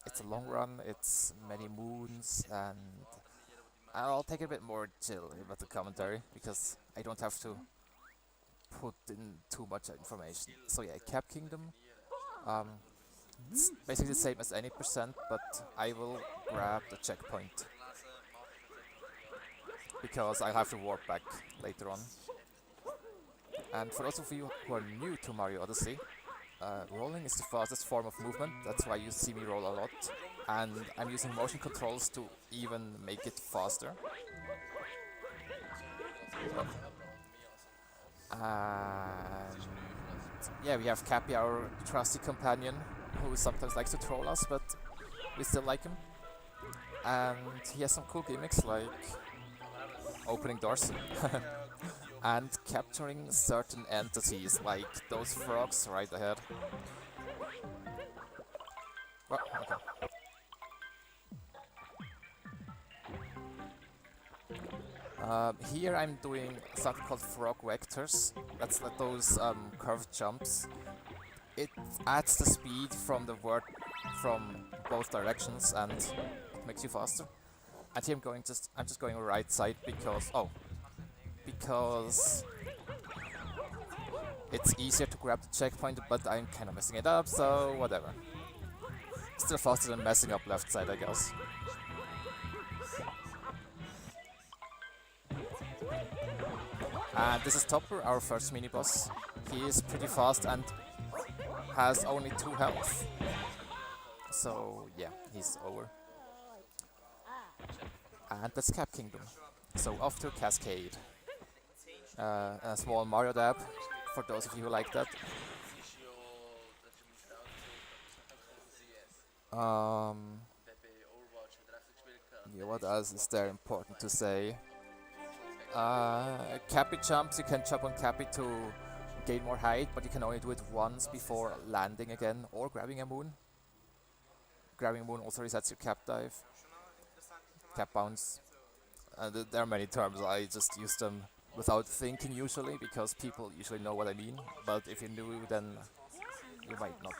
it's a long run, it's many moons, and I'll take it a bit more chill about the commentary because I don't have to put in too much information. So yeah, Cap Kingdom. Um, it's basically the same as any percent, but I will grab the checkpoint because I'll have to warp back later on. And for those of you who are new to Mario Odyssey, rolling is the fastest form of movement, that's why you see me roll a lot. And I'm using motion controls to even make it faster. And yeah, we have Cappy, our trusty companion, who sometimes likes to troll us, but we still like him. And he has some cool gimmicks like opening doors and capturing certain entities, like those frogs right ahead. Well, okay. Here I'm doing something called frog vectors. That's like those curved jumps. It adds the speed from the word from both directions and it makes you faster. And here I'm just going right side because it's easier to grab the checkpoint, but I'm kind of messing it up, so whatever. Still faster than messing up left side, I guess. And this is Topper, our first mini-boss. He is pretty fast and has only 2 health. So yeah, he's over. And that's Cap Kingdom. So off to Cascade. A small Mario dab, for those of you who like that. Yeah, what else is there important to say? Cappy jumps, you can jump on Cappy to gain more height, but you can only do it once before landing again or grabbing a moon. Grabbing a moon also resets your cap dive, cap bounce. There are many terms, I just use them without thinking usually, because people usually know what I mean, but if you knew, then you might not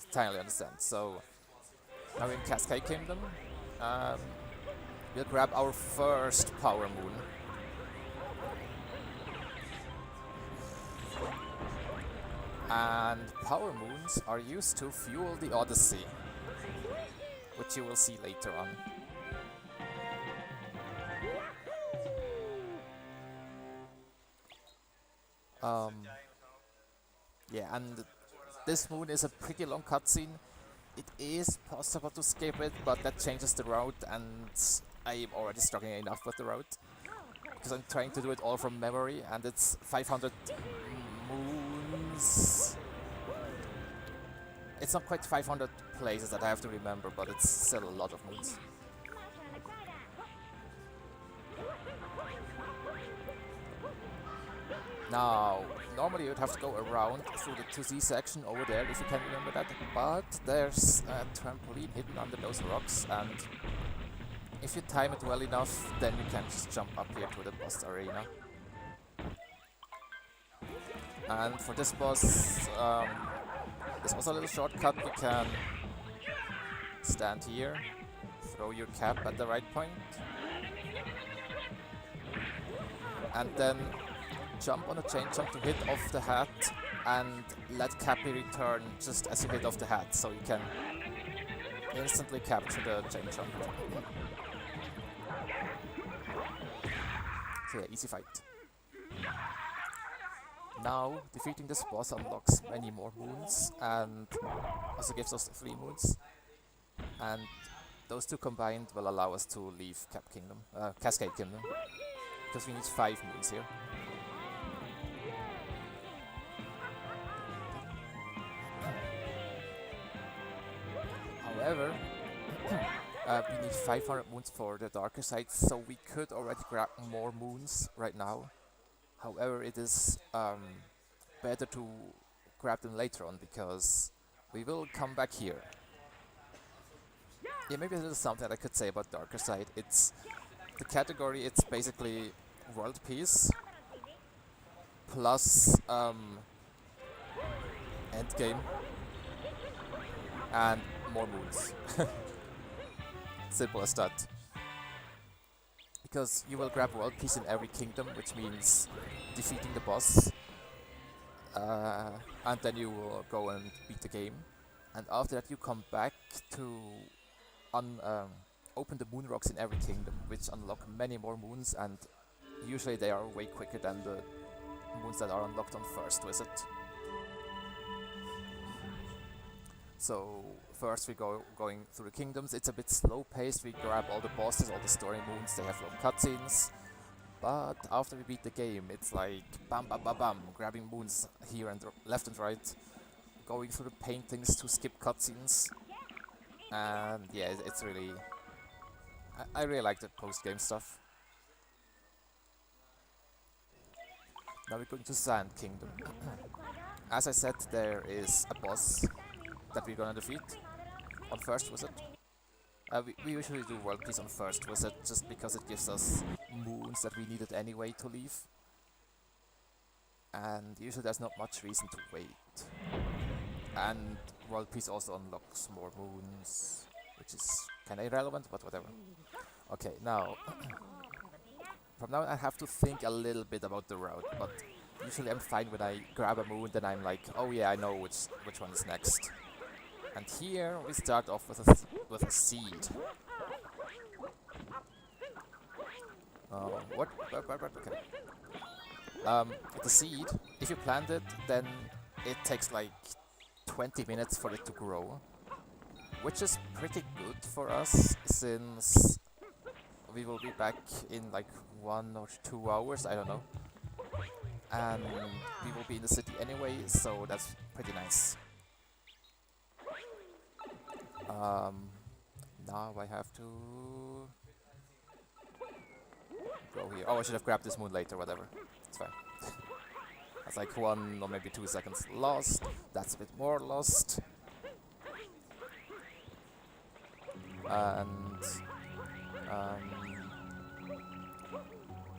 entirely understand. So, now we're in Cascade Kingdom. We'll grab our first power moon. And power moons are used to fuel the Odyssey, which you will see later on. Yeah, and this moon is a pretty long cutscene. It is possible to skip it, but that changes the route, and I'm already struggling enough with the route because I'm trying to do it all from memory, and it's 500 moons. It's not quite 500 places that I have to remember, but it's still a lot of moons. Now, normally you'd have to go around through the 2C section over there, if you can remember that, but there's a trampoline hidden under those rocks, and if you time it well enough, then you can just jump up here to the boss arena. And for this boss, this was a little shortcut. You can stand here, throw your cap at the right point, and then jump on a chain jump to hit off the hat and let Cappy return just as you hit off the hat, so you can instantly capture the chain jump. So yeah, easy fight. Now, defeating this boss unlocks many more moons and also gives us 3 moons. And those two combined will allow us to leave Cascade Kingdom, because we need 5 moons here. However, we need 500 moons for the darker side, so we could already grab more moons right now. However, it is better to grab them later on, because we will come back here. Yeah, maybe there's something that I could say about darker side. It's the category, it's basically world peace plus endgame. And more moons. Simple as that. Because you will grab world peace in every kingdom, which means defeating the boss, and then you will go and beat the game. And after that you come back to open the moon rocks in every kingdom, which unlock many more moons, and usually they are way quicker than the moons that are unlocked on first visit. So first we going through the kingdoms. It's a bit slow paced. We grab all the bosses, all the story moons. They have long cutscenes. But after we beat the game, it's like bam bam bam bam, grabbing moons here and left and right, going through the paintings to skip cutscenes. And yeah, it's really... I really like the post-game stuff. Now we're going to Sand Kingdom. As I said, there is a boss that we're gonna defeat on first visit. We usually do world peace on first visit just because it gives us moons that we needed anyway to leave. And usually there's not much reason to wait. And world peace also unlocks more moons, which is kinda irrelevant, but whatever. Okay, now from now on I have to think a little bit about the route, but usually I'm fine when I grab a moon, then I'm like, oh yeah, I know which one is next. And here we start off with a seed. What? Okay. The seed, if you plant it, then it takes like 20 minutes for it to grow, which is pretty good for us since we will be back in like 1 or 2 hours, I don't know. And we will be in the city anyway, so that's pretty nice. Now I have to go here. Oh, I should have grabbed this moon later, whatever. It's fine. That's like 1 or maybe 2 seconds lost. That's a bit more lost. And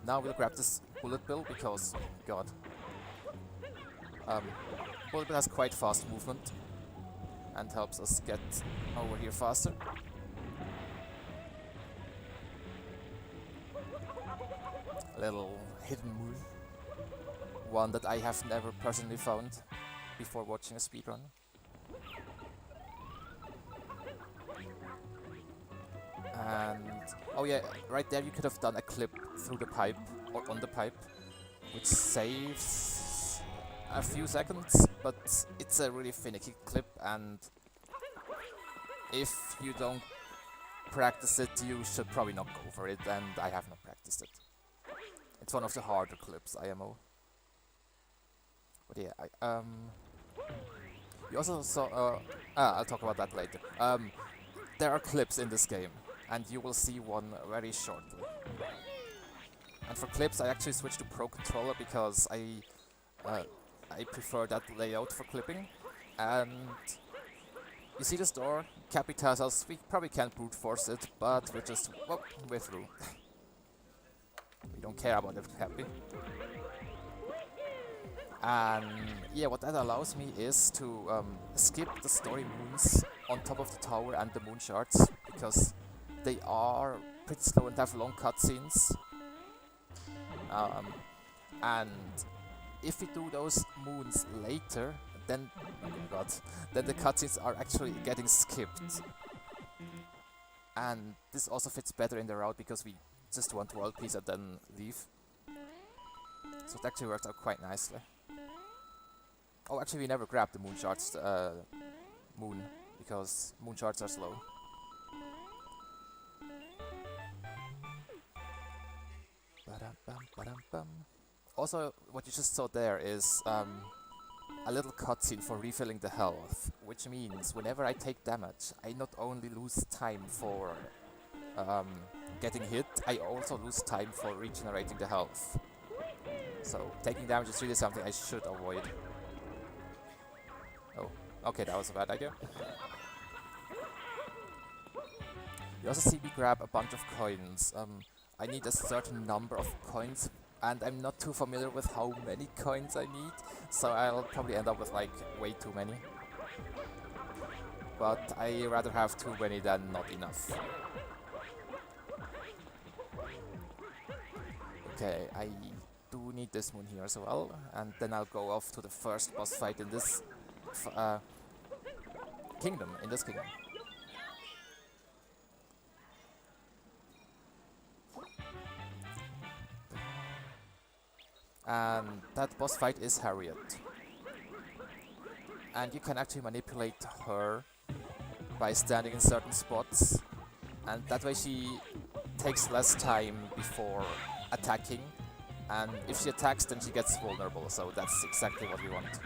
now we'll grab this bullet bill because, god. Bullet bill has quite fast movement and helps us get over here faster. Little hidden moon. One that I have never personally found before watching a speedrun. And oh yeah, right there you could have done a clip through the pipe or on the pipe, which saves a few seconds, but it's a really finicky clip, and if you don't practice it, you should probably not go for it, and I have not practiced it. It's one of the harder clips, IMO. But yeah, you also saw, I'll talk about that later. There are clips in this game, and you will see one very shortly. And for clips, I actually switched to Pro Controller because I prefer that layout for clipping. And you see this door? Cappy tells us we probably can't brute force it, but we're just, well, we're through. We don't care about it, Cappy. And yeah, what that allows me is to skip the story moons on top of the tower and the moon shards, because they are pretty slow and have long cutscenes. And if we do those moons later, then, oh my god, then the cutscenes are actually getting skipped. And this also fits better in the route because we just want world peace and then leave. So it actually works out quite nicely. Oh, actually we never grabbed the moon shards moon, because moon shards are slow. Also, what you just saw there is a little cutscene for refilling the health, which means whenever I take damage, I not only lose time for getting hit, I also lose time for regenerating the health. So taking damage is really something I should avoid. Oh, okay, that was a bad idea. You also see me grab a bunch of coins. I need a certain number of coins, and I'm not too familiar with how many coins I need, so I'll probably end up with like way too many. but I rather have too many than not enough. Okay, I do need this moon here as well, and then I'll go off to the first boss fight in this kingdom, And that boss fight is Harriet. And you can actually manipulate her by standing in certain spots, and that way she takes less time before attacking, and if she attacks then she gets vulnerable, so that's exactly what we want.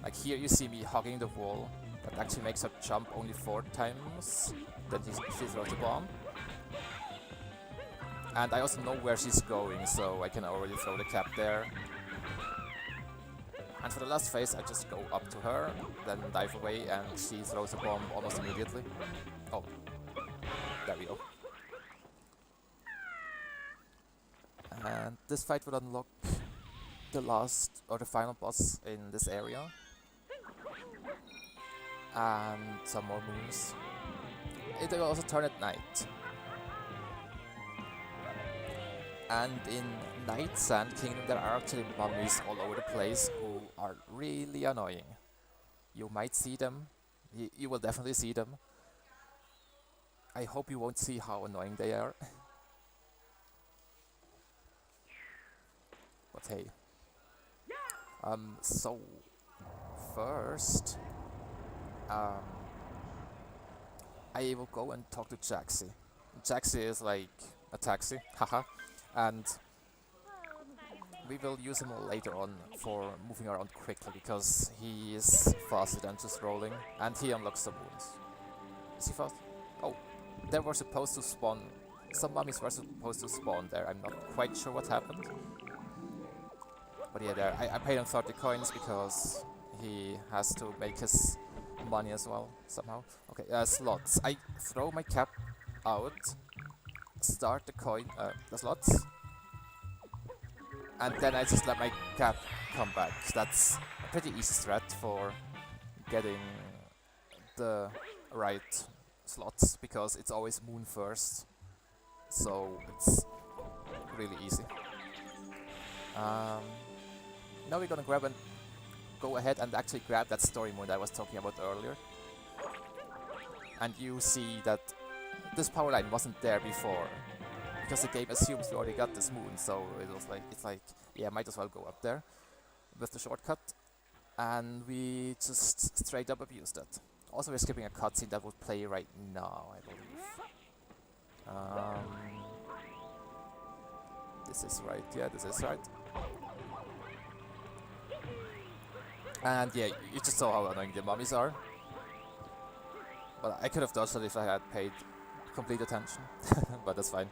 Like here you see me hugging the wall, that actually makes her jump only 4 times, then she throws a bomb. And I also know where she's going, so I can already throw the cap there. And for the last phase I just go up to her, then dive away, and she throws a bomb almost immediately. Oh, there we go. And this fight will unlock the last or the final boss in this area. And some more moons. It will also turn at night. And in Night Sand Kingdom there are actually mummies all over the place who are really annoying. You might see them. You will definitely see them. I hope you won't see how annoying they are. But hey. So first I will go and talk to Jaxi. Jaxi is like a taxi, haha. And we will use him later on for moving around quickly, because he is faster than just rolling, and he unlocks some wounds. Is he fast? Oh, they were supposed to spawn, some mummies were supposed to spawn there, I'm not quite sure what happened. But yeah, there, I paid him 30 coins because he has to make his money as well, somehow. Okay, slots. I throw my cap out, start the slots, and then I just let my cap come back. That's a pretty easy strat for getting the right slots, because it's always moon first, so it's really easy. Now we're gonna go ahead and actually grab that story moon that I was talking about earlier. And you see that this power line wasn't there before, because the game assumes you already got this moon, so it's like, yeah, might as well go up there with the shortcut, and we just straight up abuse that. Also, we're skipping a cutscene that would play right now, I believe. This is right, yeah, this is right. And yeah, you just saw how annoying the mummies are. Well, I could have dodged that if I had paid complete attention, but that's fine.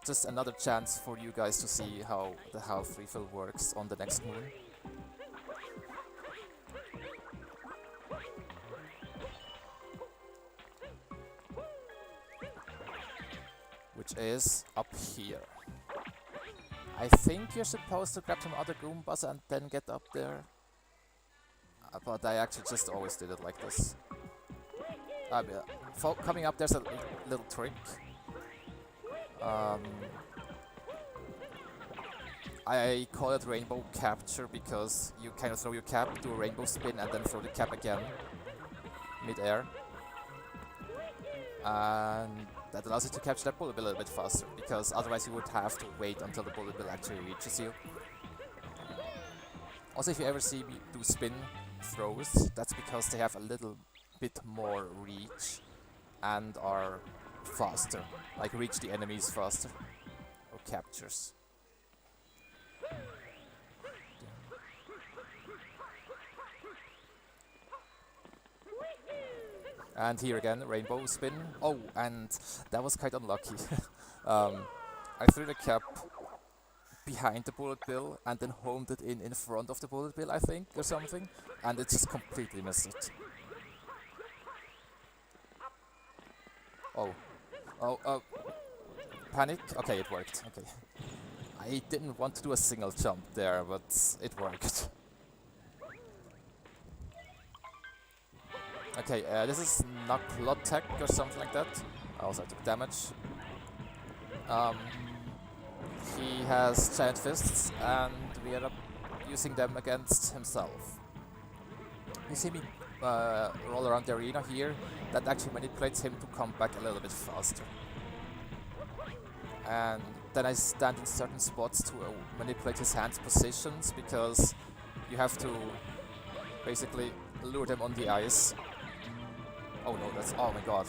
Just another chance for you guys to see how the health refill works on the next moon. Which is up here. I think you're supposed to grab some other Goombas and then get up there. But I actually just always did it like this. Coming up there's a little trick. I call it rainbow capture because you kind of throw your cap, do a rainbow spin, and then throw the cap again mid-air. And that allows you to capture that bullet bill a little bit faster, because otherwise you would have to wait until the bullet bill actually reaches you. Also, if you ever see me do spin throws, that's because they have a little bit more reach and are faster, like reach the enemies faster, or captures. And here again, rainbow spin. Oh, and that was quite unlucky. I threw the cap behind the bullet bill and then homed it in front of the bullet bill, I think, or something, and it just completely missed it. Oh, panic? Okay, it worked, okay. I didn't want to do a single jump there, but it worked. Okay, this is Tech or something like that. I also took damage. Um, he has giant fists, and we end up using them against himself. You see me roll around the arena here. That actually manipulates him to come back a little bit faster. And then I stand in certain spots to manipulate his hand's positions, because you have to basically lure them on the ice. Oh no, oh my god.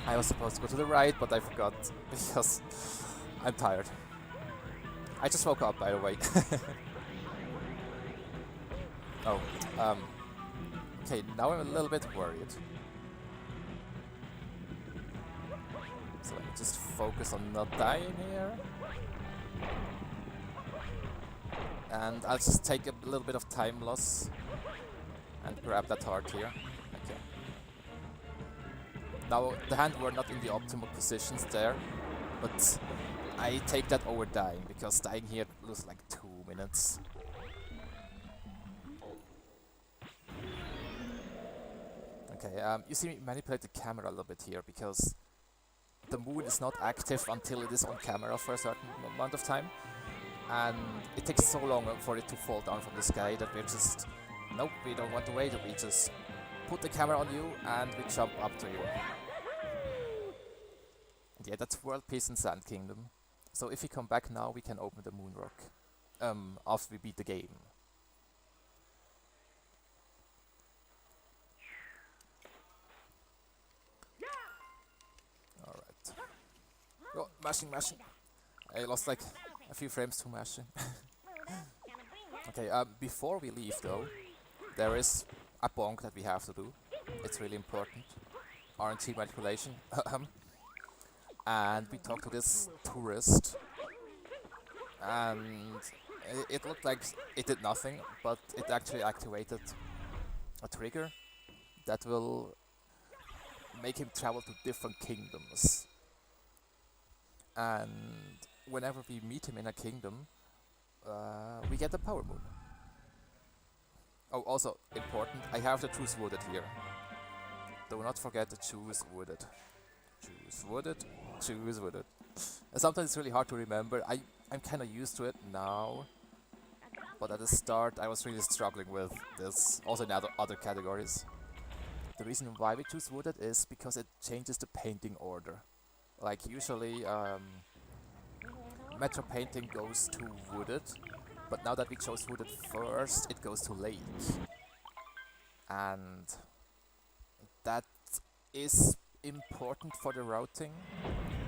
I was supposed to go to the right, but I forgot, because I'm tired. I just woke up, by the way. Oh, okay, now I'm a little bit worried. So let me just focus on not dying here. And I'll just take a little bit of time loss and grab that heart here. Okay. Now, the hand were not in the optimal positions there, but I take that over dying, because dying here loses like 2 minutes. Okay, you see me manipulate the camera a little bit here, because the moon is not active until it is on camera for a certain amount of time. And it takes so long for it to fall down from the sky that we're just... Nope, we don't want to wait, we just put the camera on you and we jump up to you. And yeah, that's World Peace and Sand Kingdom. So if we come back now, we can open the moon rock. After we beat the game. Alright. Oh, mashing. I lost like a few frames to mashing. Okay, before we leave though, there is a bonk that we have to do. It's really important. RNG manipulation. And we talked to this tourist. And it looked like it did nothing, but it actually activated a trigger that will make him travel to different kingdoms. And whenever we meet him in a kingdom, we get a power moon. Oh, also important, I have to choose wooded here. Do not forget to choose wooded. Choose wooded, choose wooded. Sometimes it's really hard to remember. I'm kind of used to it now, but at the start I was really struggling with this, also in other categories. The reason why we choose wooded is because it changes the painting order. Like usually Metro painting goes to wooded, but now that we chose wooded first, it goes to lake. And that is important for the routing.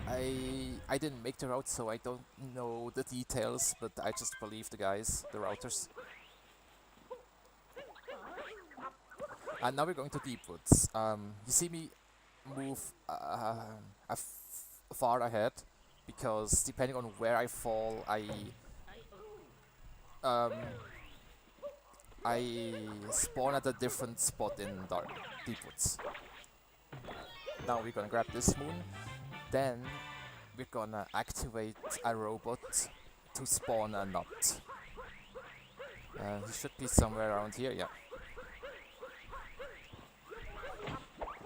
I didn't make the route, so I don't know the details, but I just believe the guys, the routers. And now we're going to deep woods. You see me move far ahead, because depending on where I fall, I spawn at a different spot in deep woods. Now we're gonna grab this moon, then we're gonna activate a robot to spawn a nut. He should be somewhere around here, yeah.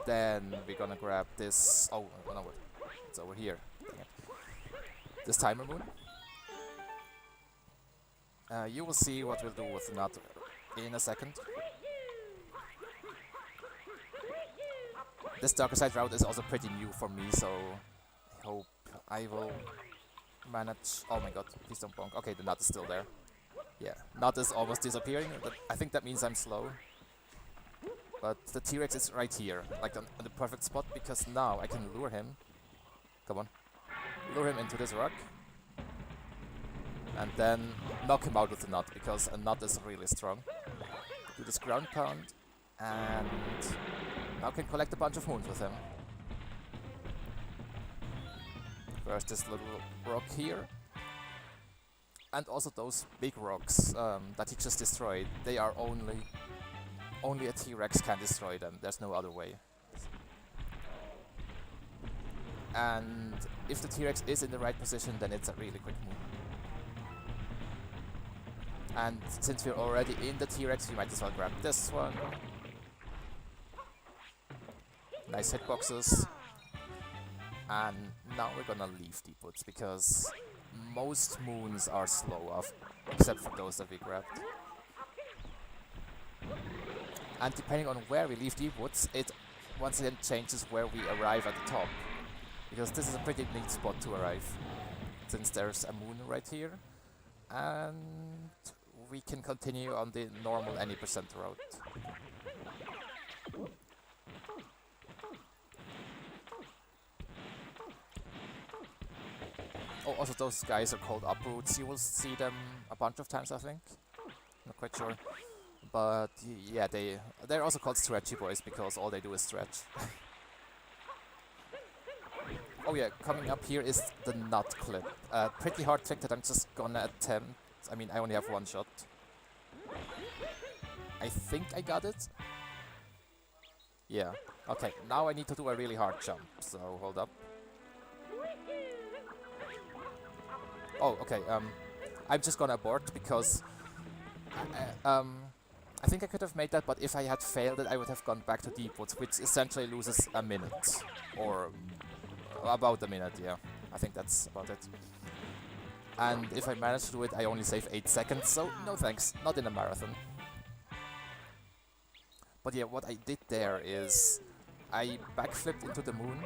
Then we're gonna grab this. Oh no, it's over here. Dang it. This timer moon. You will see what we'll do with the nut in a second. This darker side route is also pretty new for me, so I hope I will manage. Oh my god, please don't bonk. Okay, the nut is still there. Yeah, nut is almost disappearing. I think that means I'm slow. But the T-Rex is right here, like on the perfect spot, because now I can lure him. Come on. Lure him into this rock. And then knock him out with the nut, because a nut is really strong. Do this ground pound, and now can collect a bunch of moons with him. First this little rock here. And also those big rocks that he just destroyed, they are only a T-Rex can destroy them, there's no other way. And if the T-Rex is in the right position, then it's a really quick move. And since we're already in the T-Rex, we might as well grab this one. Nice hitboxes. And now we're gonna leave Deepwoods because most moons are slow off, except for those that we grabbed. And depending on where we leave Deepwoods, it once again changes where we arrive at the top. Because this is a pretty neat spot to arrive, since there's a moon right here. And we can continue on the normal any percent route. Oh, also those guys are called uproots. You will see them a bunch of times, I think. Not quite sure. But yeah, they're also called stretchy boys because all they do is stretch. Oh yeah, coming up here is the nut clip. Pretty hard trick that I'm just gonna attempt. I mean, I only have one shot. I think I got it. Yeah. Okay, now I need to do a really hard jump, so hold up. Oh, okay, I'm just gonna abort because I think I could have made that, but if I had failed it, I would have gone back to Deepwoods, which essentially loses a minute. Or about a minute, yeah. I think that's about it. And if I manage to do it, I only save 8 seconds, so no thanks, not in a marathon. But yeah, what I did there is I backflipped into the moon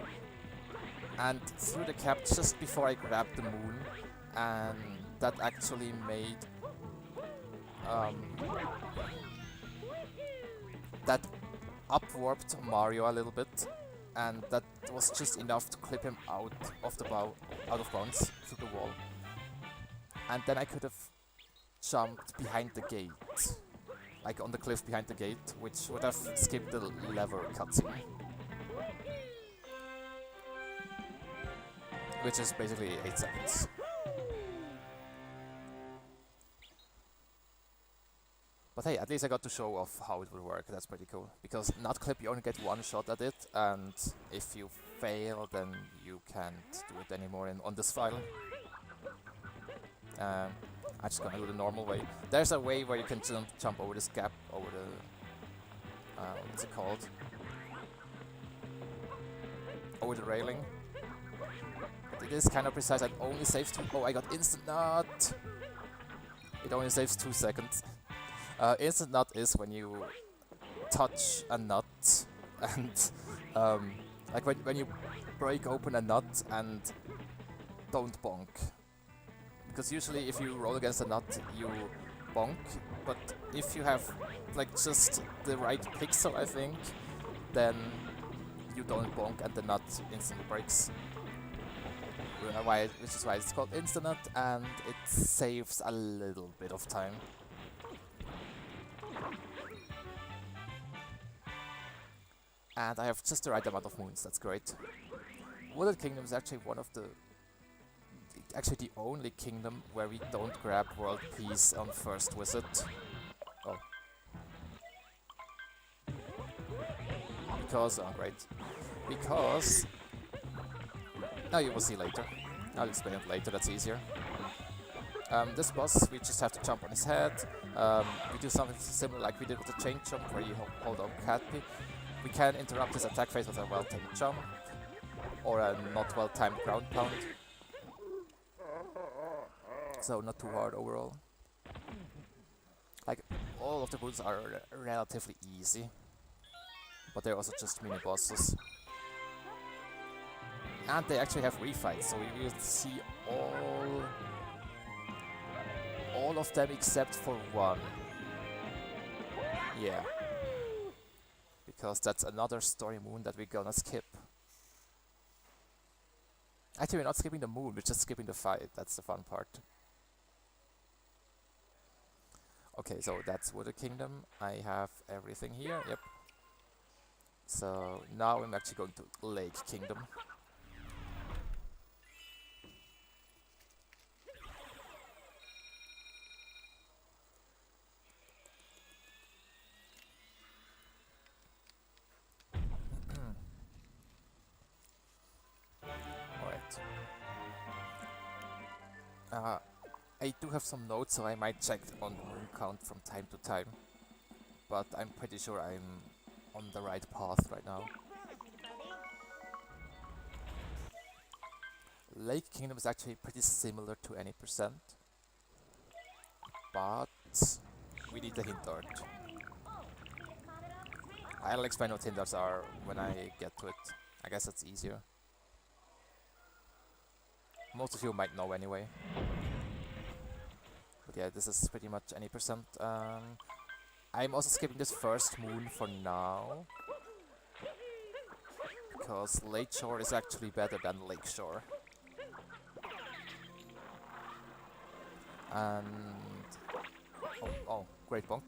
and threw the cap just before I grabbed the moon, and that actually made that upwarped Mario a little bit, and that was just enough to clip him out of bounds through the wall. And then I could have jumped behind the gate, like on the cliff behind the gate, which would have skipped the lever cutscene. Which is basically 8 seconds. But hey, at least I got to show off how it would work. That's pretty cool. Because nut clip, you only get one shot at it, and if you fail, then you can't do it anymore on this file. I'm just gonna do the normal way. There's a way where you can jump over this gap, over the... what's it called? Over the railing. But it is kind of precise, it only saves 2... Oh, I got instant nut! It only saves 2 seconds. Instant nut is when you touch a nut and like when you break open a nut and don't bonk. Because usually if you roll against a nut you bonk, but if you have like just the right pixel, I think, then you don't bonk and the nut instantly breaks. Which is why it's called instant nut, and it saves a little bit of time. And I have just the right amount of moons, that's great. Wooded Kingdom is actually one of the... actually the only kingdom where we don't grab World Peace on first visit. Oh. Because... oh, great. Because... now you will see later. I'll explain it later, that's easier. This boss, we just have to jump on his head. We do something similar like we did with the chain jump, where you hold on Catby. We can interrupt his attack phase with a well-timed jump, or a not well-timed ground pound. So not too hard overall. Like, all of the moves are relatively easy, but they're also just mini-bosses. And they actually have refights, so we will see all of them except for one. Yeah. Because that's another story moon that we're gonna skip. Actually, we're not skipping the moon, we're just skipping the fight. That's the fun part. Okay, so that's Wooded Kingdom. I have everything here, yep. So now I'm actually going to Lake Kingdom. I do have some notes, so I might check on count from time to time, but I'm pretty sure I'm on the right path right now. Lake Kingdom is actually pretty similar to any percent, but we need the hint art. I'll explain what hint arts are when I get to it. I guess it's easier. Most of you might know anyway. But yeah, this is pretty much any percent. I'm also skipping this first moon for now, because Lakeshore is actually better than Lakeshore. And oh, great bonk.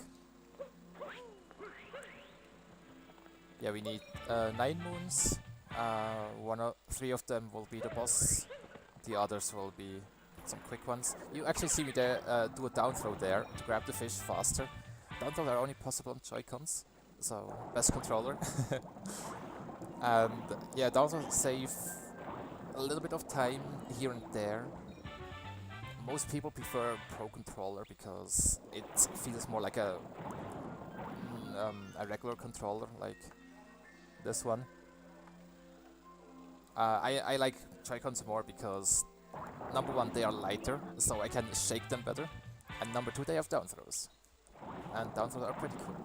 Yeah, we need 9 moons. 3 of them will be the boss. The others will be some quick ones. You actually see me there do a down throw there to grab the fish faster. Down throws are only possible on Joy-Cons, so best controller. And yeah, down throws save a little bit of time here and there. Most people prefer Pro Controller because it feels more like a regular controller, like this one. I like Joy-Cons more because number one, they are lighter, so I can shake them better, and number two, they have down throws, and down throws are pretty cool.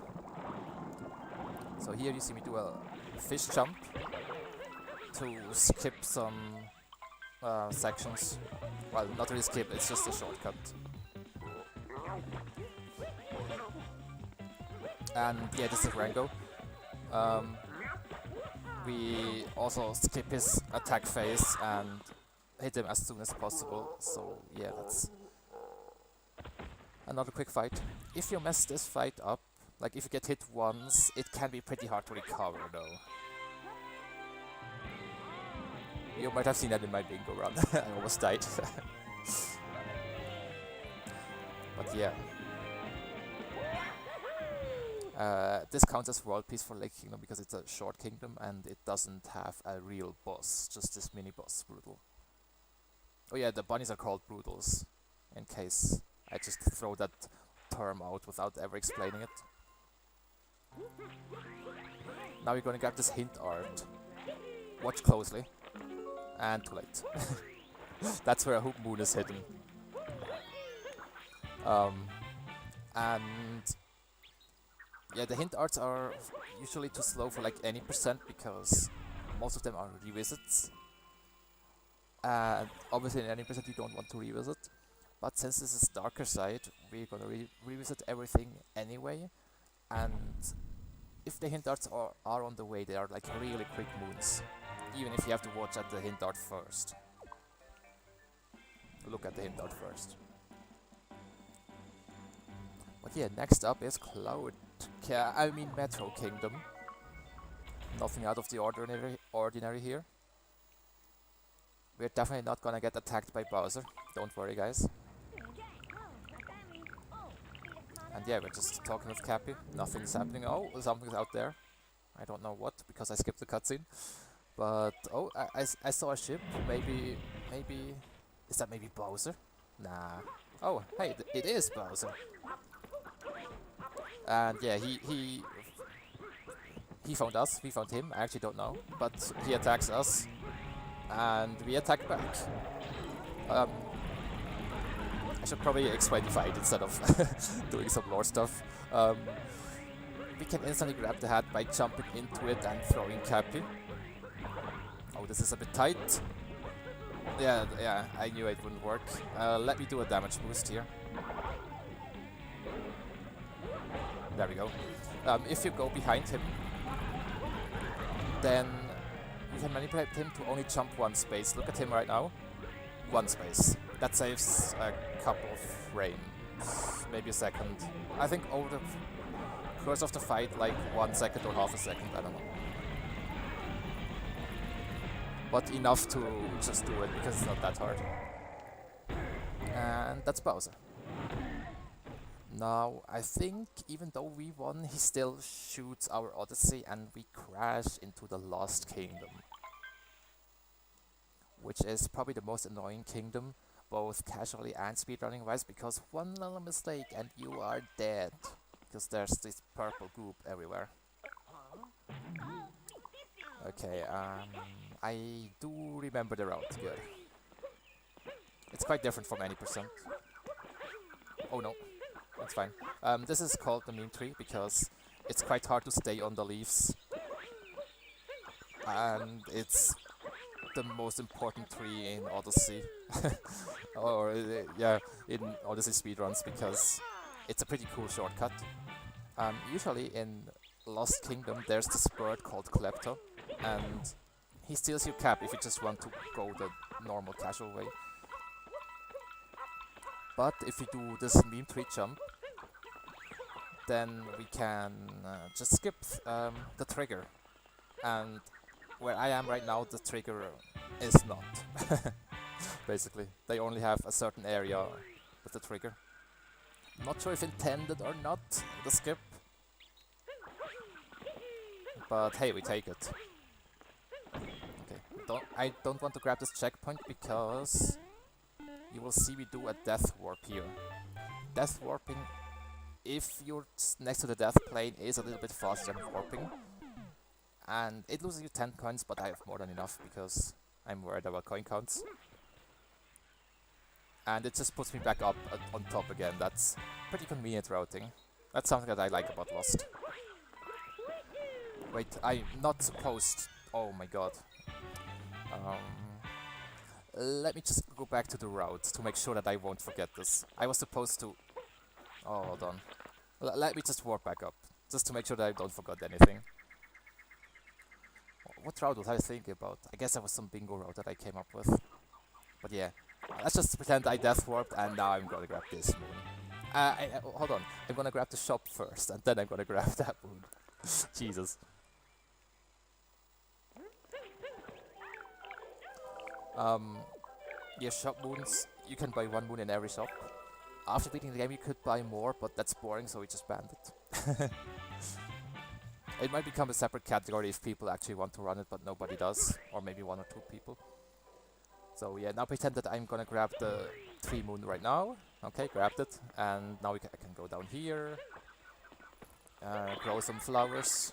So here you see me do a fish jump to skip some sections. Well, not really skip, it's just a shortcut. And yeah, this is Rango. We also skip his attack phase and hit him as soon as possible, so yeah, that's another quick fight. If you mess this fight up, like if you get hit once, it can be pretty hard to recover though. You might have seen that in my bingo run. I almost died. But yeah. This counts as world peace for Lake Kingdom because it's a short kingdom and it doesn't have a real boss, just this mini boss, Brutal. Oh yeah, the bunnies are called Brutals, in case I just throw that term out without ever explaining it. Now we're gonna grab this hint art. Watch closely. And too late. That's where a hoop moon is hidden. And yeah, the hint arts are usually too slow for like any percent because most of them are revisits. And obviously in any percent you don't want to revisit. But since this is darker side, we're gonna revisit everything anyway. And if the hint arts are on the way, they are like really quick moons. Even if you have to watch at the hint art first. Look at the hint art first. But yeah, next up is Metro Kingdom. Nothing out of the ordinary here. We're definitely not gonna get attacked by Bowser. Don't worry, guys. And yeah, we're just talking with Cappy. Nothing's happening. Oh, something's out there. I don't know what, because I skipped the cutscene. But, oh, I saw a ship. Maybe, is that maybe Bowser? Nah. Oh, hey, it is Bowser. And yeah, he found us, we found him, I actually don't know. But he attacks us, and we attack back. I should probably explain the fight instead of doing some lore stuff. We can instantly grab the hat by jumping into it and throwing Cappy. Oh, this is a bit tight. Yeah, I knew it wouldn't work. Let me do a damage boost here. There we go. If you go behind him, then you can manipulate him to only jump one space. Look at him right now. One space. That saves a couple of frames, maybe a second. I think over the course of the fight, like 1 second or half a second, I don't know. But enough to just do it, because it's not that hard. And that's Bowser. Now, I think even though we won, he still shoots our Odyssey and we crash into the Lost Kingdom. Which is probably the most annoying kingdom. both casually and speedrunning wise, because one little mistake and you are dead. Because there's this purple goop everywhere. Okay, I do remember the route, good. It's quite different from any percent. Oh no, that's fine. This is called the meme tree because it's quite hard to stay on the leaves. And it's the most important tree in Odyssey. Or, yeah, in Odyssey speedruns, because it's a pretty cool shortcut. Usually in Lost Kingdom there's this bird called Klepto, and he steals your cap if you just want to go the normal casual way. But if we do this meme tree jump, then we can just skip the trigger. And where I am right now, the trigger is not. Basically, they only have a certain area with the trigger. Not sure if intended or not, the skip. But hey, we take it. Okay, I don't want to grab this checkpoint because you will see we do a death warp here. Death warping, if you're next to the death plane, is a little bit faster than warping. And it loses you 10 coins, but I have more than enough because I'm worried about coin counts. And it just puts me back up on top again. That's pretty convenient routing. That's something that I like about Lost. Wait, I'm not supposed... Oh my god. Let me just go back to the route to make sure that I won't forget this. I was supposed to... Oh, hold on. Let me just warp back up, just to make sure that I don't forget anything. What route was I thinking about? I guess that was some bingo route that I came up with. But yeah, let's just pretend I death warped and now I'm gonna grab this moon. Hold on, I'm gonna grab the shop first and then I'm gonna grab that moon. Jesus. Yeah, shop moons, you can buy one moon in every shop. After beating the game you could buy more, but that's boring, so we just banned it. It might become a separate category if people actually want to run it, but nobody does. Or maybe 1 or 2 people. So yeah, now pretend that I'm gonna grab the 3 moon right now. Okay, grabbed it. And now I can go down here. Grow some flowers.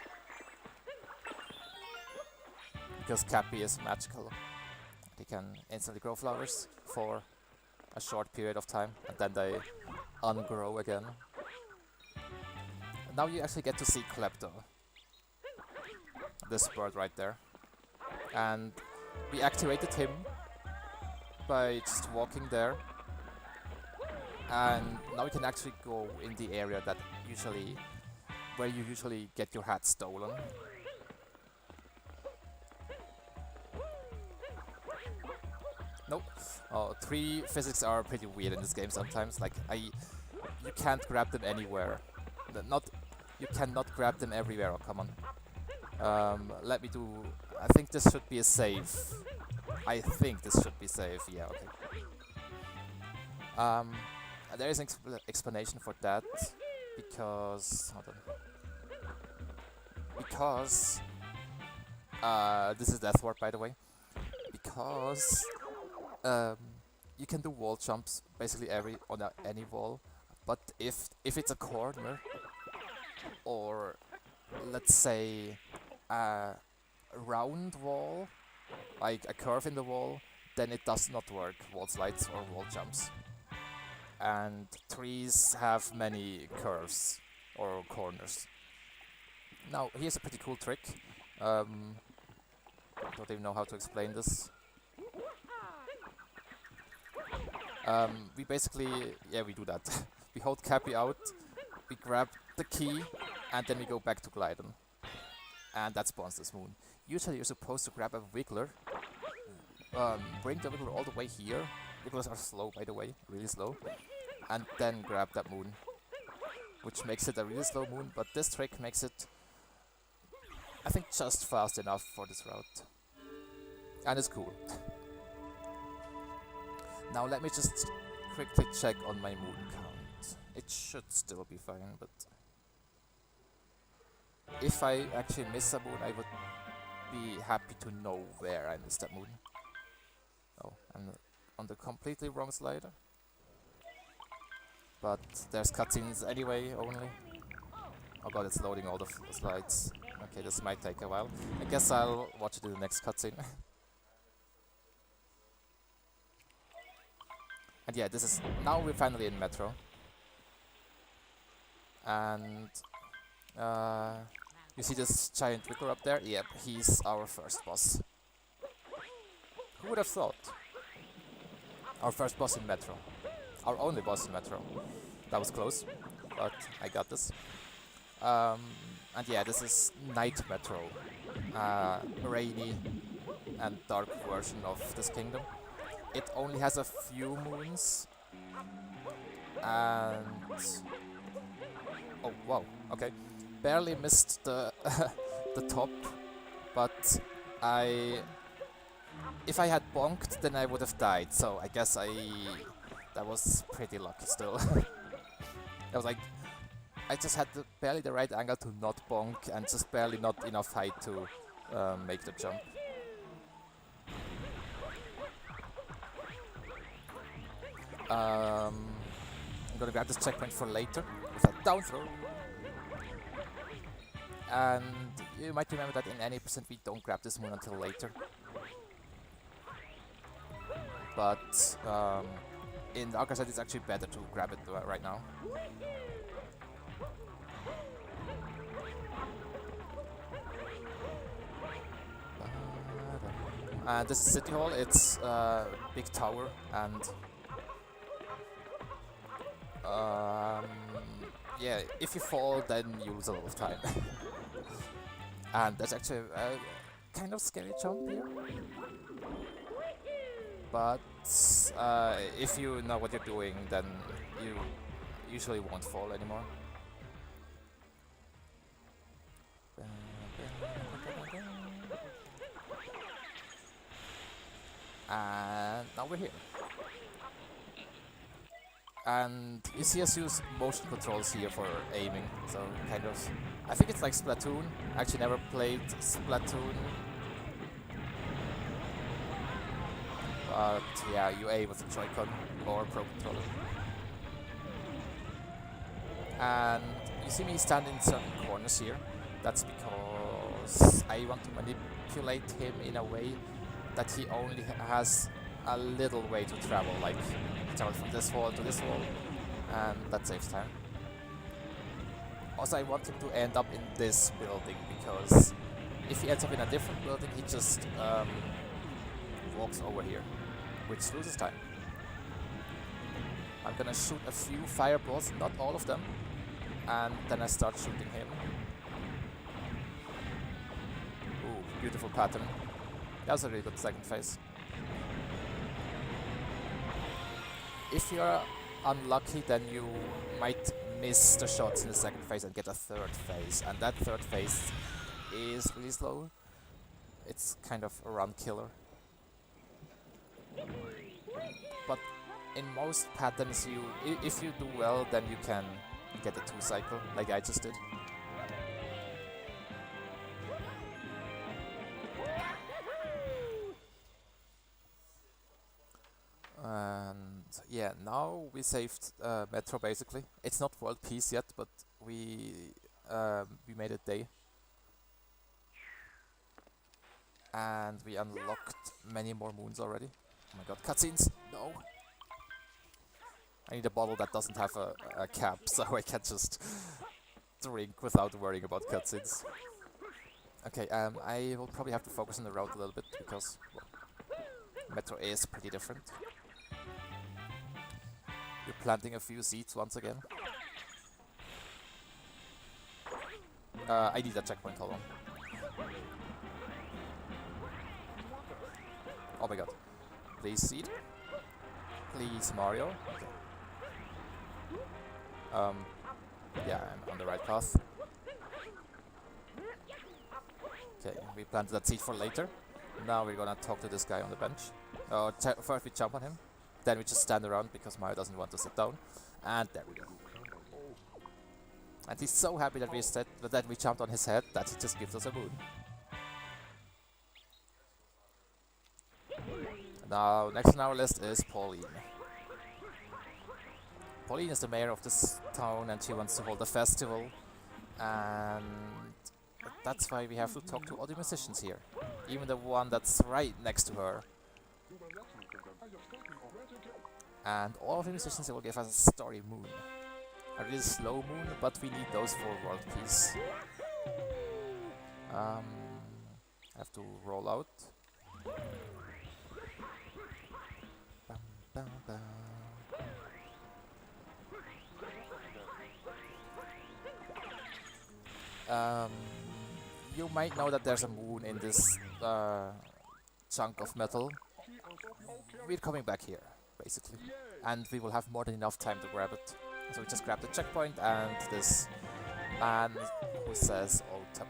Because Cappy is magical. They can instantly grow flowers for a short period of time. And then they ungrow again. And now you actually get to see Klepto. This bird right there. And we activated him by just walking there. And now we can actually go in the area that where you usually get your hat stolen. Nope. Oh, 3 physics are pretty weird in this game sometimes. Like you can't grab them anywhere. You cannot grab them everywhere. Oh, come on. Let me do... I think this should be a save. I think this should be safe. Yeah, okay. There is an explanation for that. Because... Hold on. Because... this is Death Warp, by the way. Because... you can do wall jumps basically on any wall. But if it's a corner... Or... Let's say... a round wall, like a curve in the wall, then it does not work, wall slides or wall jumps. And trees have many curves or corners. Now, here's a pretty cool trick. I don't even know how to explain this. We basically, yeah, we do that. We hold Cappy out, we grab the key, and then we go back to Glidon. And that spawns this moon. Usually you're supposed to grab a wiggler, bring the wiggler all the way here. Wigglers are slow, by the way, really slow. And then grab that moon, which makes it a really slow moon, but this trick makes it, I think, just fast enough for this route. And it's cool. Now let me just quickly check on my moon count. It should still be fine, but... If I actually miss a moon, I would be happy to know where I missed that moon. Oh, on the completely wrong slider. But there's cutscenes anyway, only. Oh god, it's loading all the slides. Okay, this might take a while. I guess I'll watch it in the next cutscene. And yeah, this is... Now we're finally in Metro. And... you see this giant wiggler up there? Yep, he's our first boss. Who would have thought? Our first boss in Metro. Our only boss in Metro. That was close, but I got this. And yeah, this is Night Metro. Rainy and dark version of this kingdom. It only has a few moons. And... oh wow, okay. Barely missed the the top, but if I had bonked, then I would have died. So I guess that was pretty lucky still. I was like, I just had barely the right angle to not bonk, and just barely not enough height to make the jump. I'm gonna grab this checkpoint for later with a down throw. And you might remember that in any percent we don't grab this moon until later. But in the Arca side it's actually better to grab it right now. And this is City Hall, it's a big tower, and yeah, if you fall then you lose a lot of time. And there's actually a kind of scary jump here. But if you know what you're doing, then you usually won't fall anymore. And now we're here. And you see us use motion controls here for aiming, so kind of... I think it's like Splatoon. I actually never played Splatoon. But yeah, you aim with the Joy-Con or Pro Controller. And you see me stand in certain corners here. That's because I want to manipulate him in a way that he only has a little way to travel, like travel from this wall to this wall, and that saves time. Also, I want him to end up in this building, because if he ends up in a different building, he just walks over here, which loses time. I'm gonna shoot a few fireballs, not all of them, and then I start shooting him. Ooh, beautiful pattern. That was a really good second phase. If you're unlucky, then you might miss the shots in the second phase and get a third phase, and that third phase is really slow. It's kind of a run killer. But in most patterns, if you do well, then you can get a 2 cycle, like I just did. And yeah, now we saved Metro basically. It's not world peace yet, but we made a day. And we unlocked many more moons already. Oh my god, cutscenes! No! I need a bottle that doesn't have a cap, so I can just drink without worrying about cutscenes. Okay, I will probably have to focus on the route a little bit, because well, Metro is pretty different. You're planting a few seeds once again. I need a checkpoint, hold on. Oh my god. Please seed. Please Mario. Okay. Yeah, I'm on the right path. Okay, we planted that seed for later. Now we're gonna talk to this guy on the bench. First we jump on him. Then we just stand around because Mario doesn't want to sit down. And there we go. And he's so happy that we jumped on his head that he just gives us a moon. Now, next on our list is Pauline. Pauline is the mayor of this town and she wants to hold a festival. And that's why we have to talk to all the musicians here. Even the one that's right next to her. And all of the musicians will give us a story moon. A really slow moon, but we need those for world peace. I have to roll out. Bam, bam, bam. You might know that there's a moon in this chunk of metal. We're coming back here, basically. And we will have more than enough time to grab it. So we just grab the checkpoint and this man who says OTEP.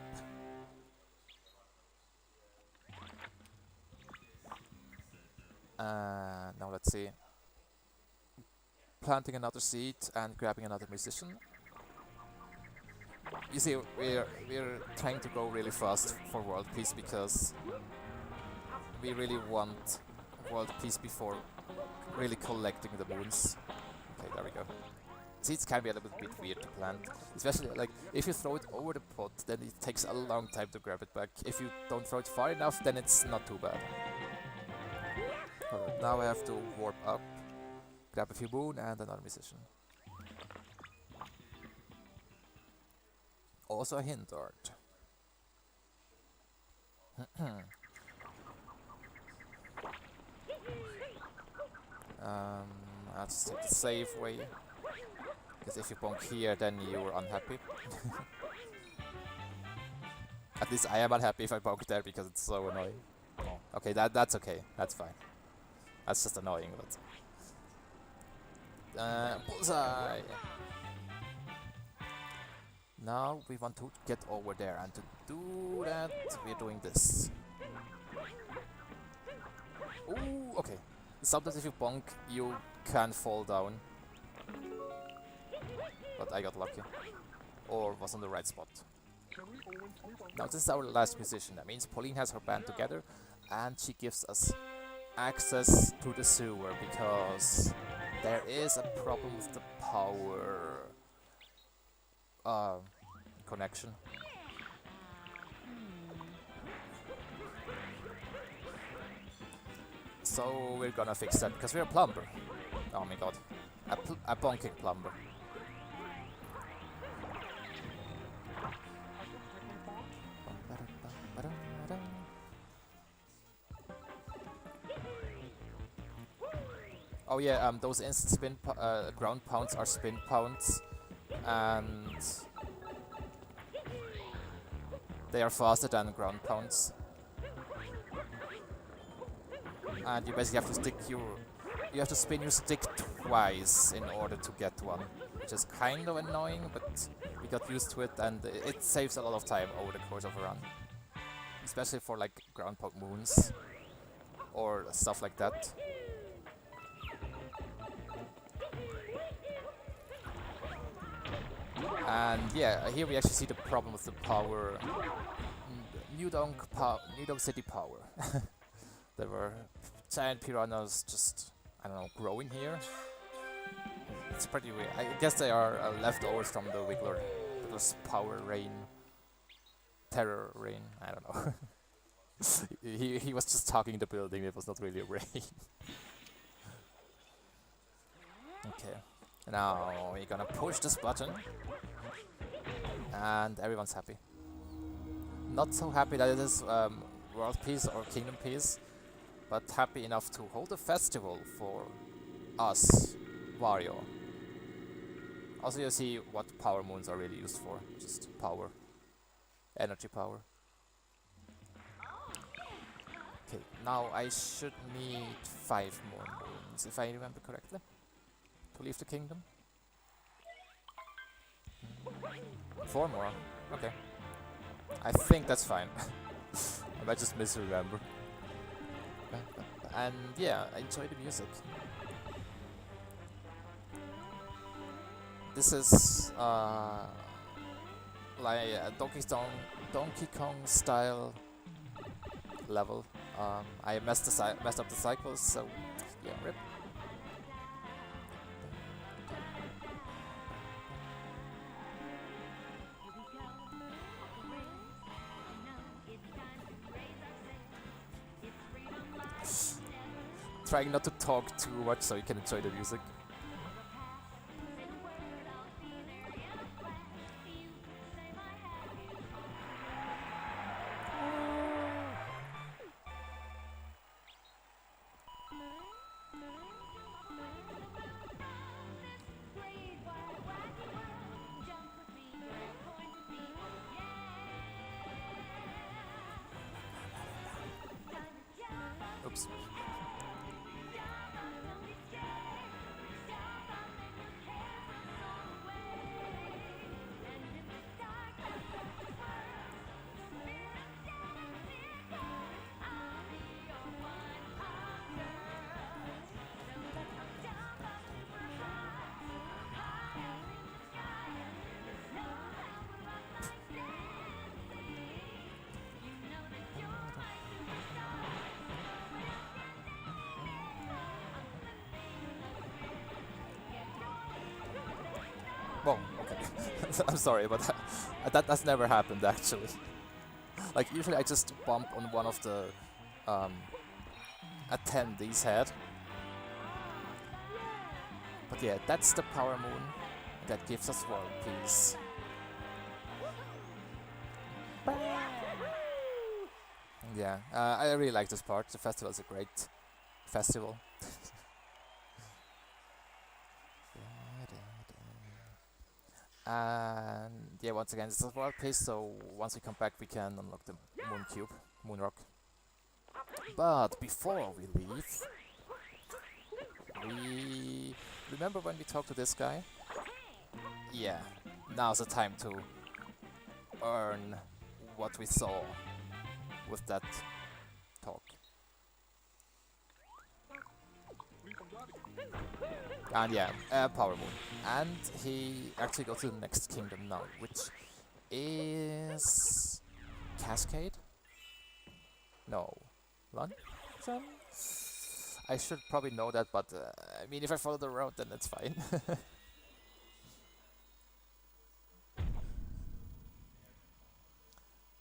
Now let's see. Planting another seed and grabbing another musician. You see, we're trying to go really fast for world peace because we really want world peace before really collecting the moons. Okay, there we go. Seeds can be a little bit weird to plant, especially like if you throw it over the pot, then it takes a long time to grab it back. If you don't throw it far enough, then it's not too bad. Alright, now I have to warp up, grab a few moon and another musician. Also a hint art. I'll just take the safe way. Because if you bonk here, then you're unhappy. At least I am unhappy if I bonk there because it's so annoying. Oh, okay, that's okay. That's fine. That's just annoying, but... bullseye! Now we want to get over there, and to do that, we're doing this. Ooh, okay. Sometimes if you bonk, you can fall down. But I got lucky. Or was on the right spot. Now this is our last musician. That means Pauline has her band together, and she gives us access to the sewer, because there is a problem with the power connection. So we're gonna fix that, because we're a plumber. Oh my god. A bonking plumber. Oh yeah, those instant spin ground pounds are spin pounds, and they are faster than ground pounds. And you basically have to you have to spin your stick twice in order to get one, which is kind of annoying, but we got used to it, and it saves a lot of time over the course of a run, especially for like ground pound moons or stuff like that. And yeah, here we actually see the problem with the power. New Donk City power. There were giant piranhas just, I don't know, growing here. It's pretty weird. I guess they are leftovers from the Wiggler. It was power rain. Terror rain, I don't know. he was just talking in the building, it was not really a rain. Okay, now we're gonna push this button. And everyone's happy. Not so happy that it is world peace or kingdom peace, but happy enough to hold a festival for us, Wario. Also you see what power moons are really used for, just power, energy power. Okay, now I should need 5 more moons, if I remember correctly, to leave the kingdom. 4 more, okay. I think that's fine. I might just misremember. And yeah, enjoy the music. This is like a Donkey Kong style level. I messed up the cycles, so yeah, rip. Trying not to talk too much so you can enjoy the music. Oops. Well, okay. I'm sorry, but that's never happened actually. Like usually I just bump on one of the attendees' head. But yeah, that's the power moon that gives us world peace. Yeah, I really like this part. The festival is a great festival. And yeah, once again, this is world peace, so once we come back we can unlock the moon cube, moon rock. But before we leave, we remember when we talked to this guy? Yeah, now's the time to earn what we saw with that talk. And yeah, Power Moon. And he actually goes to the next kingdom now, which is Cascade? No. Luncheon? I should probably know that, but I mean, if I follow the route, then it's fine.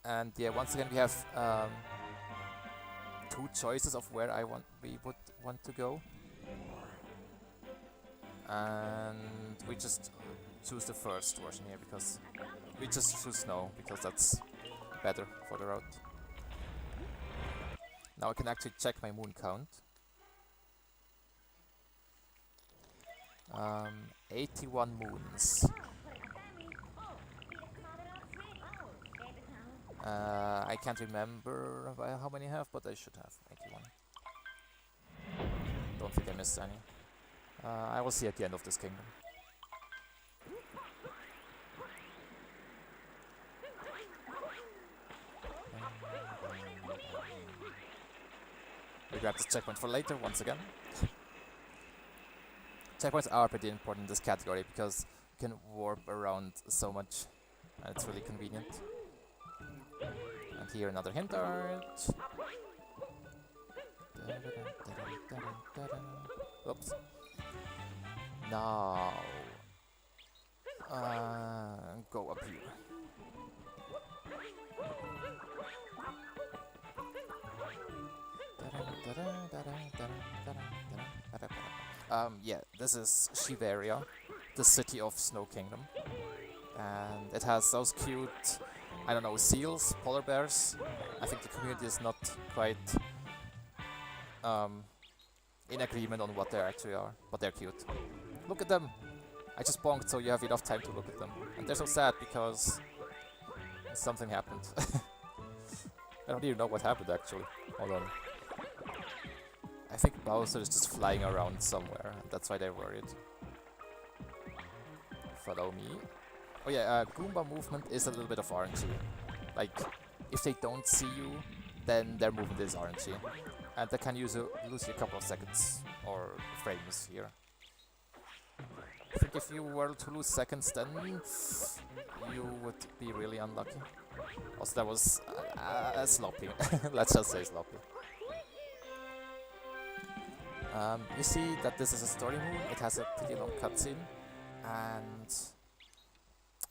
And yeah, once again we have two choices of where we would want to go. And we just choose the first version here because we just choose snow because that's better for the route. Now I can actually check my moon count. 81 moons. I can't remember how many I have, but I should have 81. Don't think I missed any. I will see at the end of this kingdom. We grab this checkpoint for later, once again. Checkpoints are pretty important in this category because you can warp around so much and it's really convenient. And here another hint art. Oops. Now, go up here. Yeah, this is Shiveria, the city of Snow Kingdom. And it has those cute, I don't know, seals, polar bears. I think the community is not quite in agreement on what they actually are, but they're cute. Look at them! I just bonked so you have enough time to look at them. And they're so sad because something happened. I don't even know what happened actually. Hold on. I think Bowser is just flying around somewhere, and that's why they're worried. Follow me. Oh yeah, Goomba movement is a little bit of RNG. Like, if they don't see you, then their movement is RNG. And they can lose you a couple of seconds, or frames here. I think if you were to lose seconds, then you would be really unlucky. Also, that was sloppy. Let's just say sloppy. You see that this is a story moon. It has a pretty long cutscene, and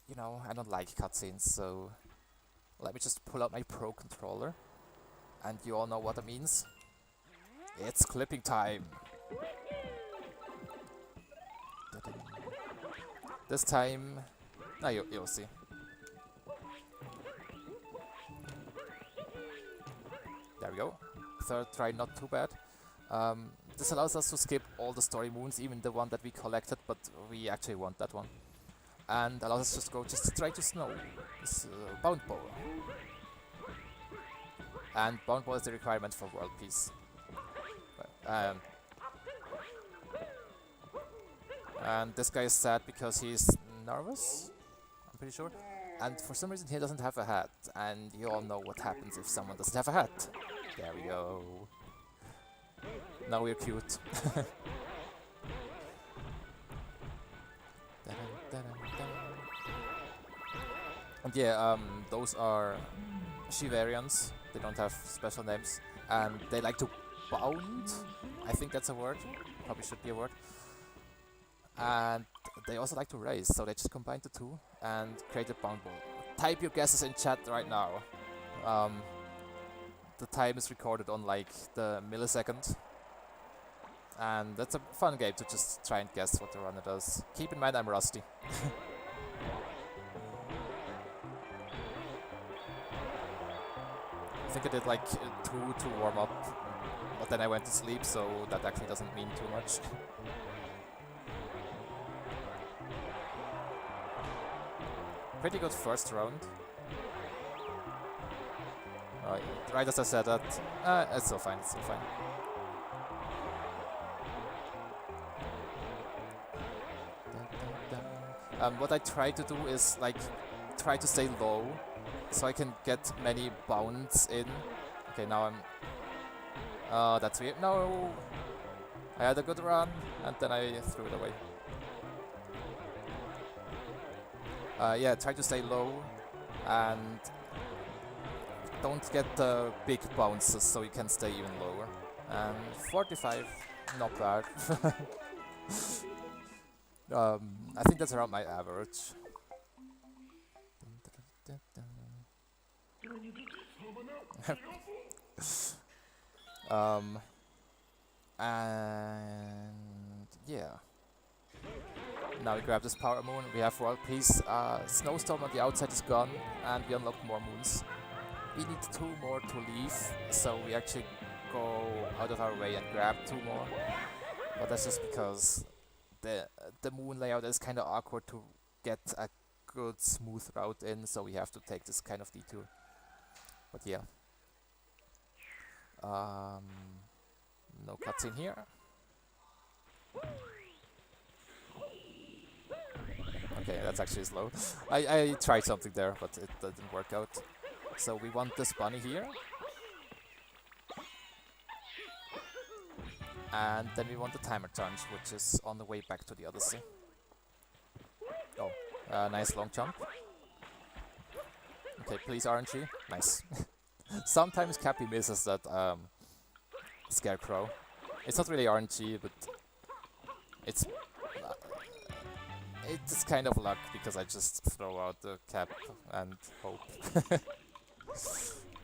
you know, I don't like cutscenes, so let me just pull out my Pro controller, and you all know what that means. It's clipping time! This time... no, you'll see. There we go. Third try, not too bad. This allows us to skip all the story moons, even the one that we collected, but we actually want that one. And allows us just to go just straight to snow. This bound bowl. And bound bowl is the requirement for world peace. And this guy is sad because he's nervous, I'm pretty sure. And for some reason he doesn't have a hat. And you all know what happens if someone doesn't have a hat. There we go. Now we're cute. And yeah, those are Shivarians. They don't have special names. And they like to bound. I think that's a word. Probably should be a word. And they also like to race, so they just combine the two and create a bound ball. Type your guesses in chat right now. The time is recorded on like the millisecond. And that's a fun game to just try and guess what the runner does. Keep in mind I'm rusty. I think I did like 2 to warm up, but then I went to sleep, so that actually doesn't mean too much. Pretty good first round. Right as I said that, it's still fine, it's still fine. What I try to do is like try to stay low so I can get many bounds in. Okay, now I'm... that's weird. No! I had a good run and then I threw it away. Yeah, try to stay low and don't get the big bounces so you can stay even lower. And 45, not bad. I think that's around my average. And yeah. Now we grab this power moon, we have world peace. Snowstorm on the outside is gone and we unlock more moons. We need 2 more to leave, so we actually go out of our way and grab 2 more. But that's just because the moon layout is kind of awkward to get a good smooth route in, so we have to take this kind of detour. But yeah. No cutscene here. Okay, that's actually slow. I tried something there, but it didn't work out. So we want this bunny here. And then we want the timer challenge, which is on the way back to the Odyssey. Oh, nice long jump. Okay, please RNG. Nice. Sometimes Cappy misses that scarecrow. It's not really RNG, but it's kind of luck because I just throw out the cap and hope.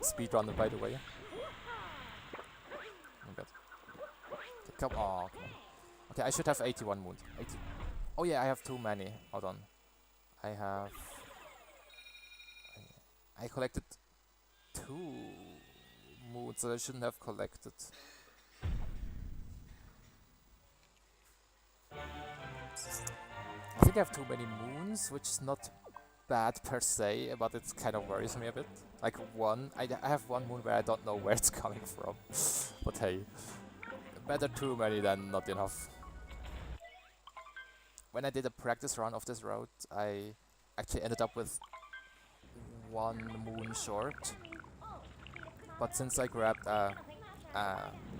Speedrunner, by the way. Oh god. Okay, come on. Okay, I should have 81 moons. 80. Oh yeah, I have too many. Hold on. I collected 2 moons that I shouldn't have collected. I think I have too many moons, which is not bad per se, but it kind of worries me a bit. Like I have 1 moon where I don't know where it's coming from. But hey, better too many than not enough. When I did a practice run of this route, I actually ended up with 1 moon short. But since I grabbed a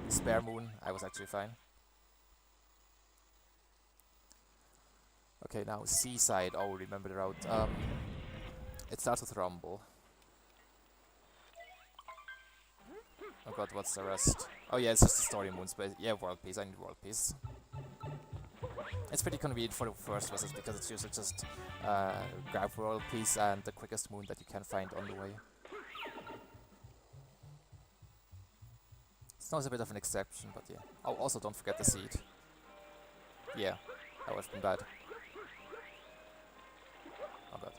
spare moon, I was actually fine. Okay, now Seaside. Oh, remember the route. It starts with Rumble. Oh god, what's the rest? Oh yeah, it's just the story moons, but yeah, world peace. I need world peace. It's pretty convenient for the first vessels because it's usually just grab world peace and the quickest moon that you can find on the way. Snow's a bit of an exception, but yeah. Oh, also don't forget the seed. Yeah, that would have been bad. Oh god.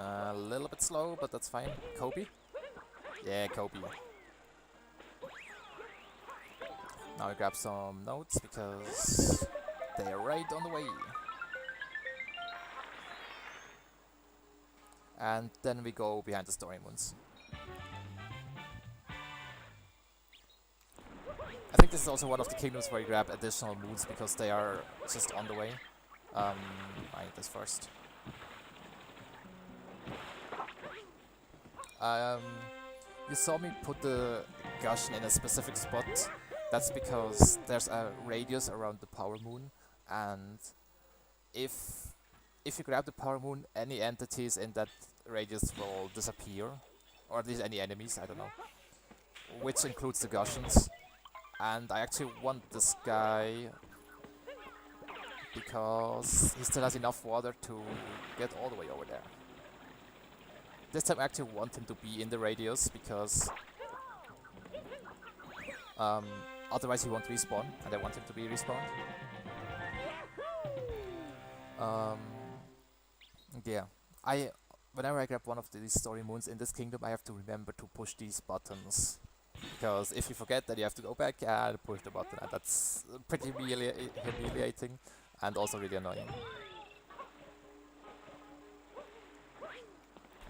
A little bit slow, but that's fine. Kobe? Yeah, Kobe. Now we grab some notes because they are right on the way. And then we go behind the story moons. I think this is also one of the kingdoms where you grab additional moons because they are just on the way. I need this first. You saw me put the Gushin in a specific spot. That's because there's a radius around the power moon, and if you grab the power moon, any entities in that radius will disappear, or at least any enemies, I don't know, which includes the Gushins. And I actually want this guy because he still has enough water to get all the way over there. This time I actually want him to be in the radius because otherwise he won't respawn, and I want him to be respawned. Yeah, whenever I grab one of these story moons in this kingdom, I have to remember to push these buttons. Because if you forget, then you have to go back and push the button, and that's pretty humiliating and also really annoying.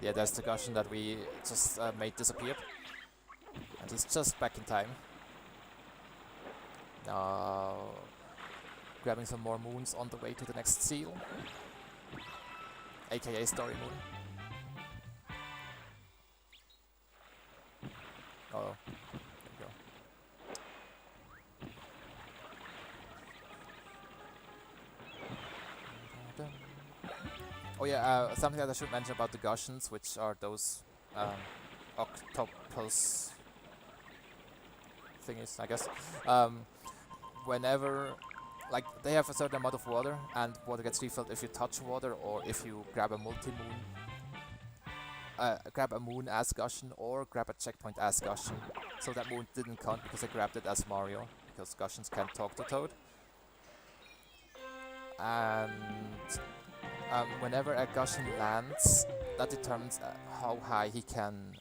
Yeah, there's the Gushin that we just made disappear, and he's just back in time. Now, grabbing some more moons on the way to the next seal, aka story moon. Oh, there we go. Oh yeah, something that I should mention about the Gushins, which are those octopus thingies, I guess. Whenever, like, they have a certain amount of water, and water gets refilled if you touch water or if you grab a multi-moon. Grab a moon as Gushin or grab a checkpoint as Gushin. So that moon didn't count because I grabbed it as Mario, because Gushins can't talk to Toad. And whenever a Gushin lands, that determines how high he can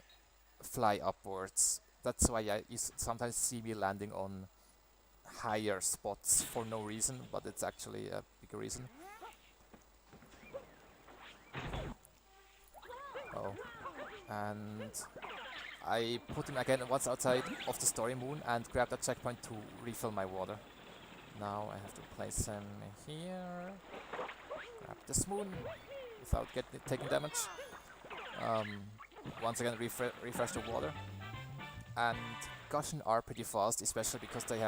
fly upwards. That's why you sometimes see me landing on higher spots for no reason, but it's actually a bigger reason. Oh, and I put him again once outside of the story moon and grab that checkpoint to refill my water. Now I have to place him here. Grab this moon without taking damage. Once again refresh the water. And Gushin are pretty fast, especially because they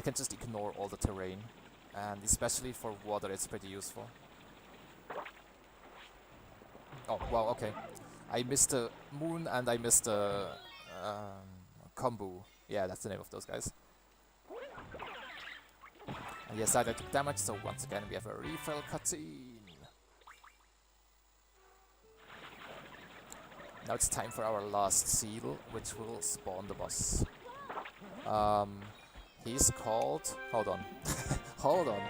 can just ignore all the terrain. And especially for water it's pretty useful. Oh, wow, okay. I missed the moon and I missed the Kombu. Yeah, that's the name of those guys. And yes, I took damage, so once again we have a refill cutscene. Now it's time for our last seal, which will spawn the boss. He's called... Hold on. Hold on.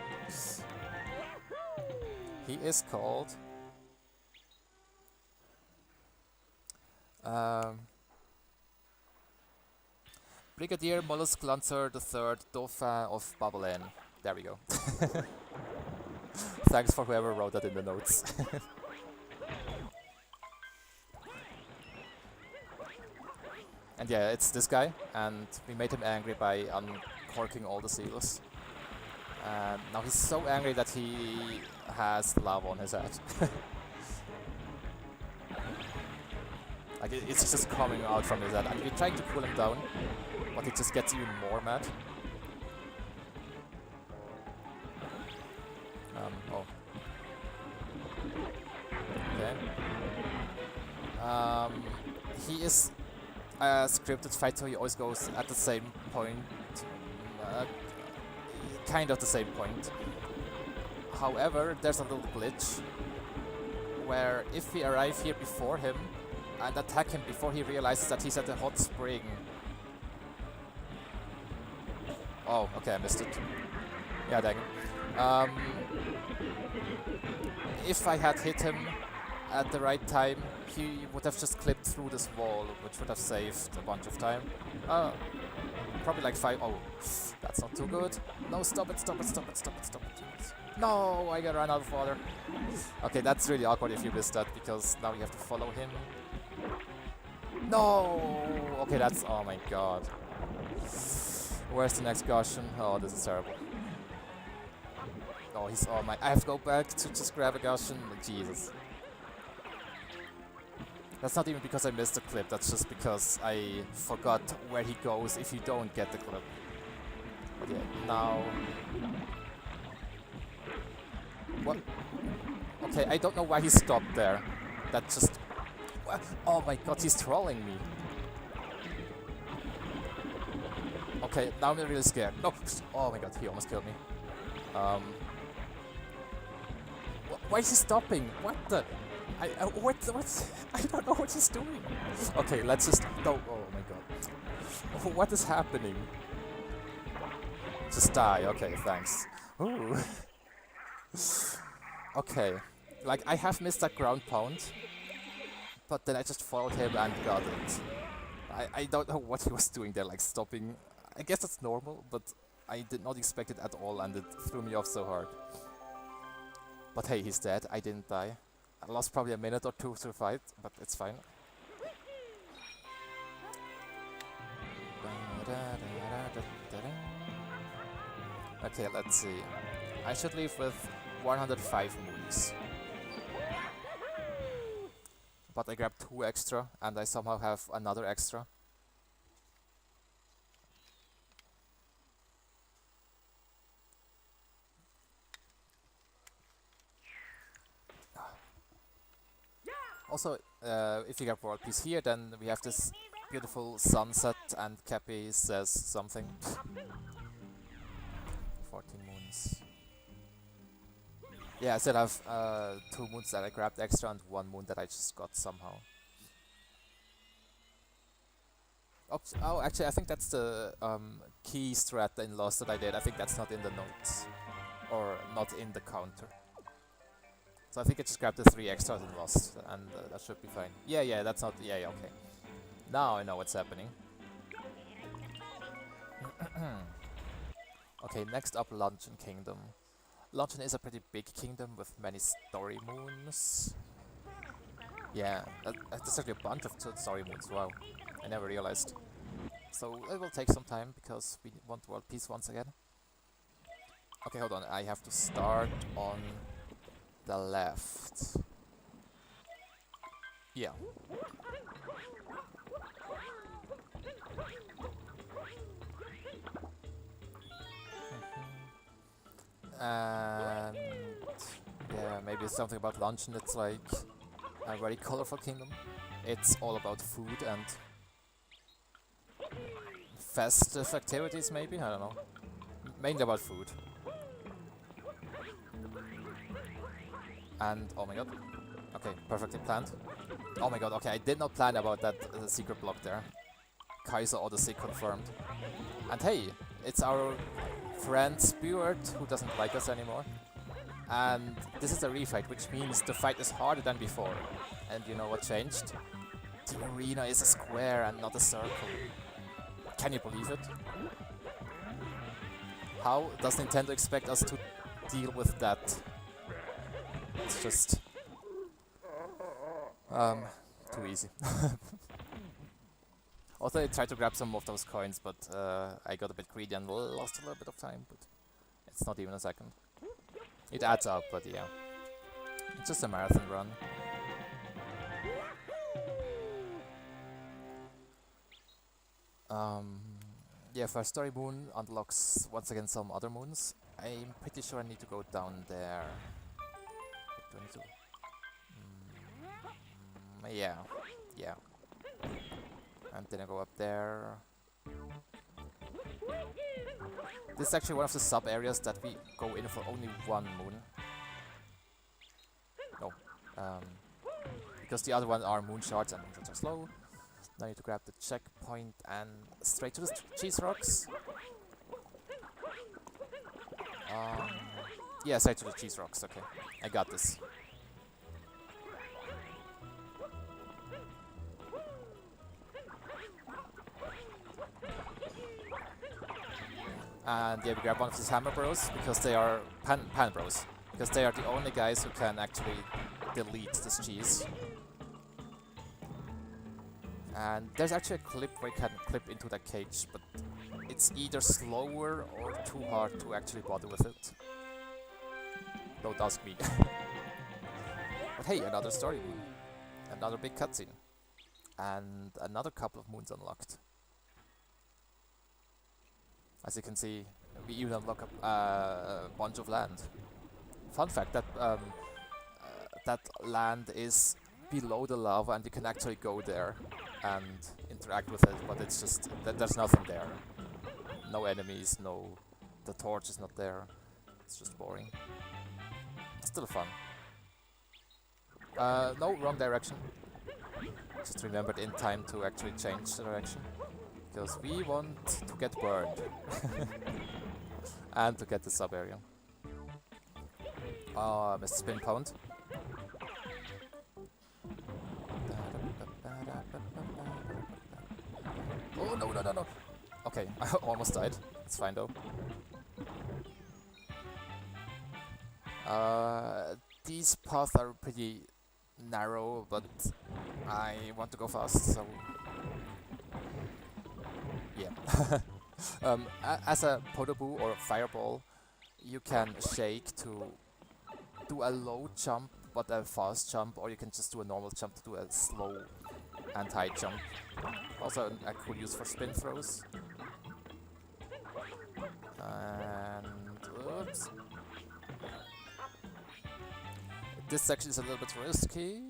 He is called... Brigadier Mollusk Lancer III, Dauphin of Babylon. There we go. Thanks for whoever wrote that in the notes. And yeah, it's this guy, and we made him angry by uncorking all the seals. And now he's so angry that he has lava on his head. Like it's just coming out from his head, and we're trying to cool him down, but it just gets even more mad. Oh. Okay. He is a scripted fight, so he always goes at the same point, uh, kind of the same point. However, there's a little glitch where if we arrive here before him and attack him before he realizes that he's at the hot spring. Oh, okay, I missed it. Yeah, dang it. If I had hit him at the right time, he would have just clipped through this wall, which would have saved a bunch of time. Probably like 5. Oh, that's not too good. No, stop it, stop it, stop it, stop it, stop it. No, I got run out of water. Okay, that's really awkward if you missed that, because now you have to follow him. No! Okay, that's... Oh my god. Where's the next Gaussian? Oh, this is terrible. Oh, he's... Oh my... I have to go back to just grab a Gaussian. Jesus. That's not even because I missed the clip, that's just because I forgot where he goes if you don't get the clip. Okay, now... What? Okay, I don't know why he stopped there. That just... What? Oh my god, he's trolling me. Okay, now I'm really scared. No! Oh my god, he almost killed me. Why is he stopping? What the... what? I don't know what he's doing. Okay, let's just... No, oh my god. What is happening? Just die, okay, thanks. Ooh. Okay, like I have missed that ground pound, but then I just followed him and got it. I don't know what he was doing there, like stopping. I guess that's normal, but I did not expect it at all and it threw me off so hard. But hey, he's dead, I didn't die. I lost probably a minute or two to the fight, but it's fine. Okay, let's see. I should leave with 105 moons. But I grabbed 2 extra and I somehow have another extra. Also, if you grab World Peace here, then we have this beautiful sunset and Cappy says something. 14 moons. Yeah, I still have 2 moons that I grabbed extra and 1 moon that I just got somehow. Oops. Oh, actually, I think that's the key strat in Lost that I did. I think that's not in the notes. Or not in the counter. So I think I just grabbed the 3 extras in Lost, and that should be fine. Yeah, that's not... Yeah, okay. Now I know what's happening. Okay, next up, Luncheon Kingdom. Luncheon is a pretty big kingdom with many story moons. Yeah, there's actually a bunch of story moons, wow. I never realized. So it will take some time, because we want world peace once again. Okay, hold on, I have to start on the left. Yeah. And yeah, maybe something about luncheon. It's like a very colorful kingdom. It's all about food and festive activities, maybe? I don't know. Mainly about food. And oh my god. Okay, perfectly planned. Oh my god, okay, I did not plan about that secret block there. Kaiser Odyssey confirmed. And hey, it's our friend Spirit who doesn't like us anymore. And this is a refight, which means the fight is harder than before. And you know what changed? The arena is a square and not a circle. Can you believe it? How does Nintendo expect us to deal with that? It's just... too easy. Also, I tried to grab some of those coins, but I got a bit greedy and lost a little bit of time, but it's not even a second. It adds up, but yeah. It's just a marathon run. Yeah, first story moon unlocks once again some other moons. I'm pretty sure I need to go down there. Do I need to? Yeah. Yeah. And then I go up there. This is actually one of the sub-areas that we go in for only one moon. No. Because the other ones are moon shards and moon shards are slow. Now you need to grab the checkpoint and straight to the cheese rocks. Yeah, straight to the cheese rocks, okay. I got this. And yeah, we grab one of these hammer bros because they are pan bros. Because they are the only guys who can actually delete this cheese. And there's actually a clip where you can clip into that cage, but it's either slower or too hard to actually bother with it. Don't ask me. But hey, another story moon. Another big cutscene. And another couple of moons unlocked. As you can see, we even unlock a bunch of land. Fun fact, that that land is below the lava and you can actually go there and interact with it, but it's just, there's nothing there. No enemies, the torch is not there. It's just boring. Still fun. No, wrong direction. Just remembered in time to actually change the direction. Because we want to get burned. And to get the sub area. Mr. Spin Pound. Oh no. Okay, I almost died. It's fine though. These paths are pretty narrow, but I want to go fast, so yeah. As a Podoboo or a Fireball, you can shake to do a low jump but a fast jump, or you can just do a normal jump to do a slow and high jump. Also a cool use for spin throws. And oops. This section is a little bit risky,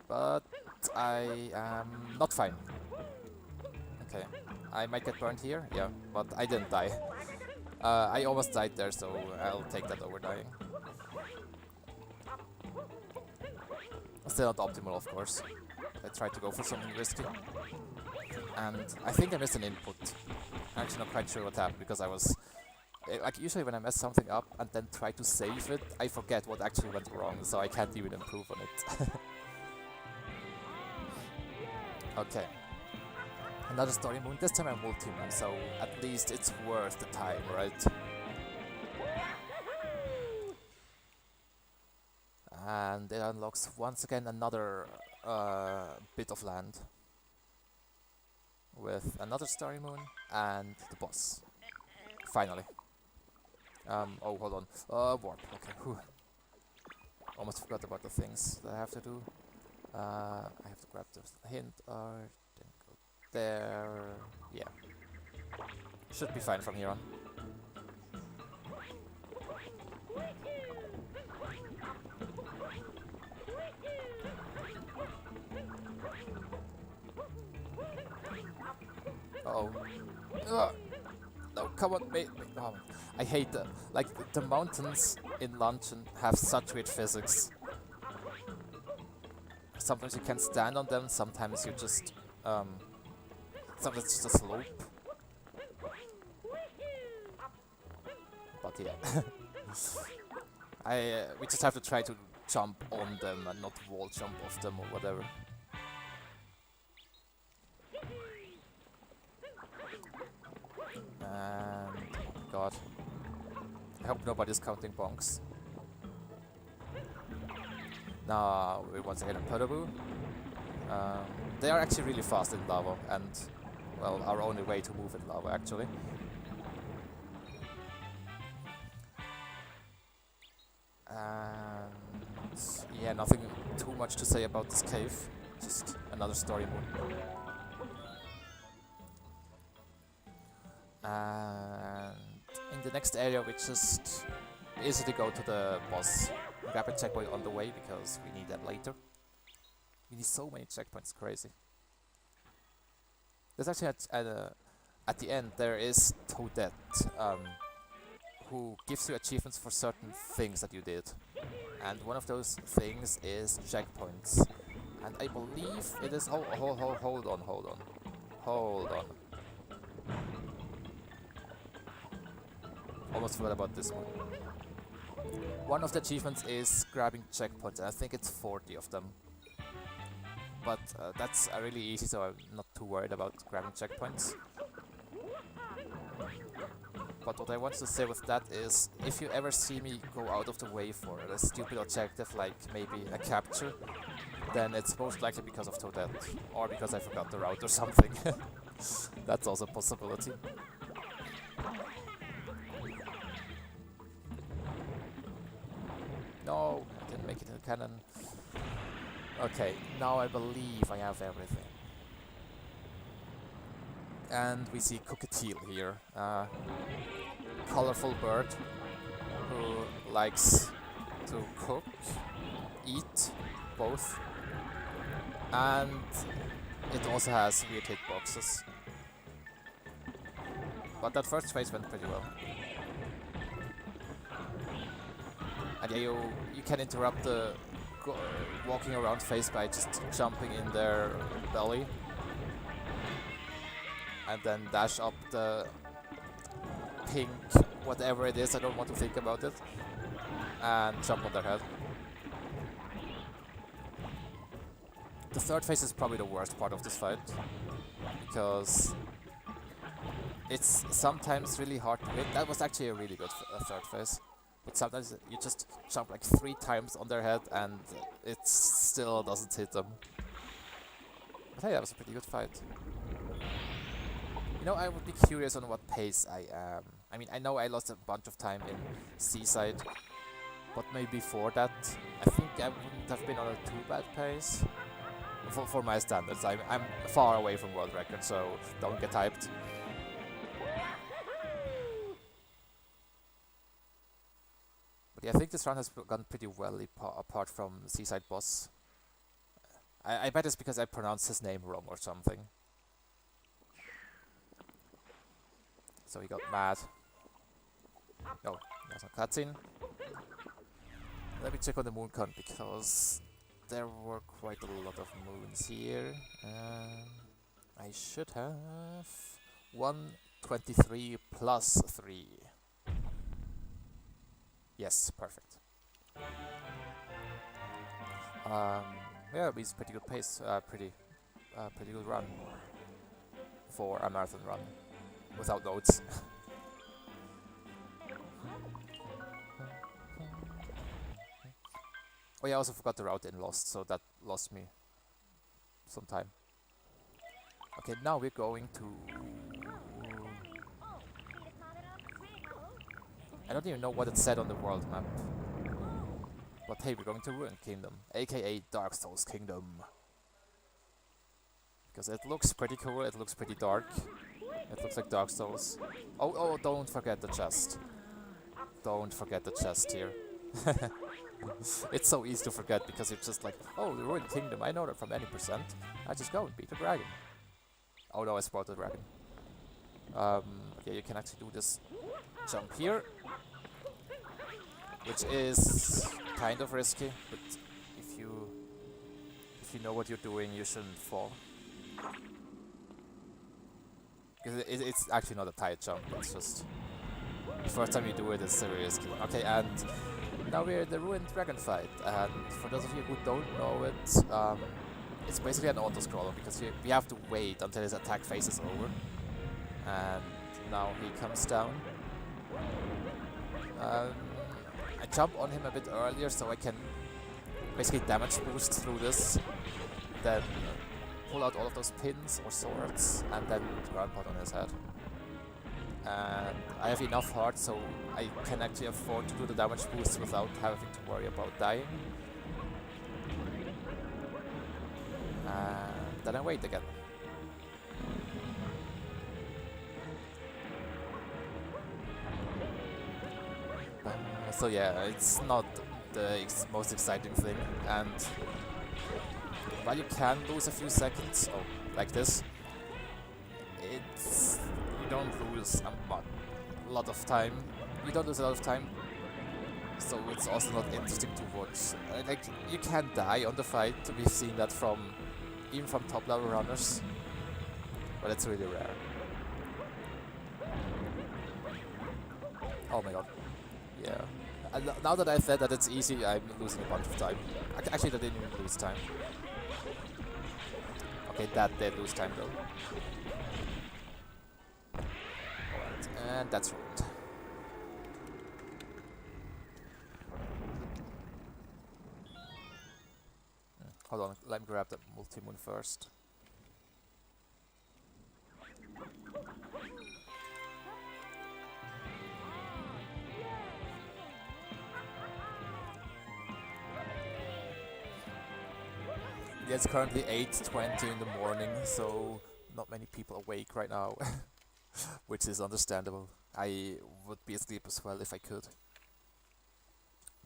but I am not fine. Okay, I might get burned here, yeah, but I didn't die. I almost died there, so I'll take that over dying. Still not optimal, of course. I tried to go for something risky. And I think I missed an input. I'm actually not quite sure what happened, because I was... like, usually when I mess something up and then try to save it, I forget what actually went wrong, so I can't even improve on it. Okay. Another story moon, this time I'm multi-moon, so at least it's worth the time, right? And it unlocks once again another bit of land. With another story moon and the boss. Finally. Oh, hold on. Warp, okay. Whew. Almost forgot about the things that I have to do. I have to grab the hint art, then go there. Yeah. Should be fine from here on. Uh-oh. No, come on, mate. Oh, I hate the... like, the mountains in Luncheon have such weird physics. Sometimes you can stand on them, sometimes you just... sometimes it's just a slope. But yeah. we just have to try to jump on them and not wall jump off them or whatever. And... oh my god. I hope nobody's counting bonks. Now, we once again in Podoboo. They are actually really fast in lava, and, well, our only way to move in lava, actually. And... yeah, nothing too much to say about this cave. Just another story moon. And in the next area we just easily go to the boss. Grab a checkpoint on the way because we need that later. You need so many checkpoints, crazy. There's actually at the end there is Toadette, who gives you achievements for certain things that you did. And one of those things is checkpoints. And I believe it is... hold on. Almost forgot about this one. One of the achievements is grabbing checkpoints, and I think it's 40 of them. But that's really easy, so I'm not too worried about grabbing checkpoints. But what I want to say with that is, if you ever see me go out of the way for a stupid objective, like maybe a capture, then it's most likely because of Toadette, or because I forgot the route or something. That's also a possibility. No, I didn't make it in the cannon. Okay, now I believe I have everything. And we see Cockatiel here, colorful bird who likes to cook, eat, both, and it also has weird hitboxes. But that first phase went pretty well. And yeah, you can interrupt the walking around phase by just jumping in their belly. And then dash up the pink, whatever it is, I don't want to think about it, and jump on their head. The third phase is probably the worst part of this fight, because it's sometimes really hard to hit. That was actually a really good third phase, but sometimes you just jump like 3 times on their head and it still doesn't hit them. But hey, that was a pretty good fight. You know, I would be curious on what pace I am. I mean, I know I lost a bunch of time in Seaside, but maybe before that, I think I wouldn't have been on a too bad pace. For my standards, I'm far away from world record, so don't get hyped. But yeah, I think this run has gone pretty well, apart from Seaside Boss. I bet it's because I pronounced his name wrong or something. So he got mad. Oh, there's a cutscene. Let me check on the moon count, because there were quite a lot of moons here. I should have 123 plus 3. Yes, perfect. Yeah, it's pretty good pace. Pretty good run for a marathon run without notes. Oh yeah, I also forgot the route in Lost, so that lost me some time. Okay, now we're going to... I don't even know what it said on the world map. But hey, we're going to Ruined Kingdom, aka Dark Souls Kingdom. Because it looks pretty cool, it looks pretty dark. It looks like Dark Souls. Oh, don't forget the chest. Don't forget the chest here. It's so easy to forget, because it's just like, oh, the Ruined Kingdom, I know that from any percent. I just go and beat the dragon. Oh no, I spoiled the dragon. Yeah, you can actually do this jump here, which is kind of risky, but if you know what you're doing, you shouldn't fall. Because it's actually not a tight jump, it's just the first time you do it, it's a risky one. Okay, and now we're in the Ruined Dragon fight, and for those of you who don't know it, it's basically an auto-scroller, because we have to wait until his attack phase is over. And now he comes down. I jump on him a bit earlier, so I can basically damage boost through this, then pull out all of those pins or swords, and then ground pot on his head. And I have enough hearts, so I can actually afford to do the damage boost without having to worry about dying. And then I wait again. So yeah, it's not the most exciting thing, and while you can lose a few seconds, like this, you don't lose a lot of time. You don't lose a lot of time, so it's also not interesting to watch. Like, you can die on the fight. We've seen that even from top level runners, but it's really rare. Oh my god. Yeah. And now that I said that it's easy, I'm losing a bunch of time. Actually, that didn't even lose time. Okay, that did lose time though. Alright, and that's ruined. Hold on, let me grab the multi-moon first. Yeah, it's currently 8:20 in the morning, so not many people awake right now, which is understandable. I would be asleep as well if I could.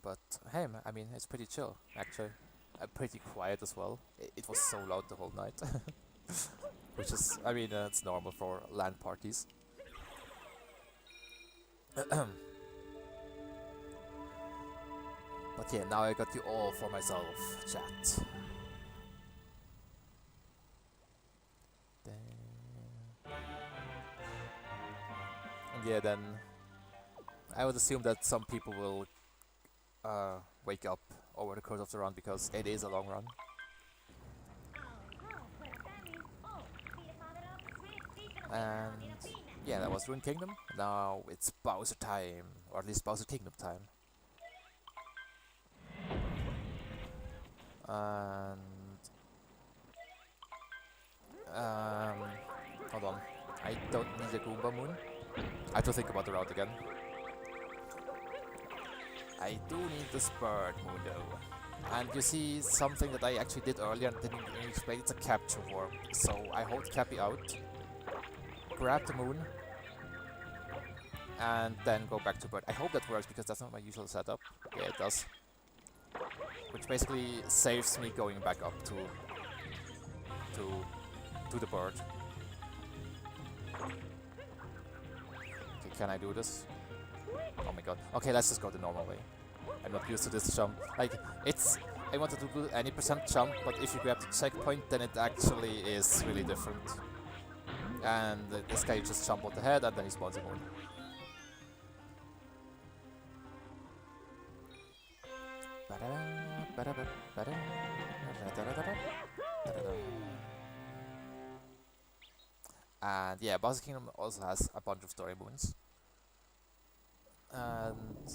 But hey, I mean, it's pretty chill, actually. Pretty quiet as well. It was so loud the whole night. Which is, I mean, it's normal for LAN parties. But yeah, now I got you all for myself, chat. Yeah, then I would assume that some people will wake up over the course of the run because it is a long run. And yeah, that was Ruined Kingdom. Now it's Bowser time, or at least Bowser Kingdom time. And hold on, I don't need a Goomba Moon. I have to think about the route again. I do need the Spurt Moon though. And you see something that I actually did earlier and didn't even explain, it's a capture warp. So I hold Cappy out, grab the moon, and then go back to Bird. I hope that works because that's not my usual setup. Yeah, it does. Which basically saves me going back up to the bird. Okay, can I do this? Oh my god. Okay, let's just go the normal way. I'm not used to this jump. Like, I wanted to do any percent jump, but if you grab the checkpoint, then it actually is really different. And this guy just jump on the head and then he spawns a moon. And yeah, Bowser Kingdom also has a bunch of story moons. And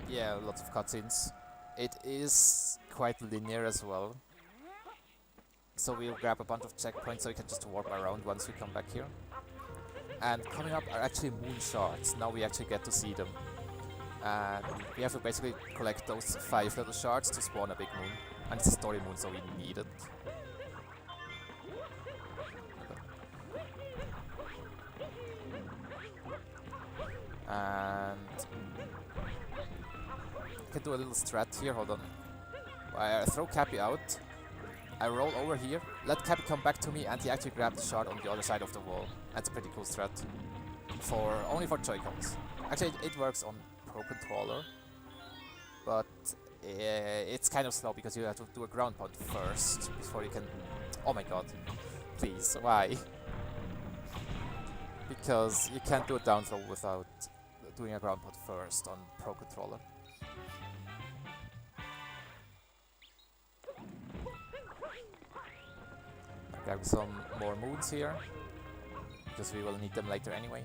yeah, lots of cutscenes. It is quite linear as well. So we'll grab a bunch of checkpoints so we can just warp around once we come back here. And coming up are actually moon shards. Now we actually get to see them. And we have to basically collect those 5 little shards to spawn a big moon. And it's a story moon, so we need it. And I can do a little strat here, hold on. I throw Cappy out, I roll over here, let Cappy come back to me, and he actually grabbed the shard on the other side of the wall. That's a pretty cool strat. Only for Joy-Cons. Actually, it works on Pro Controller, but it's kind of slow because you have to do a ground pound first before you can... Oh my god. Please, why? Because you can't do a down throw without doing a ground pound first on Pro Controller. Grab some more moons here, because we will need them later anyway.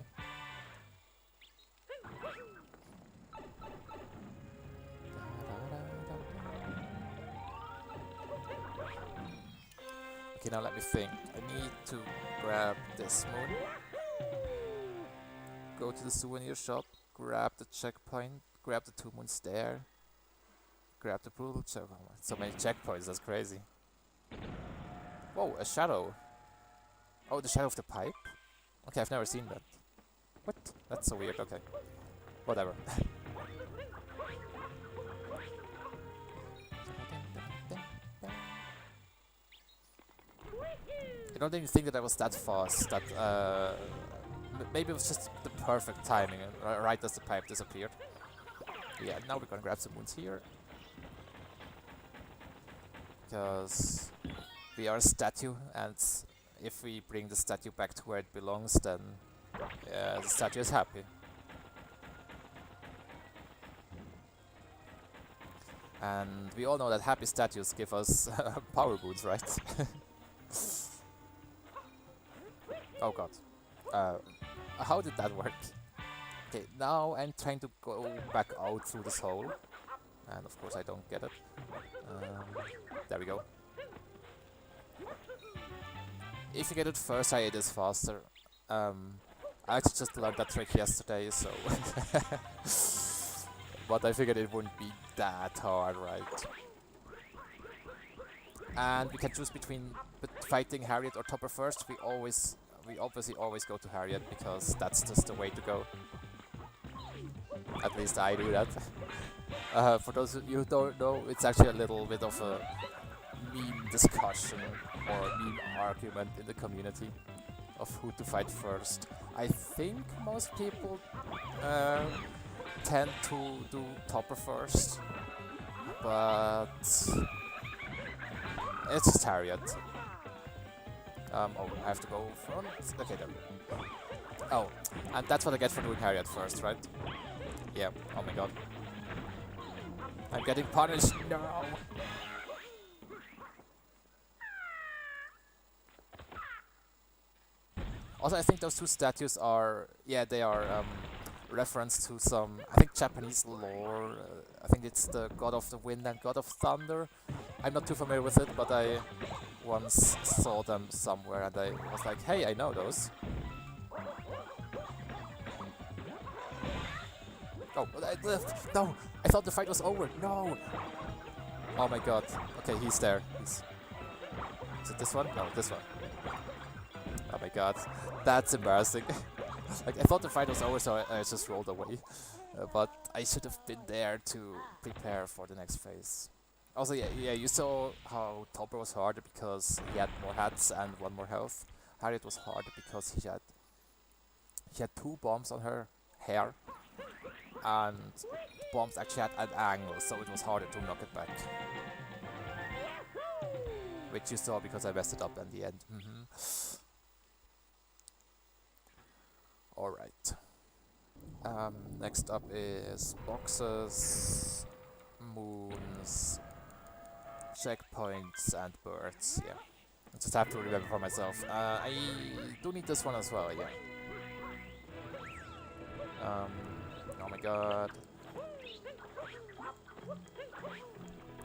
Okay, now let me think. I need to grab this moon, go to the souvenir shop, grab the checkpoint, grab the 2 moons there, grab the brutal checkpoint. Oh, so many checkpoints, that's crazy. Whoa, a shadow. Oh, the shadow of the pipe? Okay, I've never seen that. What? That's so weird, okay. Whatever. I don't even think that I was that fast. That maybe it was just the perfect timing, right as the pipe disappeared. Yeah, now we're gonna grab some moons here. Because we are a statue, and if we bring the statue back to where it belongs, then the statue is happy. And we all know that happy statues give us power boots, right? Oh god. How did that work? Okay, now I'm trying to go back out through this hole. And of course I don't get it. There we go. If you get it first, it is faster. I actually just learned that trick yesterday, so... But I figured it wouldn't be that hard, right? And we can choose between fighting Harriet or Topper first. We obviously always go to Harriet, because that's just the way to go. At least I do that. For those of you who don't know, it's actually a little bit of a meme discussion or a meme argument in the community of who to fight first. I think most people tend to do Topper first, but it's just Harriet. Oh, I have to go front? Okay, there we go. Oh, and that's what I get for doing Harriet first, right? Yeah, oh my god. I'm getting punished, no! Also, I think those two statues are, yeah, they are reference to some, I think, Japanese lore. I think it's the God of the Wind and God of Thunder. I'm not too familiar with it, but I once saw them somewhere and I was like, hey, I know those. Oh, I left! No! I thought the fight was over! No! Oh my god. Okay, he's there. Is it this one? No, this one. Oh my god. That's embarrassing. Like, I thought the fight was over, so I just rolled away. But I should have been there to prepare for the next phase. Also, yeah, you saw how Topper was harder because he had more hats and 1 more health. Harriet was harder because he had 2 bombs on her hair. And the bombs actually had an angle, so it was harder to knock it back. Which you saw because I messed it up in the end. Alright. Next up is boxes, moons, checkpoints, and birds. Yeah. I just have to remember for myself. I do need this one as well, yeah. Oh my god.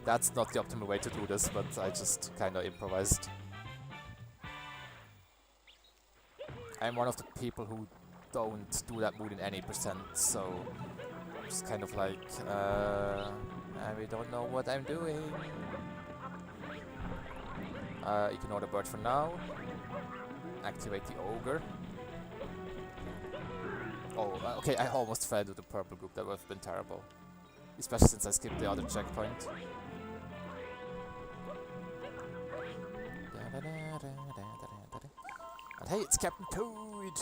That's not the optimal way to do this, but I just kinda improvised. I'm one of the people who don't do that mood in any percent, so it's kind of like, I really don't know what I'm doing. Ignore the bird for now. Activate the ogre. Oh, okay, I almost fell into the purple group. That would have been terrible. Especially since I skipped the other checkpoint. And hey, it's Captain Toad!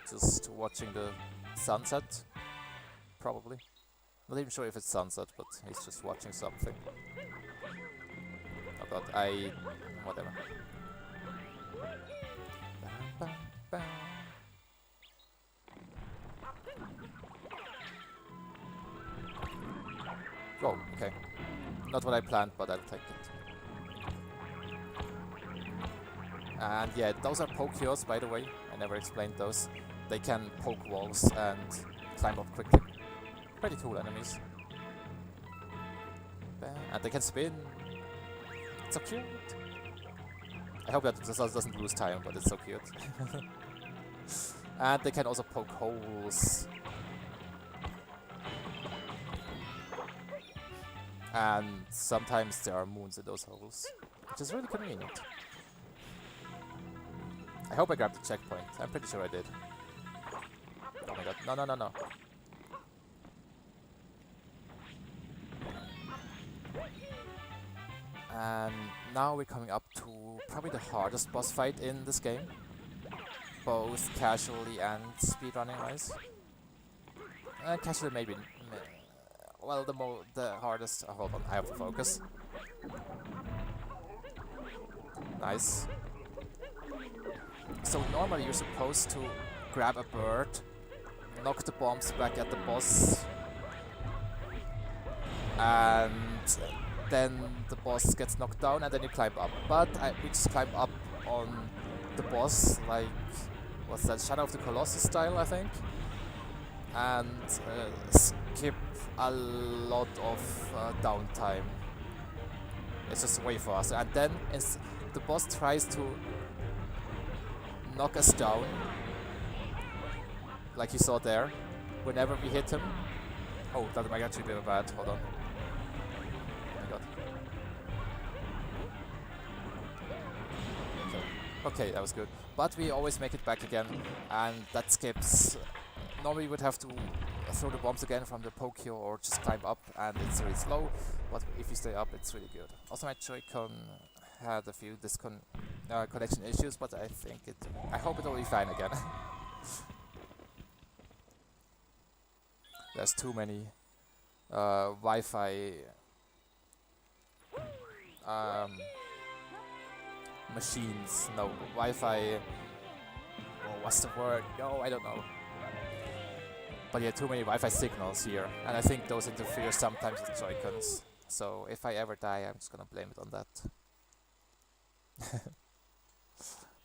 Just watching the sunset. Probably. Not even sure if it's sunset, but he's just watching something. Oh god, whatever. Oh, okay. Not what I planned, but I'll take it. And yeah, those are Pokeos, by the way. I never explained those. They can poke walls and climb up quickly. Pretty cool enemies. And they can spin. It's so cute. I hope that this doesn't lose time, but it's so cute. And they can also poke holes. And sometimes there are moons in those holes, which is really convenient. I hope I grabbed the checkpoint. I'm pretty sure I did. Oh my god. No, no, no, no. And now we're coming up to probably the hardest boss fight in this game, both casually and speedrunning wise. Casually maybe, well, the hardest. Hold on, I have to focus. Nice. So normally you're supposed to grab a bird, knock the bombs back at the boss, and then the boss gets knocked down and then you climb up. But we just climb up on the boss, like, what's that, Shadow of the Colossus style, I think? And skip a lot of downtime. It's just way faster. And then the boss tries to knock us down, like you saw there, whenever we hit him. Oh, that might actually be bad, hold on. Oh my god. Okay, that was good. But we always make it back again, and that skips. Normally we would have to throw the bombs again from the Pokio or just climb up, and it's really slow, but if you stay up it's really good. Also my Joy-Con had a few connection issues, but I hope it'll be fine again. There's too many Wi-Fi machines. No, Wi-Fi. Oh, what's the word? No, I don't know. But yeah, too many Wi-Fi signals here, and I think those interfere sometimes with Joy-Cons. So if I ever die, I'm just gonna blame it on that.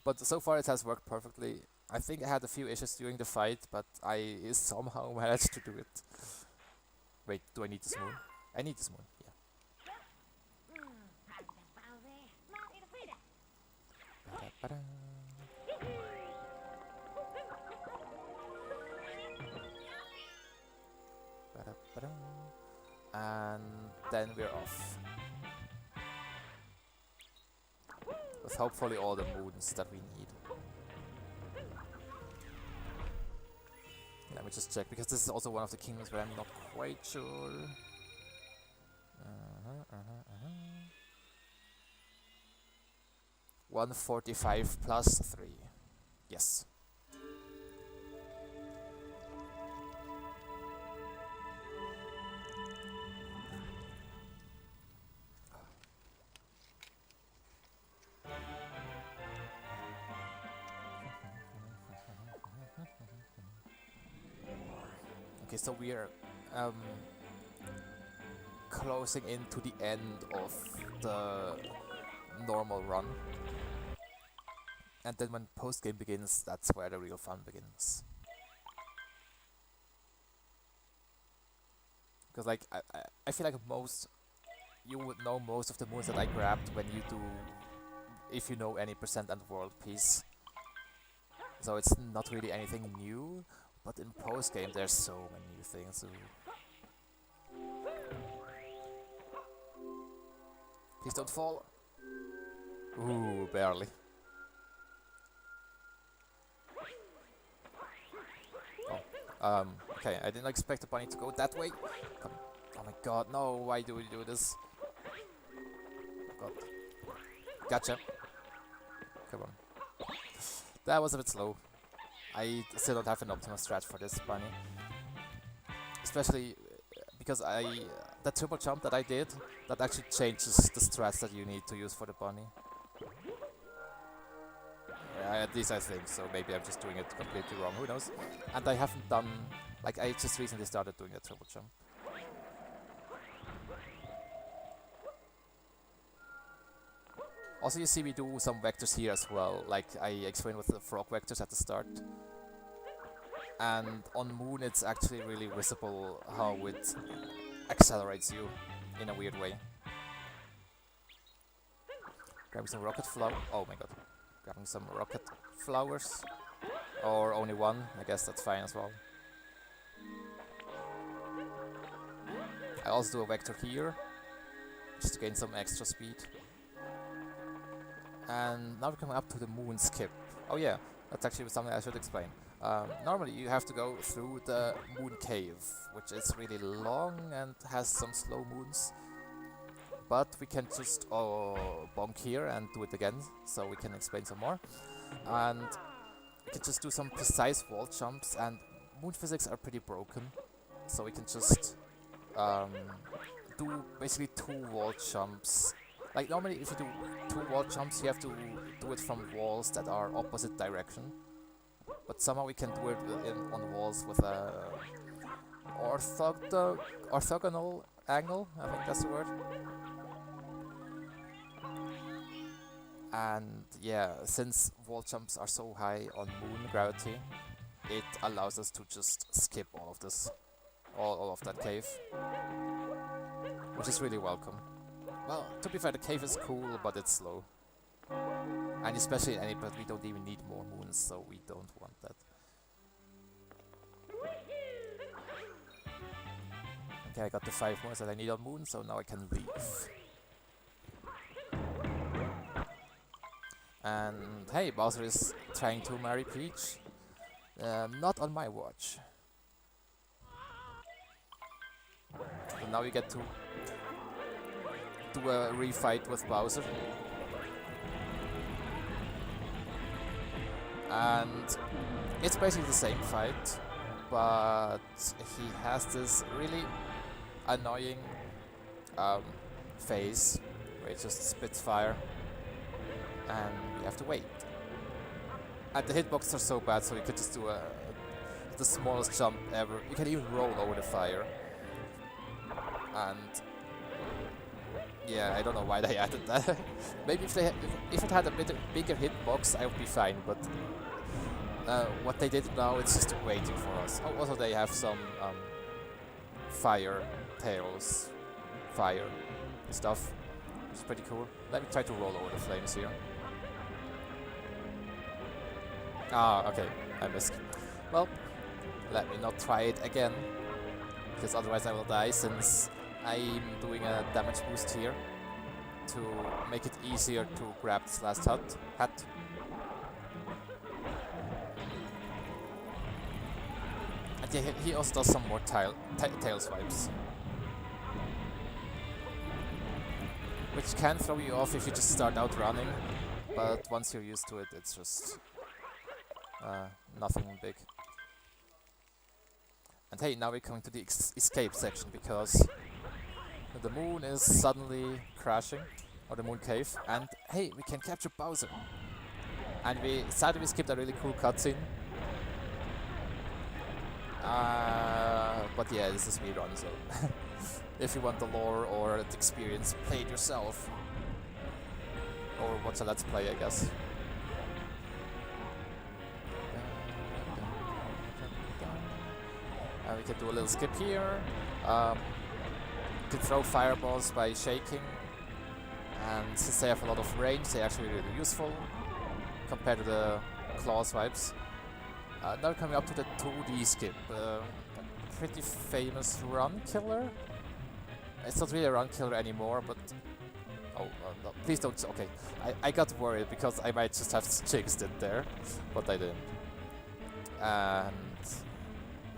But so far it has worked perfectly. I think I had a few issues during the fight, but I somehow managed to do it. Wait, do I need this moon? I need this moon, yeah. And then we're off. With hopefully all the moons that we need. Let me just check, because this is also one of the kingdoms where I'm not quite sure. 145 plus 3. Yes. Okay, so we are closing into the end of the normal run. And then when post-game begins, that's where the real fun begins. Because like, I feel like you would know most of the moons that I grabbed when you do, if you know any percent and world peace. So it's not really anything new, but in post-game there's so many new things. Please don't fall. Ooh, barely. Oh, okay, I didn't expect the bunny to go that way. Come. Oh my god, no, why do we do this? God. Gotcha. Come on. That was a bit slow. I still don't have an optimal strat for this bunny. Especially because the triple jump that I did, that actually changes the strats that you need to use for the bunny. At least I think, so maybe I'm just doing it completely wrong, who knows. And I haven't done, like I just recently started doing a triple jump. Also you see we do some vectors here as well, like I explained with the frog vectors at the start. And on Moon it's actually really visible how it accelerates you in a weird way. Grabbing some rocket flower, oh my god. Grabbing some rocket flowers, or only one, I guess that's fine as well. I also do a vector here, just to gain some extra speed. And now we're coming up to the moon skip. Oh yeah, that's actually something I should explain. Normally you have to go through the moon cave, which is really long and has some slow moons. but we can just bonk here and do it again, so we can explain some more. And we can just do some precise wall jumps, and moon physics are pretty broken, so we can just do basically 2 wall jumps. Like normally if you do 2 wall jumps you have to do it from walls that are opposite direction, but somehow we can do it on walls with a orthogonal angle, I think that's the word. And yeah, since wall jumps are so high on moon gravity, it allows us to just skip all of this, all of that cave, which is really welcome. Well, to be fair, the cave is cool, but it's slow. And especially in any, but we don't even need more moons, so we don't want that. Okay, I got the 5 moons that I need on moon, so now I can leave. And hey, Bowser is trying to marry Peach. Not on my watch. So now we get to do a refight with Bowser. And it's basically the same fight, but he has this really annoying phase where it just spits fire, and we have to wait. And the hitboxes are so bad, so you could just do the smallest jump ever. You can even roll over the fire. And yeah, I don't know why they added that. Maybe if it had a bit bigger hitbox, I would be fine. But what they did now, it's just waiting for us. Oh, also they have some fire tails, fire stuff, which is pretty cool. Let me try to roll over the flames here. Ah, okay, I missed. Well, let me not try it again, because otherwise I will die, since I'm doing a damage boost here to make it easier to grab this last hat. And yeah, he also does some more tail swipes, which can throw you off if you just start out running, but once you're used to it, it's just nothing big. And hey, now we're coming to the escape section, because the moon is suddenly crashing, or the moon cave, and hey, we can capture Bowser. And sadly we skipped a really cool cutscene. But yeah, this is speedrun, so if you want the lore or the experience, play it yourself. Or watch a let's play, I guess. We can do a little skip here. You can throw fireballs by shaking, and since they have a lot of range, they're actually really useful compared to the claw swipes. Now coming up to the 2D skip, pretty famous run killer. It's not really a run killer anymore, but oh no, please don't. Okay, I got worried because I might just have jinxed it there, but I didn't. And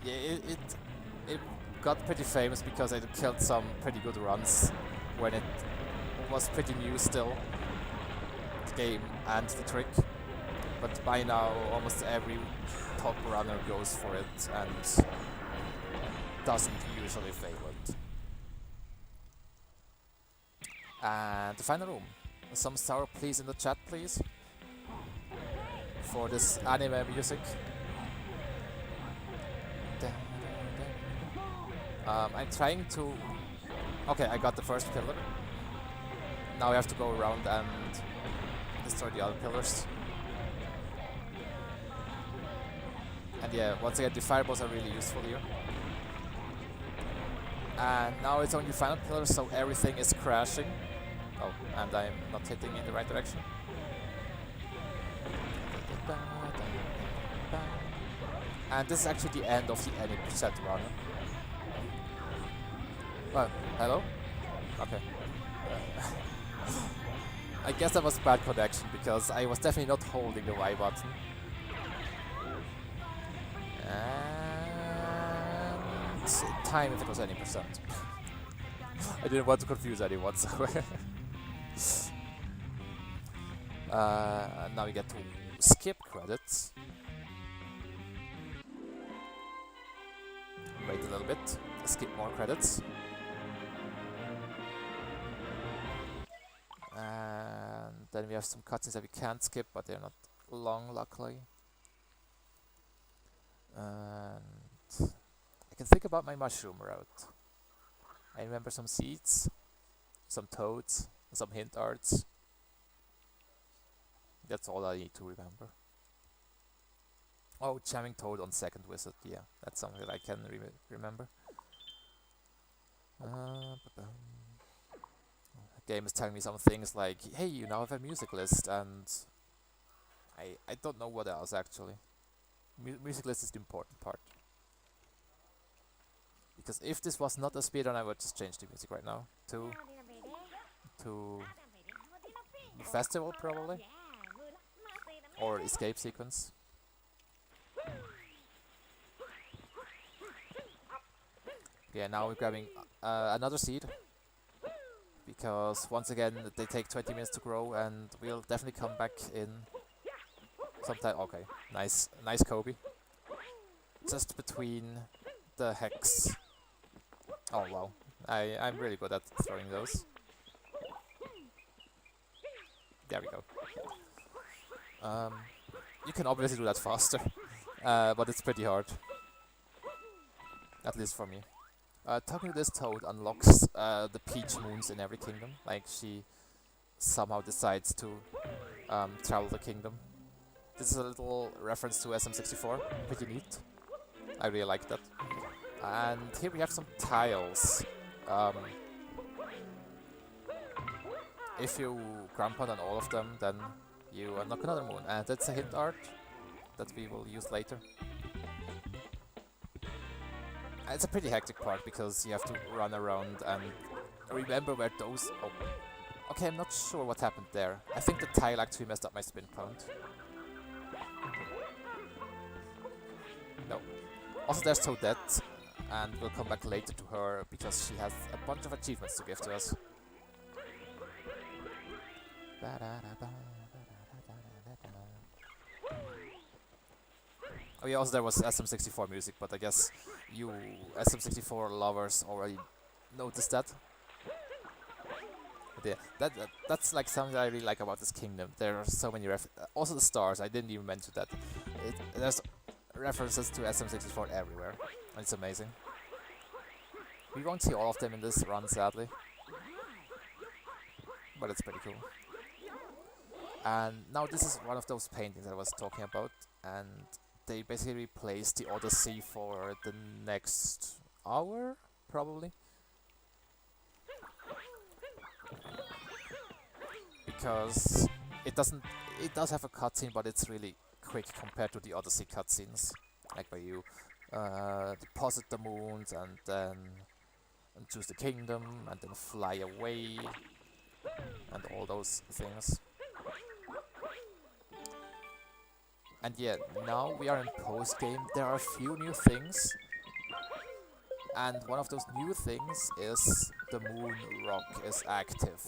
yeah, it got pretty famous because I killed some pretty good runs when it was pretty new still, the game and the trick. But by now almost every top runner goes for it and doesn't usually fail it. And the final room. Some sour please in the chat, please, for this anime music. I'm trying to... Okay, I got the first pillar. Now I have to go around and destroy the other pillars. And yeah, once again, the fireballs are really useful here. And now it's only the final pillar, so everything is crashing. Oh, and I'm not hitting in the right direction. And this is actually the end of the any set runner. Well, hello? Okay. I guess that was bad connection, because I was definitely not holding the Y button. And time if it was any percent. I didn't want to confuse anyone, so... now we get to skip credits. Wait a little bit, skip more credits. And then we have some cutscenes that we can't skip, but they're not long, luckily. And I can think about my mushroom route. I remember some seeds, some toads, some hint arts. That's all I need to remember. Oh, jamming toad on second visit. Yeah, that's something that I can remember. The game is telling me some things like, hey, you now have a music list, and I don't know what else actually. Music list is the important part. Because if this was not a speedrun, I would just change the music right now to festival probably, or escape sequence. Yeah, now we're grabbing another seed, because once again they take 20 minutes to grow, and we'll definitely come back in sometime. Okay, nice Kobe. Just between the hex. Oh wow, I'm really good at throwing those. There we go. You can obviously do that faster, but it's pretty hard. At least for me. Talking to this toad unlocks the peach moons in every kingdom. Like, she somehow decides to travel the kingdom. This is a little reference to SM64. Pretty neat. I really like that. And here we have some tiles. If you ground pound on all of them, then you unlock another moon. And that's a hint art that we will use later. It's a pretty hectic part because you have to run around and remember where those... Oh. Okay, I'm not sure what happened there. I think the tile actually messed up my spin count. No. Also, there's Toadette, and we'll come back later to her because she has a bunch of achievements to give to us. Oh yeah, also there was SM64 music, but I guess you SM64 lovers already noticed that. But yeah, that's like something I really like about this kingdom. There are so many also the stars, I didn't even mention that. There's references to SM64 everywhere, and it's amazing. We won't see all of them in this run, sadly. But it's pretty cool. And now this is one of those paintings I was talking about, and they basically replaced the Odyssey for the next hour, probably. Because it does have a cutscene, but it's really quick compared to the Odyssey cutscenes. Like where you deposit the moons and then choose the kingdom and then fly away and all those things. And yeah, now we are in post-game. There are a few new things. And one of those new things is the moon rock is active.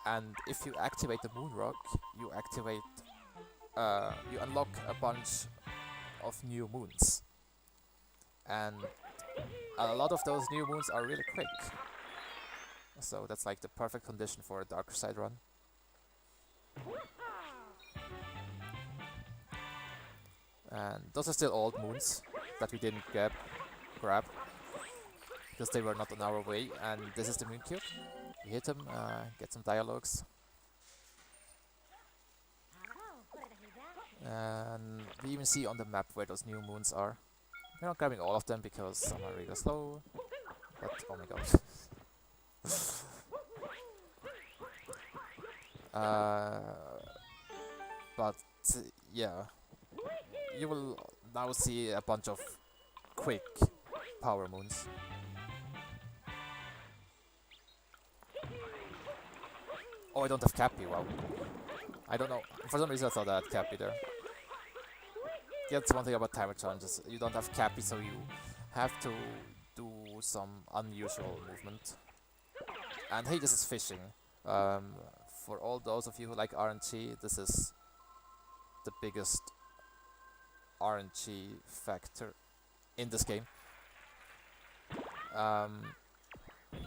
And if you activate the moon rock, you unlock a bunch of new moons. And a lot of those new moons are really quick. So that's like the perfect condition for a darker side run. And those are still old moons that we didn't grab because they were not on our way. And this is the moon cube. We hit them, get some dialogues. And we even see on the map where those new moons are. We're not grabbing all of them because some are really slow. But oh my god. But yeah. You will now see a bunch of quick power moons. Oh, I don't have Cappy, wow. I don't know, for some reason I thought I had Cappy there. Yeah, that's one thing about timer challenges. You don't have Cappy, so you have to do some unusual movement. And hey, this is fishing. For all those of you who like RNG, this is the biggest RNG factor in this game.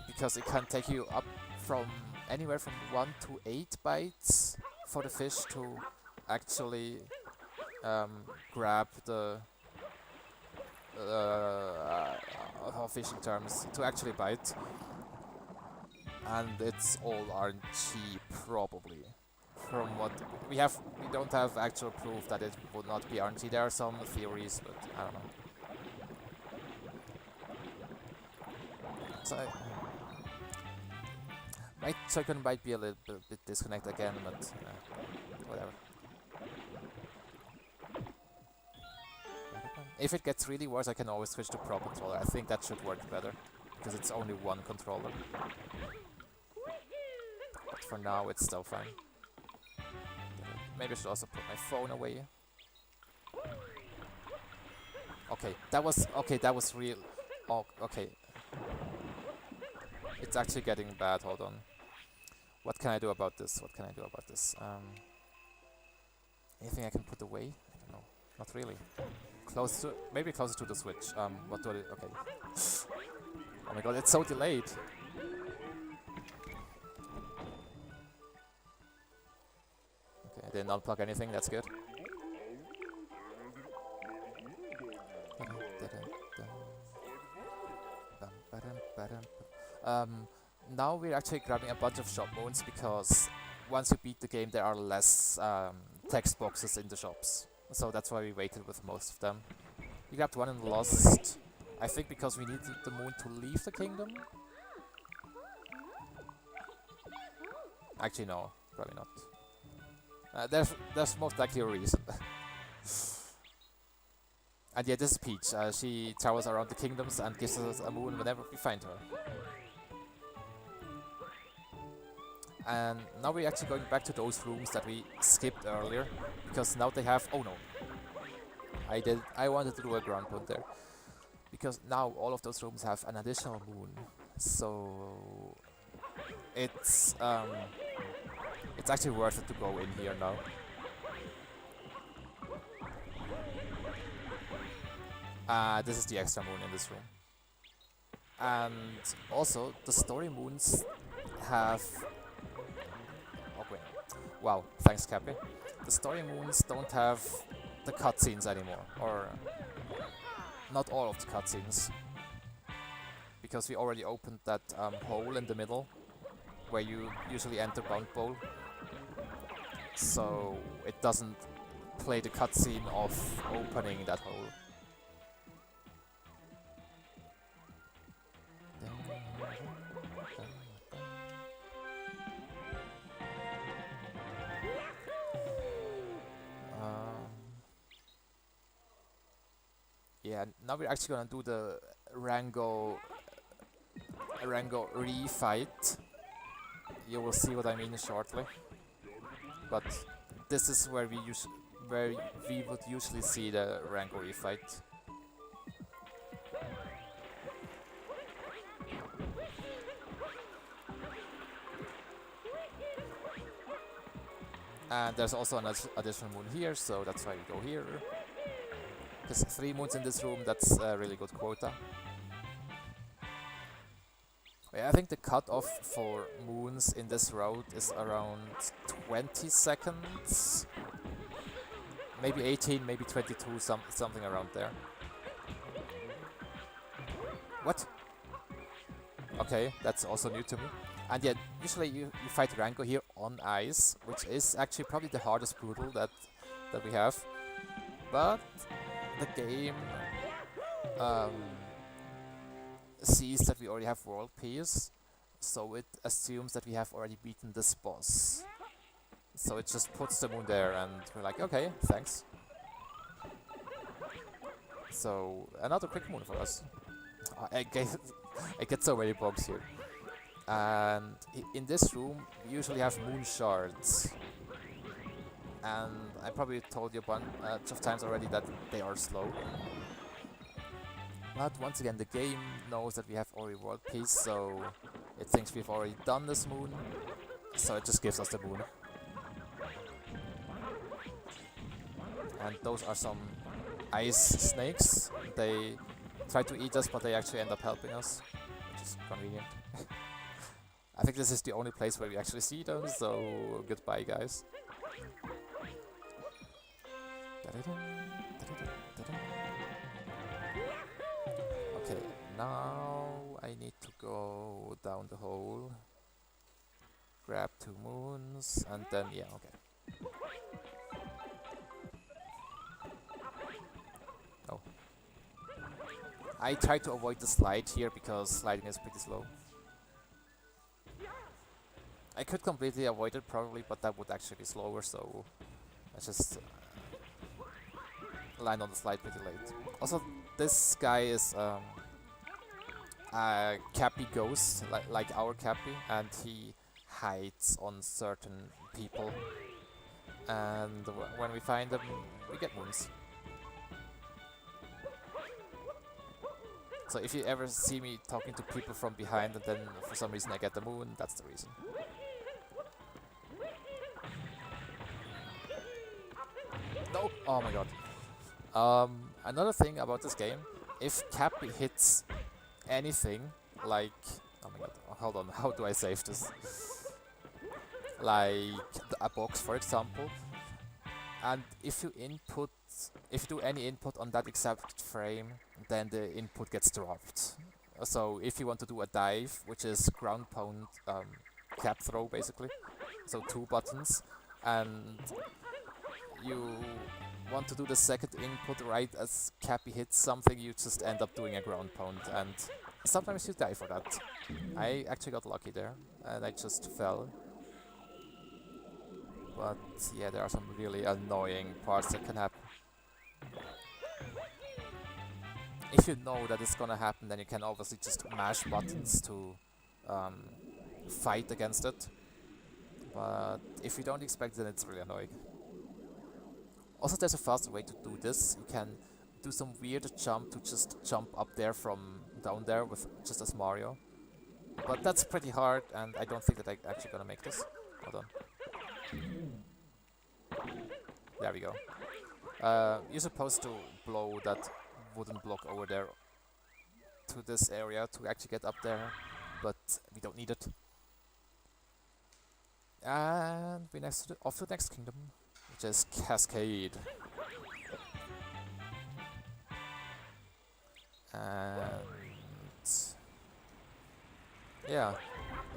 Because it can take you up from anywhere from 1 to 8 bites for the fish to actually grab the fishing terms, to actually bite. And it's all RNG probably. From what we don't have actual proof that it would not be RNG. There are some theories, but I don't know. So my token might be a little bit disconnected again, but whatever. If it gets really worse, I can always switch to Pro Controller. I think that should work better, because it's only one controller. But for now, it's still fine. Maybe I should also put my phone away. Okay, that was real. Oh, okay. It's actually getting bad, hold on. What can I do about this? Anything I can put away? I don't know. Not really. Maybe closer to the switch. What do I do? Okay. Oh my god, it's so delayed. Okay, I didn't unplug anything, that's good. Now we're actually grabbing a bunch of shop moons, because once you beat the game there are less text boxes in the shops. So that's why we waited with most of them. We grabbed one and lost, I think because we needed the moon to leave the kingdom? Actually no, probably not. There's most likely a reason. And yeah, this is Peach. She travels around the kingdoms and gives us a moon whenever we find her. And now we're actually going back to those rooms that we skipped earlier, because now they have... Oh no! I wanted to do a ground pound there. Because now all of those rooms have an additional moon. So... It's actually worth it to go in here now. This is the extra moon in this room. And also, the story moons have... Oh wait. Wow, thanks Cappy. The story moons don't have the cutscenes anymore, or not all of the cutscenes. Because we already opened that hole in the middle, where you usually enter Bound Bowl. So it doesn't play the cutscene of opening that hole. Yeah, now we're actually gonna do the Rango refight. You will see what I mean shortly. But this is where we would usually see the Rango refight. And there's also an additional moon here, so that's why we go here. There's 3 moons in this room, that's a really good quota. Yeah, I think the cutoff for moons in this road is around 20 seconds. Maybe 18, maybe 22, something around there. What? Okay, that's also new to me. And yeah, usually you fight Rango here on ice, which is actually probably the hardest poodle that we have. But the game sees that we already have world peace, so it assumes that we have already beaten this boss. So it just puts the moon there, and we're like, okay, thanks. So another quick moon for us. I get so many bugs here. And in this room, we usually have moon shards. And I probably told you a bunch of times already that they are slow. But once again, the game knows that we have already world peace, so it thinks we've already done this moon, so it just gives us the moon. And those are some ice snakes. They try to eat us, but they actually end up helping us, which is convenient. I think this is the only place where we actually see them, so goodbye guys. Okay, now I need to go down the hole, grab 2 moons, and then, yeah, okay. Oh. I try to avoid the slide here because sliding is pretty slow. I could completely avoid it probably, but that would actually be slower, so I just land on the slide pretty late. Also, this guy is a Cappy ghost, like our Cappy, and he hides on certain people. And when we find them, we get moons. So if you ever see me talking to people from behind and then for some reason I get the moon, that's the reason. No! Oh my god. Another thing about this game, if Cappy hits anything, like... Oh my god, hold on, how do I save this? Like a box, for example, and if you do any input on that exact frame, then the input gets dropped. So if you want to do a dive, which is ground pound cap throw basically, so 2 buttons, and you want to do the second input right as Cappy hits something, you just end up doing a ground pound, and sometimes you die for that. I actually got lucky there, and I just fell. But yeah, there are some really annoying parts that can happen. If you know that it's gonna happen, then you can obviously just mash buttons to fight against it. But if you don't expect it, then it's really annoying. Also, there's a faster way to do this. You can do some weird jump to just jump up there from down there with just as Mario. But that's pretty hard, and I don't think that I'm actually gonna make this. Hold on. There we go. You're supposed to blow that wooden block over there to this area to actually get up there, but we don't need it. And we're off to the next kingdom, which is Cascade. And yeah,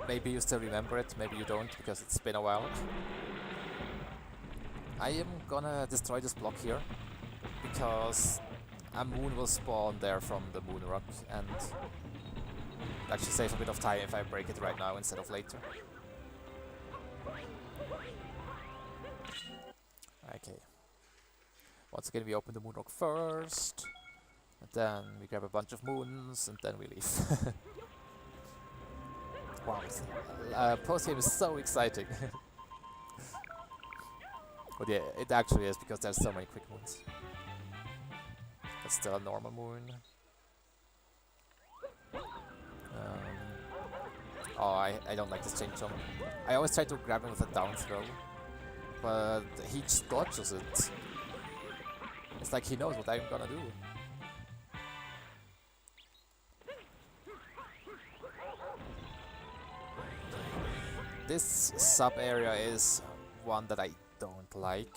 maybe you still remember it, maybe you don't, because it's been a while. I am gonna destroy this block here, because a moon will spawn there from the moon rock, and actually save a bit of time if I break it right now instead of later. Okay. Once again we open the moon rock first, and then we grab a bunch of moons, and then we leave. Wow, post-game is so exciting. But yeah, it actually is, because there's so many quick moons. That's still a normal moon. Oh, I don't like this chain jump. I always try to grab him with a down throw, but he just dodges it. It's like he knows what I'm gonna do. This sub-area is one that I don't like,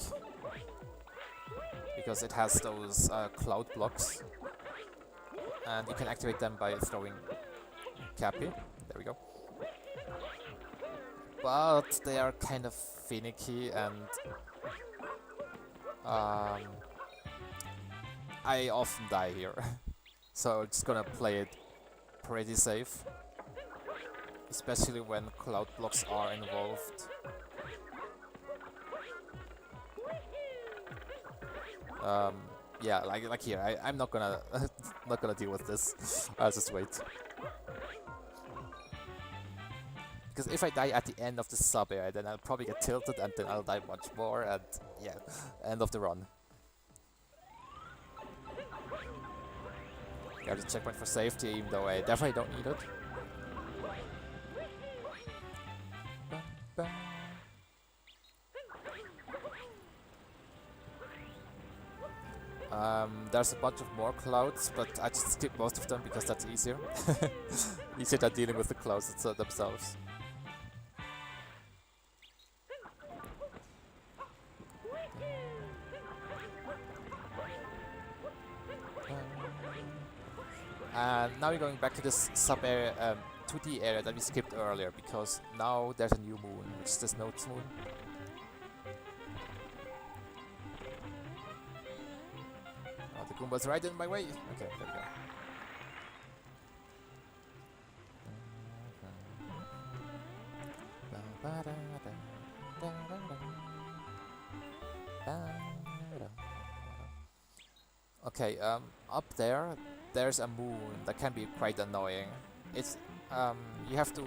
because it has those cloud blocks, and you can activate them by throwing Cappy. There we go. But they are kind of finicky, and I often die here. So I'm just gonna play it pretty safe, especially when cloud blocks are involved. Yeah, like here, I'm not gonna not gonna deal with this. I'll just wait. Because if I die at the end of the sub area, then I'll probably get tilted, and then I'll die much more, and yeah, end of the run. grab the checkpoint for safety, even though I definitely don't need it. There's a bunch of more clouds, but I just skip most of them because that's easier. Easier than dealing with the clouds themselves. And now we're going back to this sub-area, 2D area that we skipped earlier, because now there's a new moon, which is this Notes moon. Oh, the Goomba's right in my way! Okay, there we go. Okay, up there's a moon that can be quite annoying. It's you have to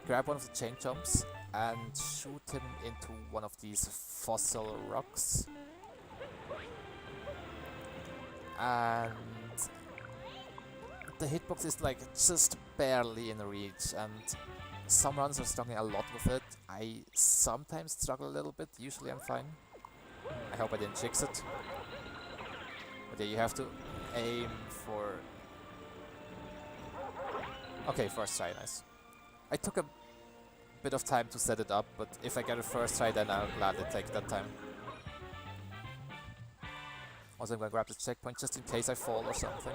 grab one of the chain jumps and shoot him into one of these fossil rocks. And the hitbox is like just barely in reach, and some runs are struggling a lot with it. I sometimes struggle a little bit, usually I'm fine. I hope I didn't jinx it. But yeah, you have to aim for... Okay, first try, nice. I took a bit of time to set it up, but if I get a first try, then I'll gladly take that time. Also, I'm gonna grab the checkpoint just in case I fall or something.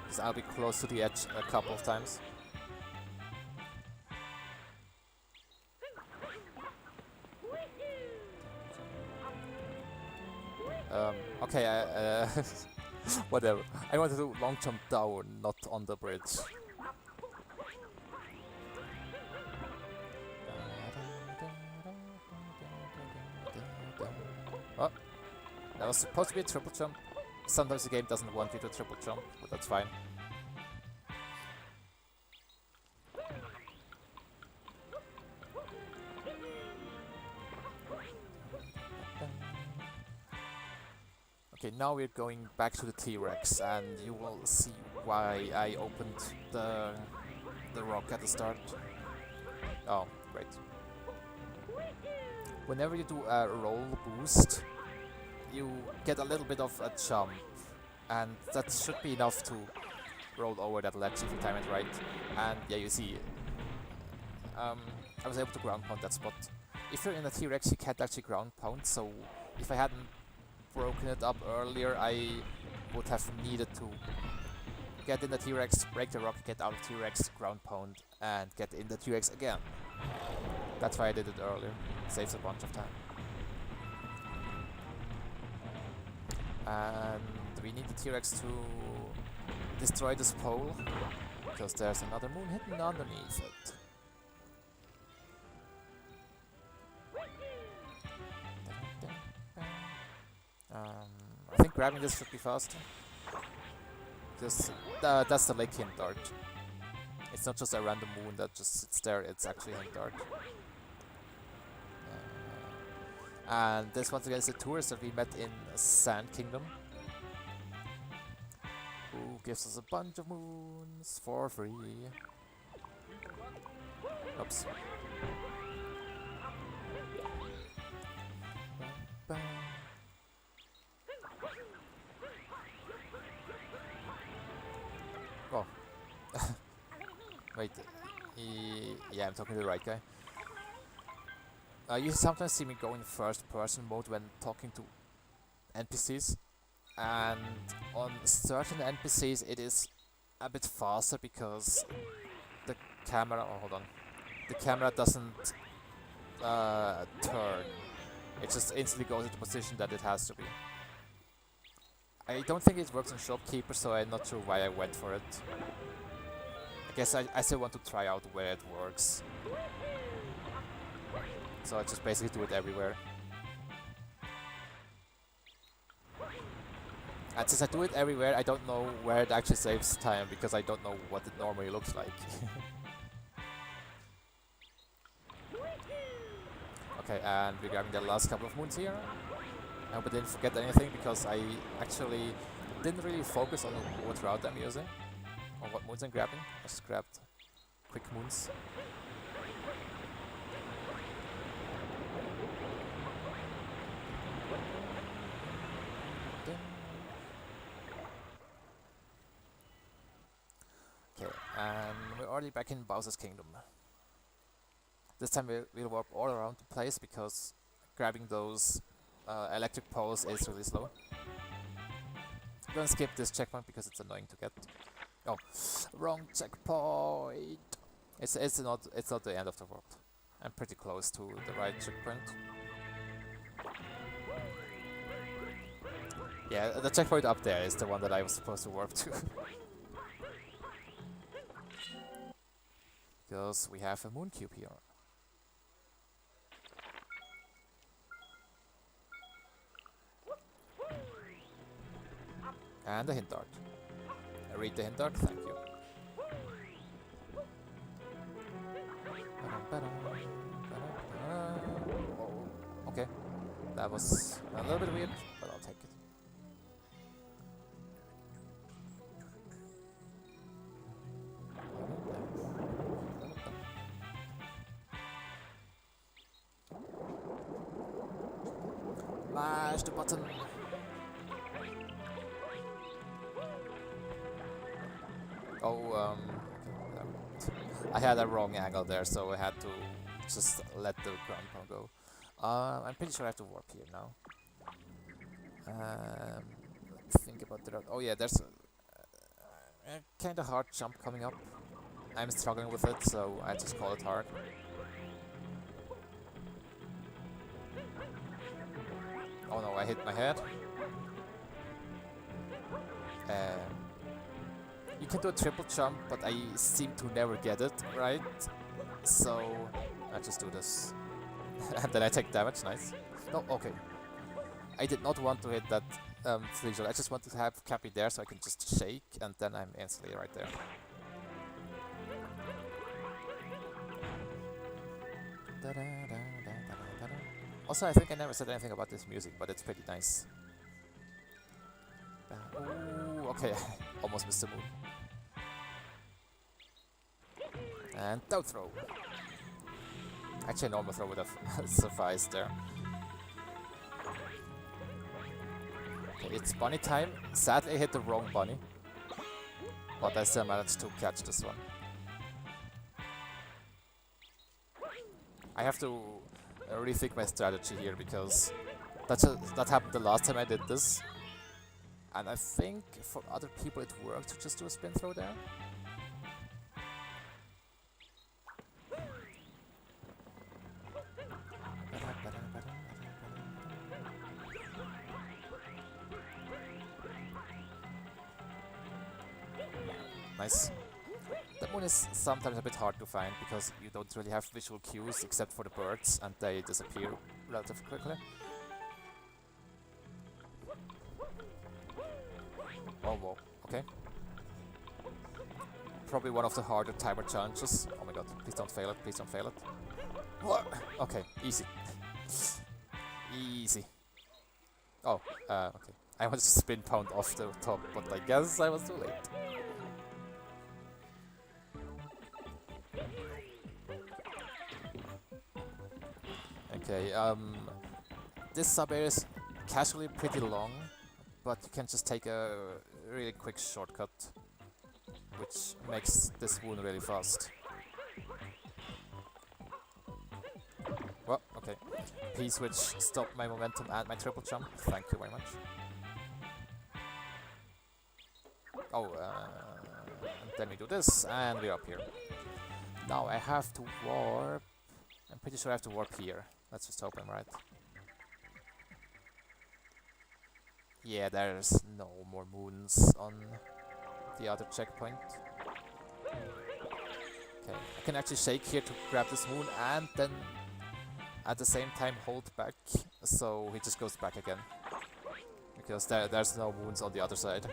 Because I'll be close to the edge a couple of times. Okay, whatever. I want to do long jump down, not on the bridge. Oh, that was supposed to be a triple jump. Sometimes the game doesn't want you to triple jump, but that's fine. Okay, now we're going back to the T-Rex, and you will see why I opened the rock at the start. Oh, great. Whenever you do a roll boost, you get a little bit of a jump, and that should be enough to roll over that ledge if you time it right. And yeah, you see, I was able to ground pound that spot. If you're in a T-Rex, you can't actually ground pound, so if I hadn't broken it up earlier, I would have needed to get in the T-Rex, break the rock, get out of T-Rex, ground pound, and get in the T-Rex again. That's why I did it earlier. It saves a bunch of time. And we need the T-Rex to destroy this pole, because there's another moon hidden underneath it. I think grabbing this should be faster. Just that's the lake hint dart. It's not just a random moon that just sits there, it's actually a hint dart. And this once again is a tourist that we met in Sand Kingdom, who gives us a bunch of moons for free. Oops. Oh. Wait. Yeah, I'm talking to the right guy. You sometimes see me go in first person mode when talking to NPCs, and on certain NPCs it is a bit faster because the camera, oh hold on, the camera doesn't turn, it just instantly goes into the position that it has to be. I don't think it works on Shopkeeper, so I'm not sure why I went for it. I guess I still want to try out where it works. So I just basically do it everywhere. And since I do it everywhere, I don't know where it actually saves time, because I don't know what it normally looks like. Okay, and we're grabbing the last couple of moons here. I hope I didn't forget anything, because I actually didn't really focus on what route I'm using, or what moons I'm grabbing. I just grabbed quick moons. Okay, and we're already back in Bowser's Kingdom. This time we'll warp all around the place, because grabbing those electric poles is really slow. I'm gonna skip this checkpoint because it's annoying to get. Oh, wrong checkpoint! It's not the end of the world. I'm pretty close to the right checkpoint. Yeah, the checkpoint up there is the one that I was supposed to warp to. Because we have a moon cube here. And a hint dart. I read the hint dart, thank you. Oh, okay. That was a little bit weird, but I'll take it. Mash the button! Oh, I had a wrong angle there, so I had to just let the ground pound go. I'm pretty sure I have to warp here now. Let's think about the route. Oh yeah, there's a kind of hard jump coming up. I'm struggling with it, so I just call it hard. Oh no, I hit my head. You can do a triple jump, but I seem to never get it right. So I just do this. And then I take damage, nice. No, okay. I did not want to hit that visual. I just wanted to have Cappy there so I can just shake, and then I'm instantly right there. Also, I think I never said anything about this music, but it's pretty nice. Ooh, okay, almost missed the moon. And down throw. Actually, a normal throw would have sufficed there. Okay, it's bunny time. Sadly, I hit the wrong bunny, but I still managed to catch this one. I have to rethink my strategy here, because that happened the last time I did this. And I think for other people it worked to just do a spin throw there. Nice. The moon is sometimes a bit hard to find, because you don't really have visual cues except for the birds, and they disappear relatively quickly. Oh, whoa, okay. Probably one of the harder timer challenges. Oh my god, please don't fail it, please don't fail it. Okay, easy. Easy. Oh, okay. I was spin pound off the top, but I guess I was too late. Okay, this sub-area is casually pretty long, but you can just take a really quick shortcut, which makes this wound really fast. Well, okay. P-switch stopped my momentum and my triple jump. Thank you very much. Oh, and then we do this, and we're up here. Now I have to warp. I'm pretty sure I have to warp here. Let's just hope I'm right. Yeah, there's no more moons on the other checkpoint. Okay, I can actually shake here to grab this moon and then at the same time hold back, so he just goes back again. Because there's no moons on the other side.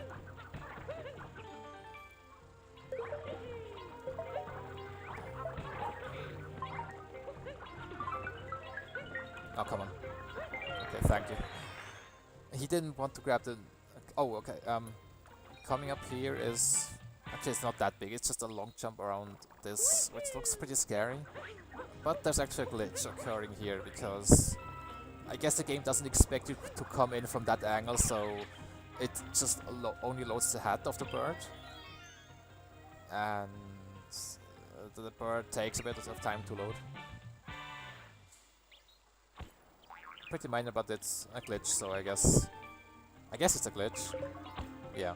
Oh, come on. Okay, thank you. he didn't want to grab the... Oh, okay. Coming up here is... Actually, it's not that big. It's just a long jump around this, which looks pretty scary. But there's actually a glitch occurring here, because I guess the game doesn't expect you to come in from that angle, so it just only loads the head of the bird. And the bird takes a bit of time to load. Pretty minor, but it's a glitch, so I guess it's a glitch. Yeah.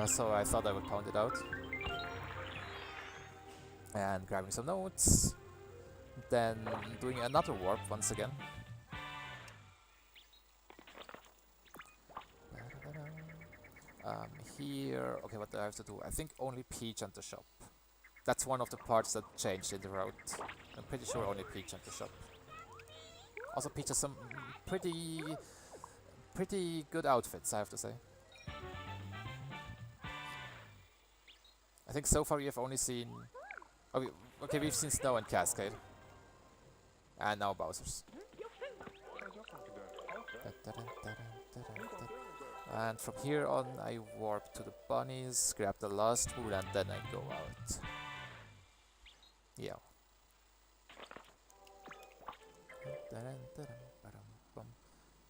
So I thought I would point it out. And grabbing some notes. Then doing another warp once again. Here, okay, what do I have to do? I think only Peach and the shop. That's one of the parts that changed in the route. I'm pretty sure only Peach and the shop. Also, Peach has some pretty good outfits, I have to say. I think so far we have only seen... Oh, okay, we've seen Snow and Cascade. And now Bowser's. And from here on I warp to the bunnies, grab the last moon, and then I go out. Yeah.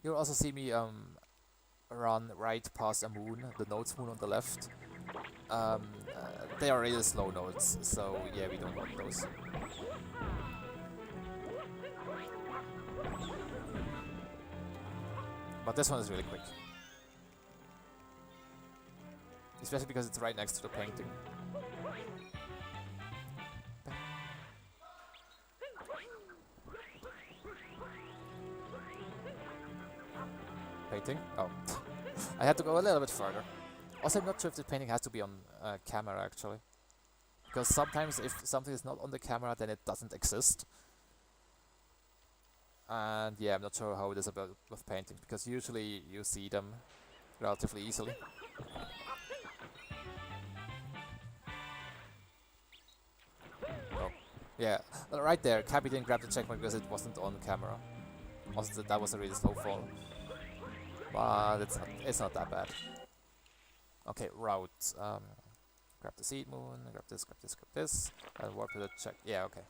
You'll also see me run right past a moon, the notes moon on the left. They are really slow notes, so yeah, we don't want those. But this one is really quick. Especially because it's right next to the painting. Painting? Oh. I had to go a little bit further. Also, I'm not sure if the painting has to be on camera, actually. Because sometimes if something is not on the camera, then it doesn't exist. And yeah, I'm not sure how it is about with painting, because usually you see them relatively easily. Oh, yeah, right there, Cappy didn't grab the checkpoint because it wasn't on camera. Also, that was a really slow fall. But it's not that bad. Okay, route. Grab the seed moon, grab this, and warp to the check. Yeah, okay.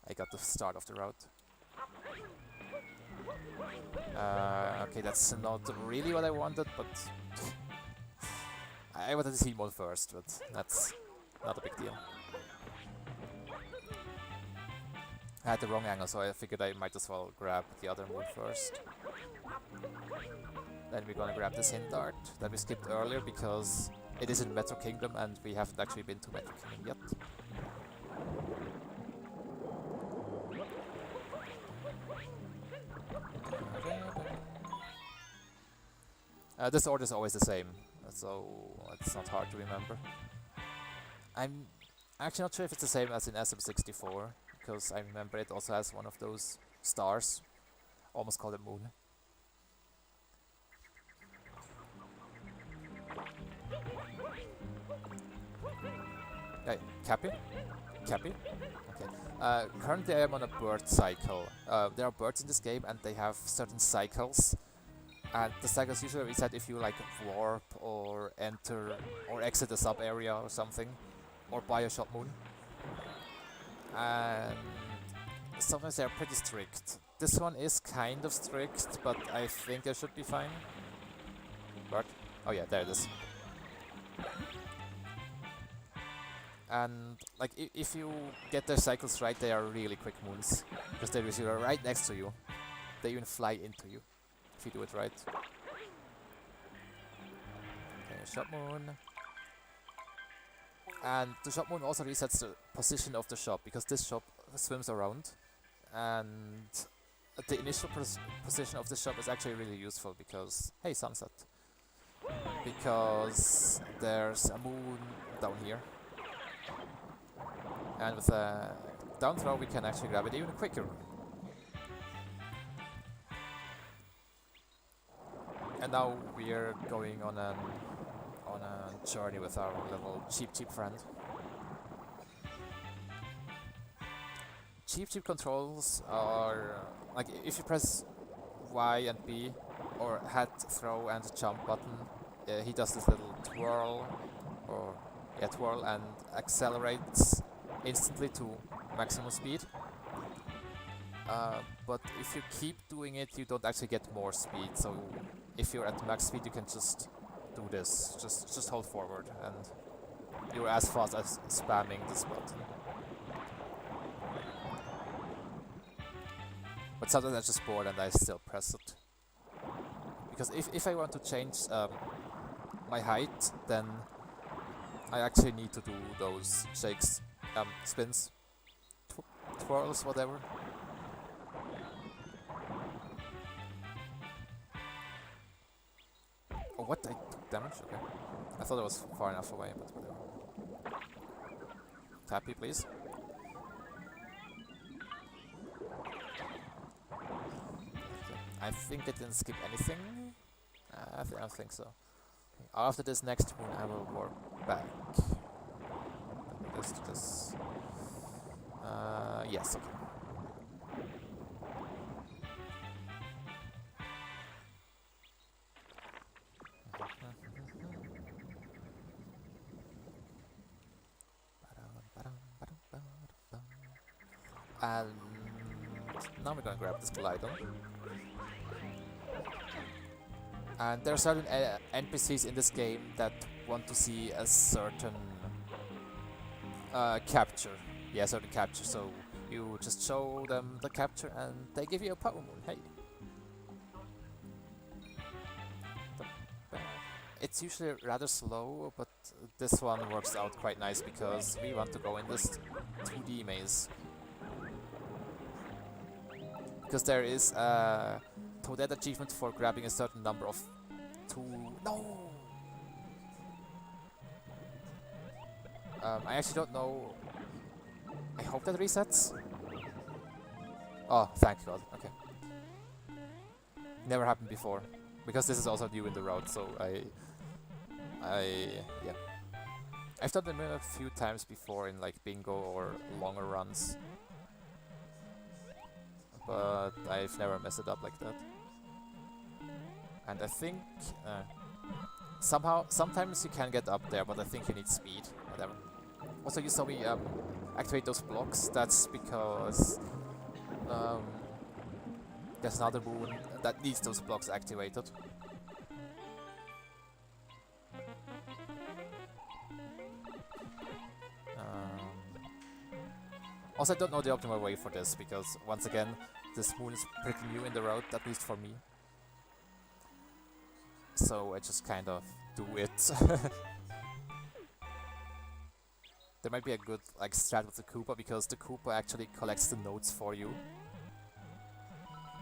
I got the start of the route. Okay, that's not really what I wanted, but I wanted the seed moon first, but that's not a big deal. I had the wrong angle, so I figured I might as well grab the other moon first. Then we're gonna grab this hint dart that we skipped earlier because it is in Metro Kingdom and we haven't actually been to Metro Kingdom yet. This order is always the same, so it's not hard to remember. I'm actually not sure if it's the same as in SM64, because I remember it also has one of those stars, almost called a moon. Hey, Cappy? Cappy? Okay. Currently I am on a bird cycle. There are birds in this game and they have certain cycles. And the cycles usually reset if you like warp or enter or exit a sub area or something. Or buy a shop moon. And sometimes they are pretty strict. This one is kind of strict, but I think I should be fine. Bird? Oh yeah, there it is. And like if you get their cycles right, they are really quick moons. Because they usually are right next to you. They even fly into you. If you do it right. Okay, shop moon. And the shop moon also resets the position of the shop, because this shop swims around. And the initial position of the shop is actually really useful because... Hey, sunset. Because there's a moon down here. And with a down throw we can actually grab it even quicker. And now we're going on a journey with our little cheap friend. Cheap controls are like if you press Y and B, or head, throw, and jump button, he does this little twirl, or yeah, twirl, and accelerates instantly to maximum speed. But if you keep doing it, you don't actually get more speed. So if you're at max speed, you can just do this. Just hold forward, and you're as fast as spamming this button. But sometimes I'm just bored and I still press it. Because if I want to change my height, then I actually need to do those shakes, spins, twirls, whatever. Oh, what? I took damage? Okay. I thought it was far enough away, but whatever. Tappy, please. I think I didn't skip anything. I don't think so. After this next moon, I will work back. Let's do this. Yes, okay. And now we're gonna grab this Glidon. And there are certain NPCs in this game that want to see a certain capture. Yeah, certain capture. So you just show them the capture and they give you a power moon. Hey. It's usually rather slow, but this one works out quite nice because we want to go in this 2D maze. Because there is a Toadette achievement for grabbing a certain number of No! I actually don't know. I hope that resets. Oh, thank God. Okay. Never happened before. Because this is also new in the road, so yeah. I've done them a few times before in like bingo or longer runs. But I've never messed it up like that. And I think sometimes you can get up there, but I think you need speed, whatever. Also, you saw me activate those blocks. That's because there's another moon that needs those blocks activated. Also, I don't know the optimal way for this, because once again, this moon is pretty new in the road, at least for me. So I just kind of do it. There might be a good like strat with the Koopa, because the Koopa actually collects the notes for you.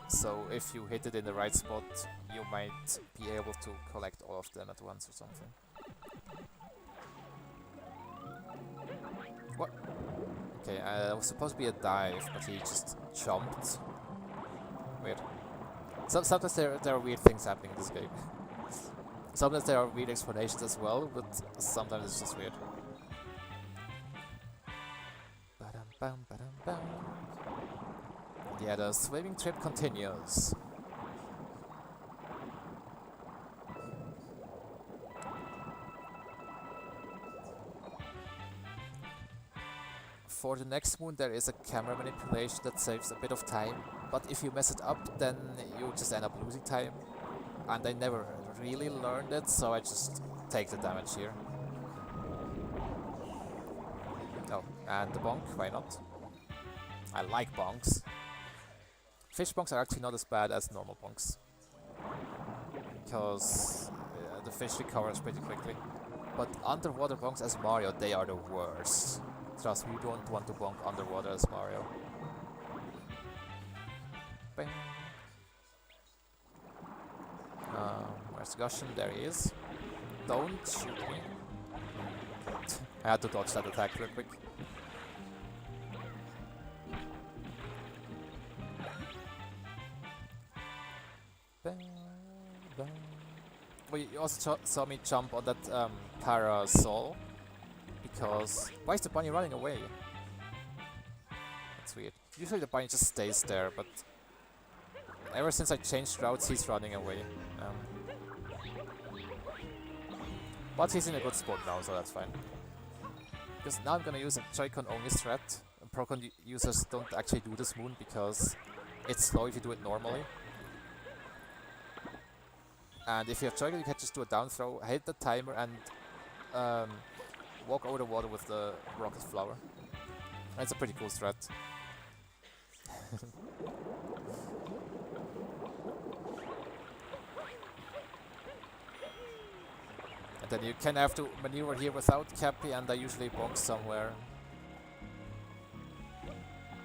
So if you hit it in the right spot, you might be able to collect all of them at once or something. What? Okay, it was supposed to be a dive, but he just jumped. Weird. Sometimes there are weird things happening in this game. Sometimes there are weird explanations as well, but sometimes it's just weird. Yeah, the swimming trip continues. For the next moon there is a camera manipulation that saves a bit of time, but if you mess it up then you just end up losing time. And I never really learned it, so I just take the damage here. Oh, and the bonk, why not? I like bonks. Fish bonks are actually not as bad as normal bonks, because the fish recovers pretty quickly. But underwater bonks as Mario, they are the worst. Trust me, you don't want to bonk underwater as Mario. Bang. Where's Gushin? There he is. Don't shoot me. I had to dodge that attack real quick. Well, you also saw me jump on that parasol, because why is the bunny running away? That's weird. Usually the bunny just stays there, but Ever since I changed routes, he's running away. But he's in a good spot now, so that's fine. Because now I'm gonna use a Joy-Con only strat. Pro-Con users don't actually do this moon because it's slow if you do it normally. And if you have Joy-Con, you can just do a down throw, hit the timer, and walk over the water with the rocket flower. And it's a pretty cool strat. And then you can have to maneuver here without Cappy, and I usually bonk somewhere.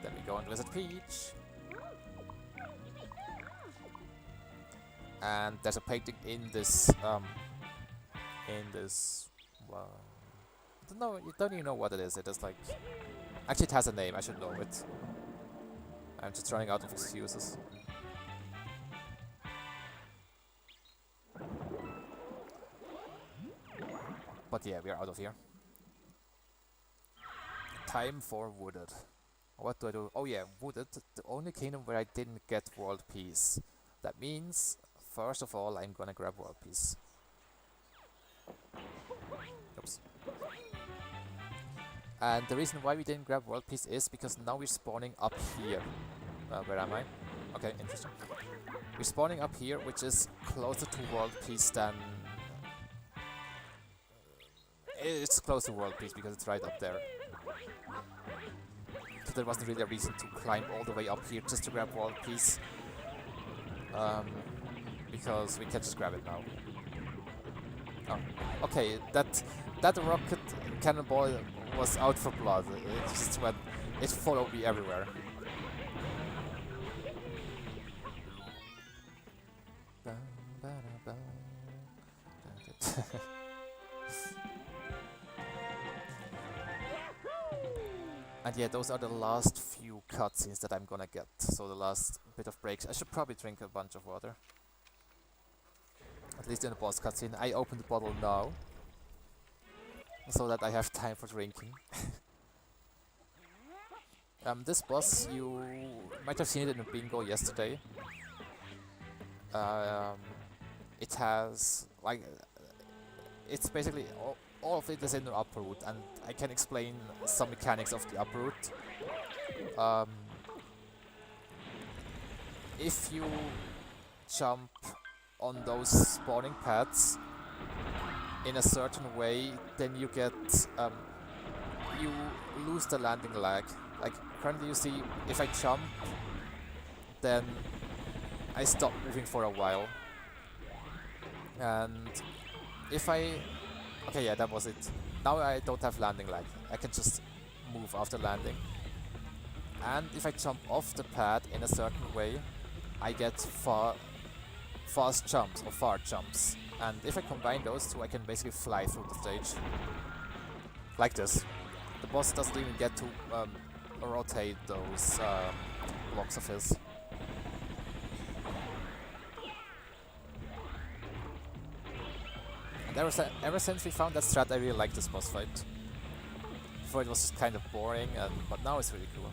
Then we go and visit Peach. And there's a painting in this, well, I don't know, you don't even know what it is. It is like, actually it has a name, I should know it. I'm just running out of excuses. But yeah, we are out of here. Time for Wooded. What do I do? Oh yeah, Wooded, the only kingdom where I didn't get World Peace. That means, first of all, I'm gonna grab World Peace. Oops. And the reason why we didn't grab World Peace is because now we're spawning up here. Where am I? Okay, interesting. We're spawning up here, which is closer to World Peace than... it's close to World Peace because it's right up there. So there wasn't really a reason to climb all the way up here just to grab World Peace. Because we can just grab it now. Oh, okay, that rocket cannonball was out for blood. It just went, it followed me everywhere. And yeah, those are the last few cutscenes that I'm gonna get. So the last bit of breaks. I should probably drink a bunch of water. At least in the boss cutscene. I opened the bottle now, so that I have time for drinking. This boss, you might have seen it in the bingo yesterday. It has, like, it's basically, all of it is in the upper route, and I can explain some mechanics of the upper route. If you jump on those spawning pads in a certain way, then you get, you lose the landing lag. Like currently you see, if I jump, then I stop moving for a while. And if I... okay, yeah, that was it. Now I don't have landing lag. I can just move after landing. And if I jump off the pad in a certain way, I get fast jumps or far jumps. And if I combine those two, I can basically fly through the stage. Like this. The boss doesn't even get to rotate those blocks of his. And ever since we found that strat, I really like this boss fight. Before it was just kind of boring, but now it's really cool.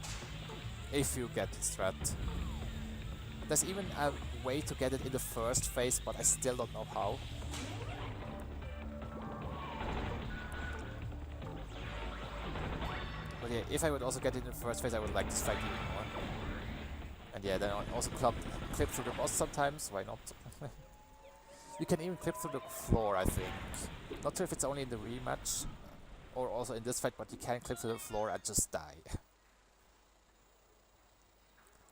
If you get the strat. There's even a way to get it in the first phase, but I still don't know how. But yeah, if I would also get it in the first phase, I would like this fight even more. And yeah, then I also clip through the boss sometimes, why not? You can even clip through the floor, I think. Not sure if it's only in the rematch, or also in this fight, but you can clip through the floor and just die.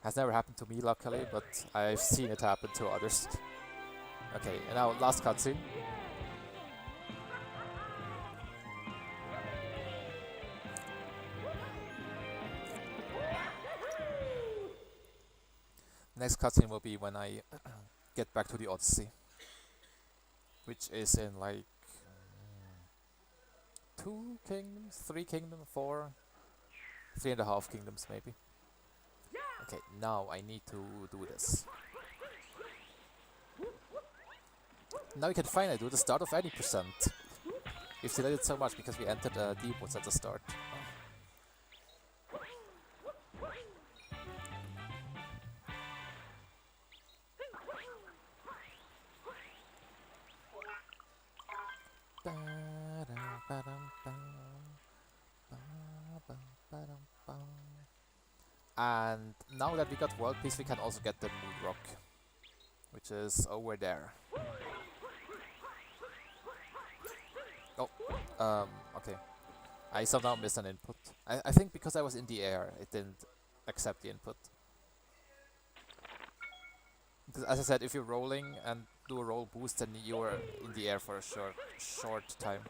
Has never happened to me, luckily, but I've seen it happen to others. Okay, and now last cutscene. Next cutscene will be when I get back to the Odyssey, which is in like 2 kingdoms, 3 kingdoms, 4, 3.5 kingdoms maybe. Okay, now I need to do this. Now we can finally do the start of any percent. We've delayed it so much because we entered depots at the start. And now that we got World Peace, we can also get the Moon Rock, which is over there. Oh, okay. I somehow missed an input. I think because I was in the air, it didn't accept the input. Because as I said, if you're rolling and do a roll boost, then you're in the air for a short time.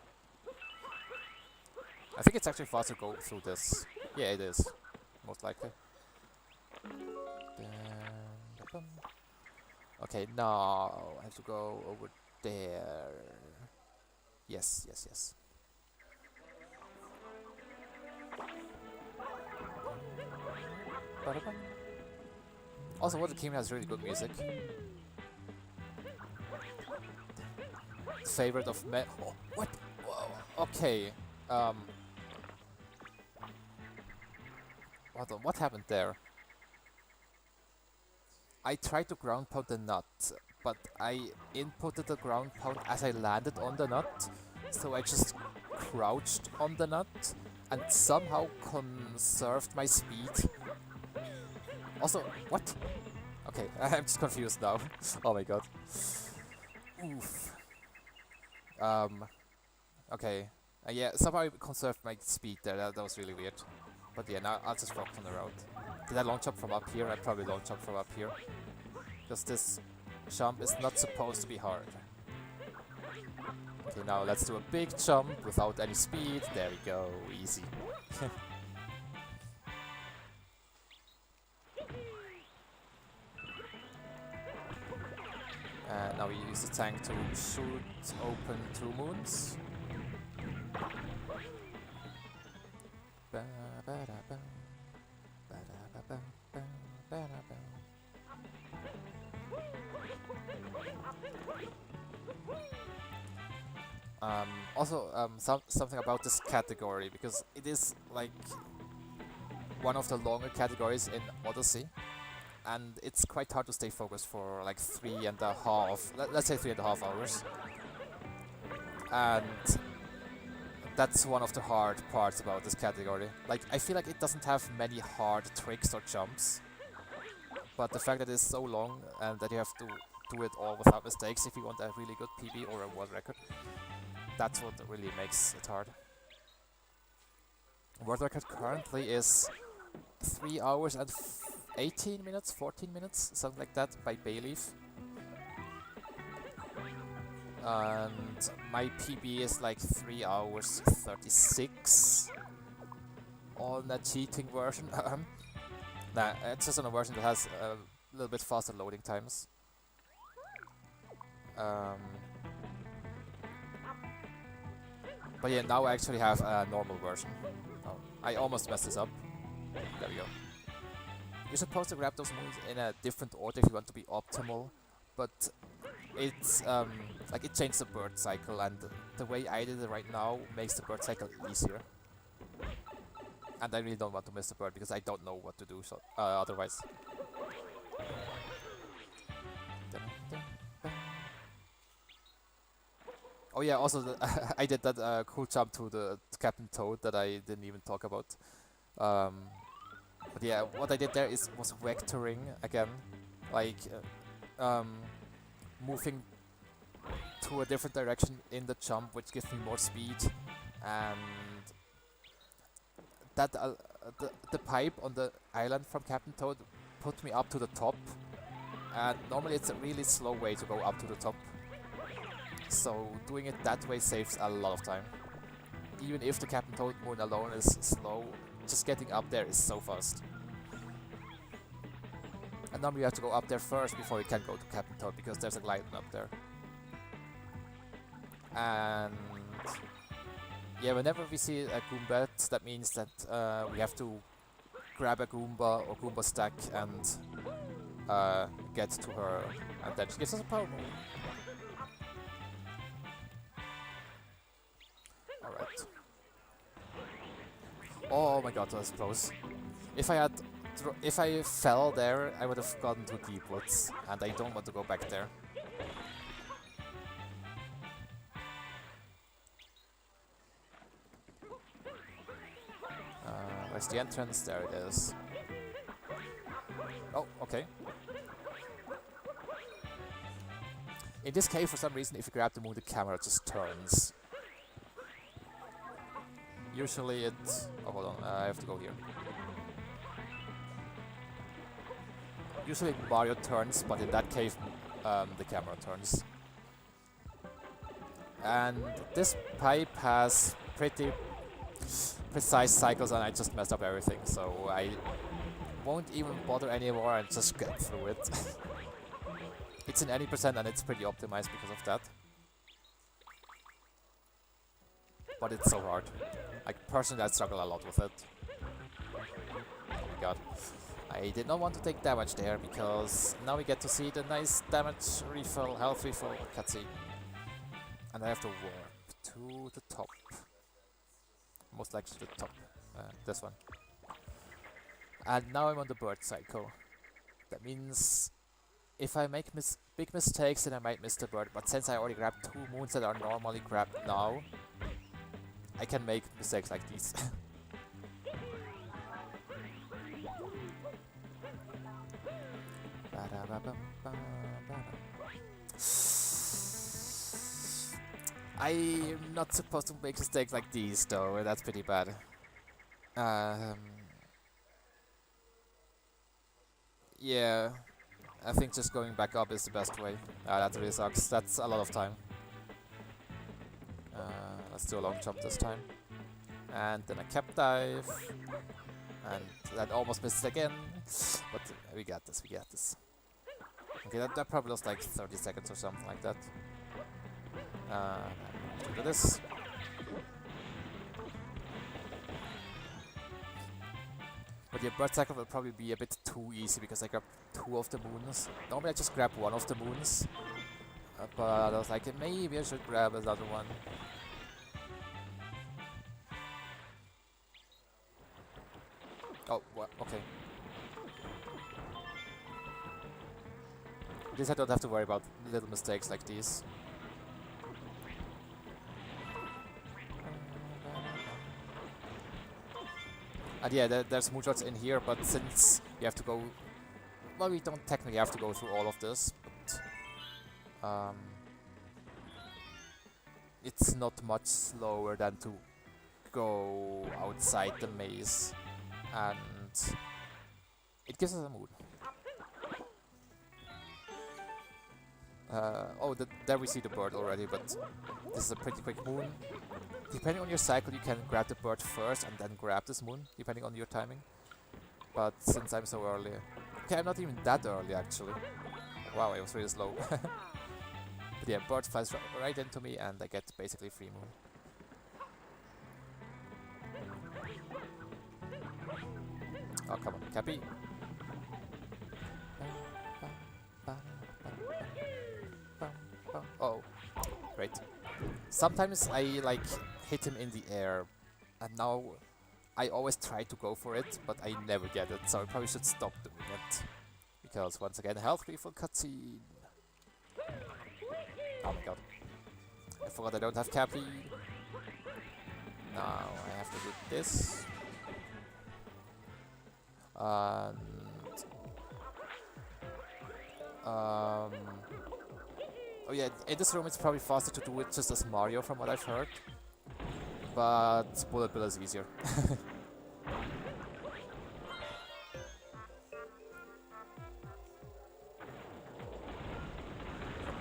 I think it's actually faster to go through this. Yeah, it is. Most likely. Okay, now I have to go over there. Yes, yes, yes. Also, Water Kingdom has really good music. Favorite of me. Oh, what? Whoa, okay. What happened there? I tried to ground pound the nut, but I inputted the ground pound as I landed on the nut, so I just crouched on the nut and somehow conserved my speed. Also, what? Okay, I'm just confused now. Oh my god. Oof. Okay. Yeah, somehow I conserved my speed there. That was really weird. But yeah, now I'll just rock on the road. Did I launch up from up here? I probably launch up from up here. Because this jump is not supposed to be hard. Okay, now let's do a big jump without any speed. There we go. Easy. And now we use the tank to shoot open 2 moons. Something about this category, because it is like one of the longer categories in Odyssey, and it's quite hard to stay focused for like 3.5, let's say 3.5 hours. And that's one of the hard parts about this category. Like, I feel like it doesn't have many hard tricks or jumps, but the fact that it's so long and that you have to do it all without mistakes if you want a really good PB or a world record, that's what really makes it hard. World record currently is 3 hours and 18 minutes, 14 minutes, something like that, by Bayleaf. And my PB is like 3 hours 36 on a cheating version. Nah, it's just on a version that has a little bit faster loading times. But yeah, now I actually have a normal version. Oh, I almost messed this up. There we go. You're supposed to grab those moves in a different order if you want to be optimal, but it's like it changed the bird cycle, and the way I did it right now makes the bird cycle easier. And I really don't want to miss the bird because I don't know what to do so otherwise. Oh yeah, also I did that cool jump to the Captain Toad that I didn't even talk about. But yeah, what I did there was vectoring again, like moving to a different direction in the jump, which gives me more speed, and that the pipe on the island from Captain Toad put me up to the top, and normally it's a really slow way to go up to the top. So doing it that way saves a lot of time. Even if the Captain Toad moon alone is slow, just getting up there is so fast. And normally you have to go up there first before you can go to Captain Toad, because there's a glide up there. And yeah, whenever we see a Goombet, that means that we have to grab a Goomba or Goomba stack and get to her, and then she gives us a power move. Alright. Oh my god, that was close. If I fell there, I would have gotten to Deep Woods, and I don't want to go back there. Where's the entrance? There it is. Oh, okay. In this case, for some reason, if you grab the moon, the camera just turns. Usually it... Oh, hold on, I have to go here. Usually Mario turns, but in that case, the camera turns. And this pipe has pretty precise cycles, and I just messed up everything, so I won't even bother anymore and just get through it. It's in any percent, and it's pretty optimized because of that. But it's so hard. Like, personally, I struggle a lot with it. Oh my god. I did not want to take damage there, because now we get to see the nice damage refill, health refill cutscene. And I have to warp to the top. Most likely to the top. This one. And now I'm on the bird cycle. That means if I make big mistakes, then I might miss the bird. But since I already grabbed 2 moons that are normally grabbed now, I can make mistakes like these. I'm not supposed to make mistakes like these though, that's pretty bad. Yeah, I think just going back up is the best way. That really sucks, that's a lot of time. Let's do a long jump this time. And then a cap dive. And that almost missed again. But we got this, we got this. Okay, that probably lost like 30 seconds or something like that. Do this. But your bird cycle will probably be a bit too easy because I grabbed 2 of the moons. Normally I just grab 1 of the moons. But I was like, maybe I should grab another one. Oh, okay. At least I don't have to worry about little mistakes like these. And yeah, there's moonshots in here, but since you have to go... Well, we don't technically have to go through all of this, but... it's not much slower than to go outside the maze. And... it gives us a moon. Oh, there we see the bird already, but this is a pretty quick moon. Depending on your cycle, you can grab the bird first and then grab this moon, depending on your timing. But since I'm so early... Okay, I'm not even that early, actually. Wow, I was really slow. But yeah, bird flies right into me and I get basically free moon. Oh, come on, Cappy. Oh, great. Sometimes I like hit him in the air, and now I always try to go for it, but I never get it, so I probably should stop doing it. Because once again, health refill cutscene. Oh my god. I forgot I don't have Cappy. Now I have to do this. And... oh yeah, in this room it's probably faster to do it just as Mario from what I've heard. But Bullet Bill is easier.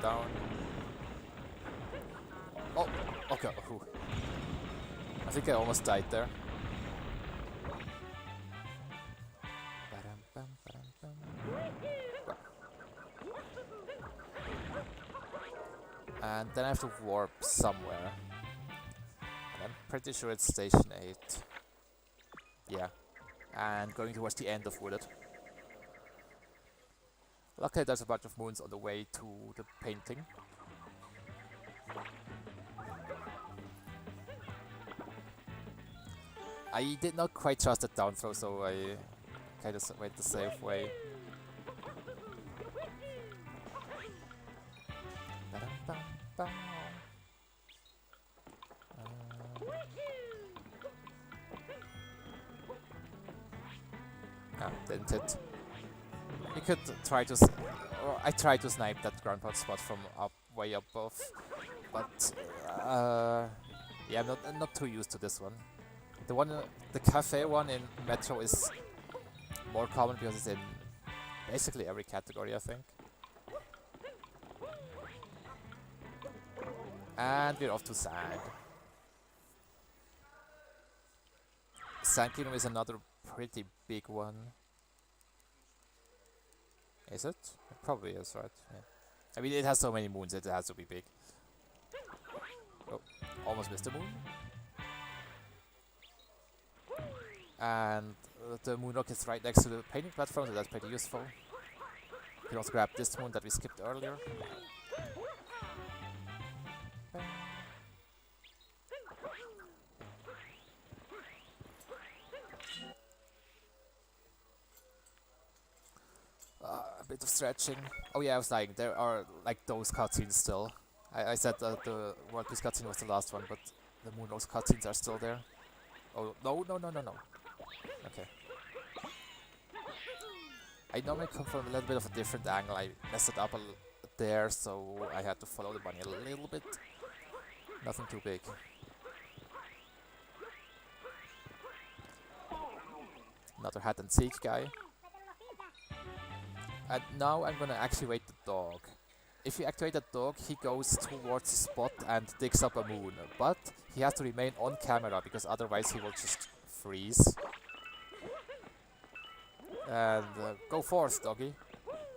Down. Oh, okay. Ooh. I think I almost died there. And then I have to warp somewhere. And I'm pretty sure it's station 8. Yeah. And going towards the end of Wooded. Luckily there's a bunch of moons on the way to the painting. I did not quite trust that down throw, so I kind of went the safe way. Didn't hit. You could try to, or I tried to snipe that ground pod spot from up way above, but yeah, I'm not too used to this one. The one, the cafe one in Metro is more common because it's in basically every category, I think. And we're off to Sand. Sand Kingdom is another pretty big one. Is it? It probably is, right? Yeah. I mean, it has so many moons, it has to be big. Oh, almost missed the moon. And the moon rock is right next to the painting platform, so that's pretty useful. You can also grab this moon that we skipped earlier. A bit of stretching. Oh yeah, I was lying. There are like those cutscenes still. I said that the World Peace cutscene was the last one, but the Moon Rose cutscenes are still there. Oh, no. Okay. I normally come from a little bit of a different angle. I messed it up there, so I had to follow the bunny a little bit. Nothing too big. Another hat and seek guy. And now I'm gonna activate the dog. If you activate the dog, he goes towards the spot and digs up a moon. But he has to remain on camera, because otherwise he will just freeze. And go forth, doggy.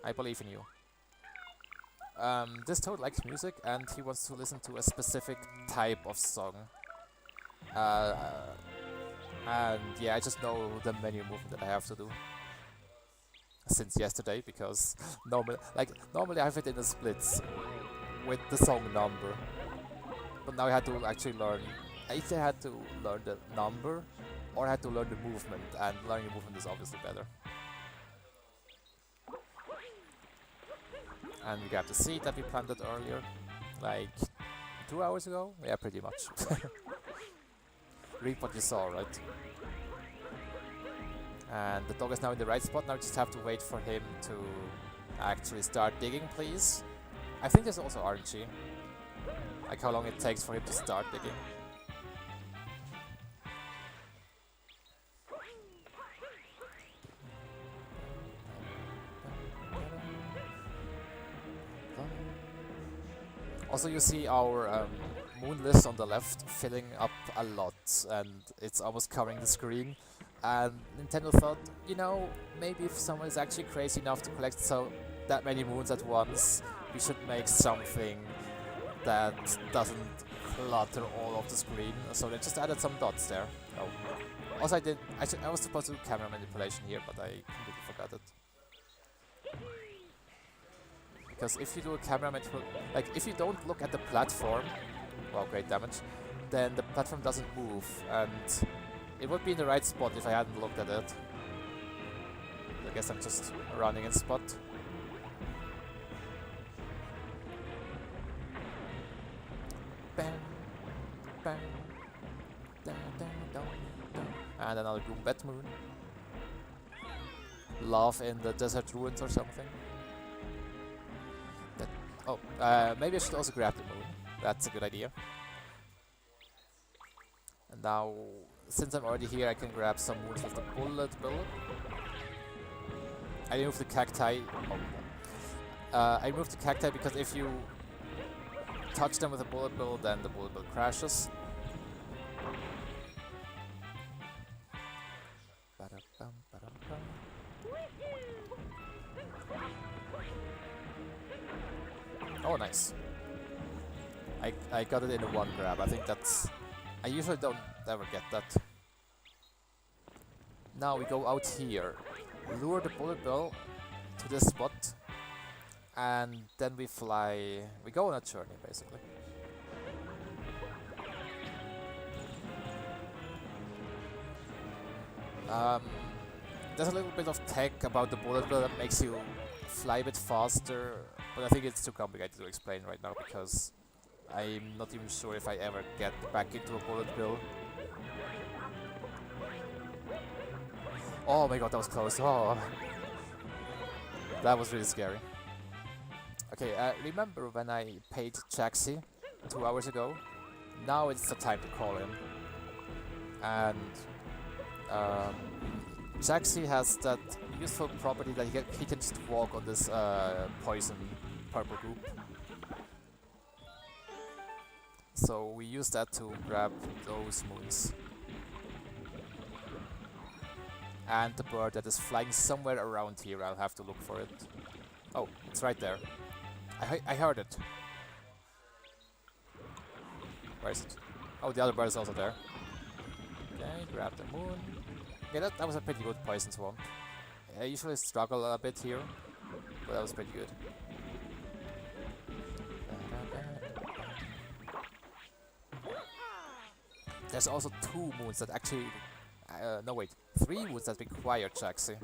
I believe in you. This toad likes music, and he wants to listen to a specific type of song. And yeah, I just know the menu movement that I have to do since yesterday, because normally I have it in the splits with the song number, but now I had to actually learn. I either had to learn the number or I had to learn the movement, and learning the movement is obviously better. And we got the seed that we planted earlier, like 2 hours ago? Yeah, pretty much. Reap what you saw, right? And the dog is now in the right spot. Now we just have to wait for him to actually start digging, please. I think there's also RNG. Like how long it takes for him to start digging. Also, you see our moon list on the left filling up a lot, and it's almost covering the screen. And Nintendo thought, you know, maybe if someone is actually crazy enough to collect that many moons at once, we should make something that doesn't clutter all of the screen. So they just added some dots there. Oh. Also, I was supposed to do camera manipulation here, but I completely forgot it. Because if you do a camera manipulation, like if you don't look at the platform, wow, great damage, then the platform doesn't move, and it would be in the right spot if I hadn't looked at it. I guess I'm just running in spot. Bang, bang, da, da, da, da. And another Goombet moon. Love in the desert ruins or something. Oh, maybe I should also grab the moon. That's a good idea. And now, since I'm already here, I can grab some moons with the bullet bill. I removed the cacti. Oh. I removed the cacti because if you touch them with a bullet bill, then the bullet bill crashes. Oh, nice. I got it in a one grab. I think that's... I usually don't ever get that. Now we go out here, lure the bullet bill to this spot, and then we fly... We go on a journey, basically. There's a little bit of tech about the bullet bill that makes you fly a bit faster, but I think it's too complicated to explain right now because I'm not even sure if I ever get back into a bullet bill. Oh my god, that was close. Oh. That was really scary. Okay, remember when I paid Jaxi 2 hours ago? Now it's the time to call him. And um, Jaxi has that useful property that he can just walk on this poison purple goop. So we use that to grab those moons. And the bird that is flying somewhere around here, I'll have to look for it. Oh, it's right there. I heard it. Where is it? Oh, the other bird is also there. Okay, grab the moon. Yeah, that was a pretty good poison swamp. I usually struggle a bit here, but that was pretty good. There's also 2 moons that actually... no wait, 3 moons that require Jaxi.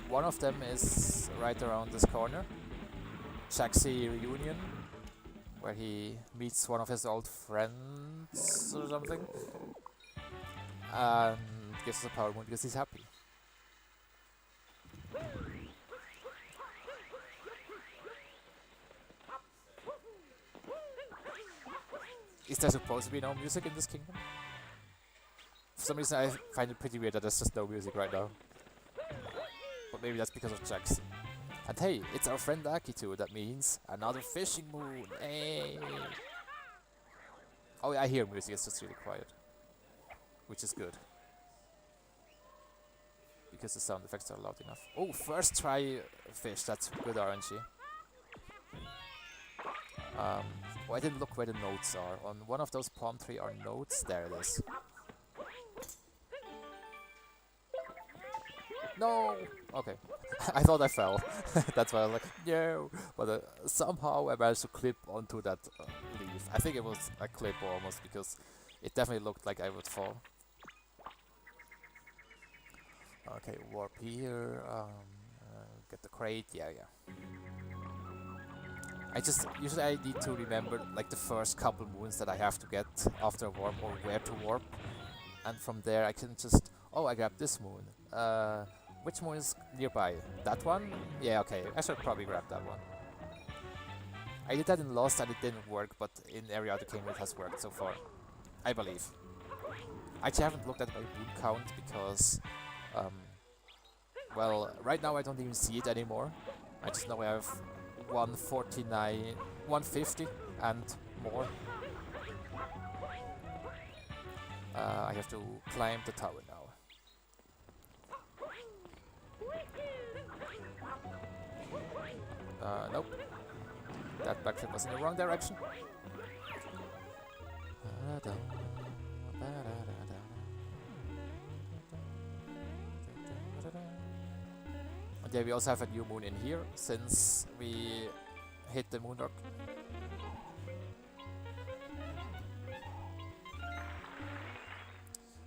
One of them is right around this corner. Jaxi Reunion, where he meets one of his old friends or something. And gives us a power moon because he's happy. Is there supposed to be no music in this kingdom? For some reason I find it pretty weird that there's just no music right now. But maybe that's because of Jax. And hey, it's our friend Aki too, that means another fishing moon, hey! Oh, I hear music, it's just really quiet. Which is good. Because the sound effects are loud enough. Oh, first try fish, that's good RNG. Oh, I didn't look where the notes are. On one of those palm tree are notes, there it is. No! Okay. I thought I fell. That's why I was like, no! But somehow I managed to clip onto that leaf. I think it was a clip almost, because it definitely looked like I would fall. Okay, warp here. Get the crate. Yeah. Usually I need to remember like the first couple moons that I have to get after a warp, or where to warp. And from there I can just... Oh, I grabbed this moon. Which moon is nearby? That one? Yeah, okay. I should probably grab that one. I did that in Lost and it didn't work, but in every other kingdom it has worked so far. I believe. I actually haven't looked at my moon count because... well, right now I don't even see it anymore. I just know I have 149, 150 and more. I have to climb the tower now. Nope. That backflip was in the wrong direction. And yeah, we also have a new moon in here, since we hit the moon rock.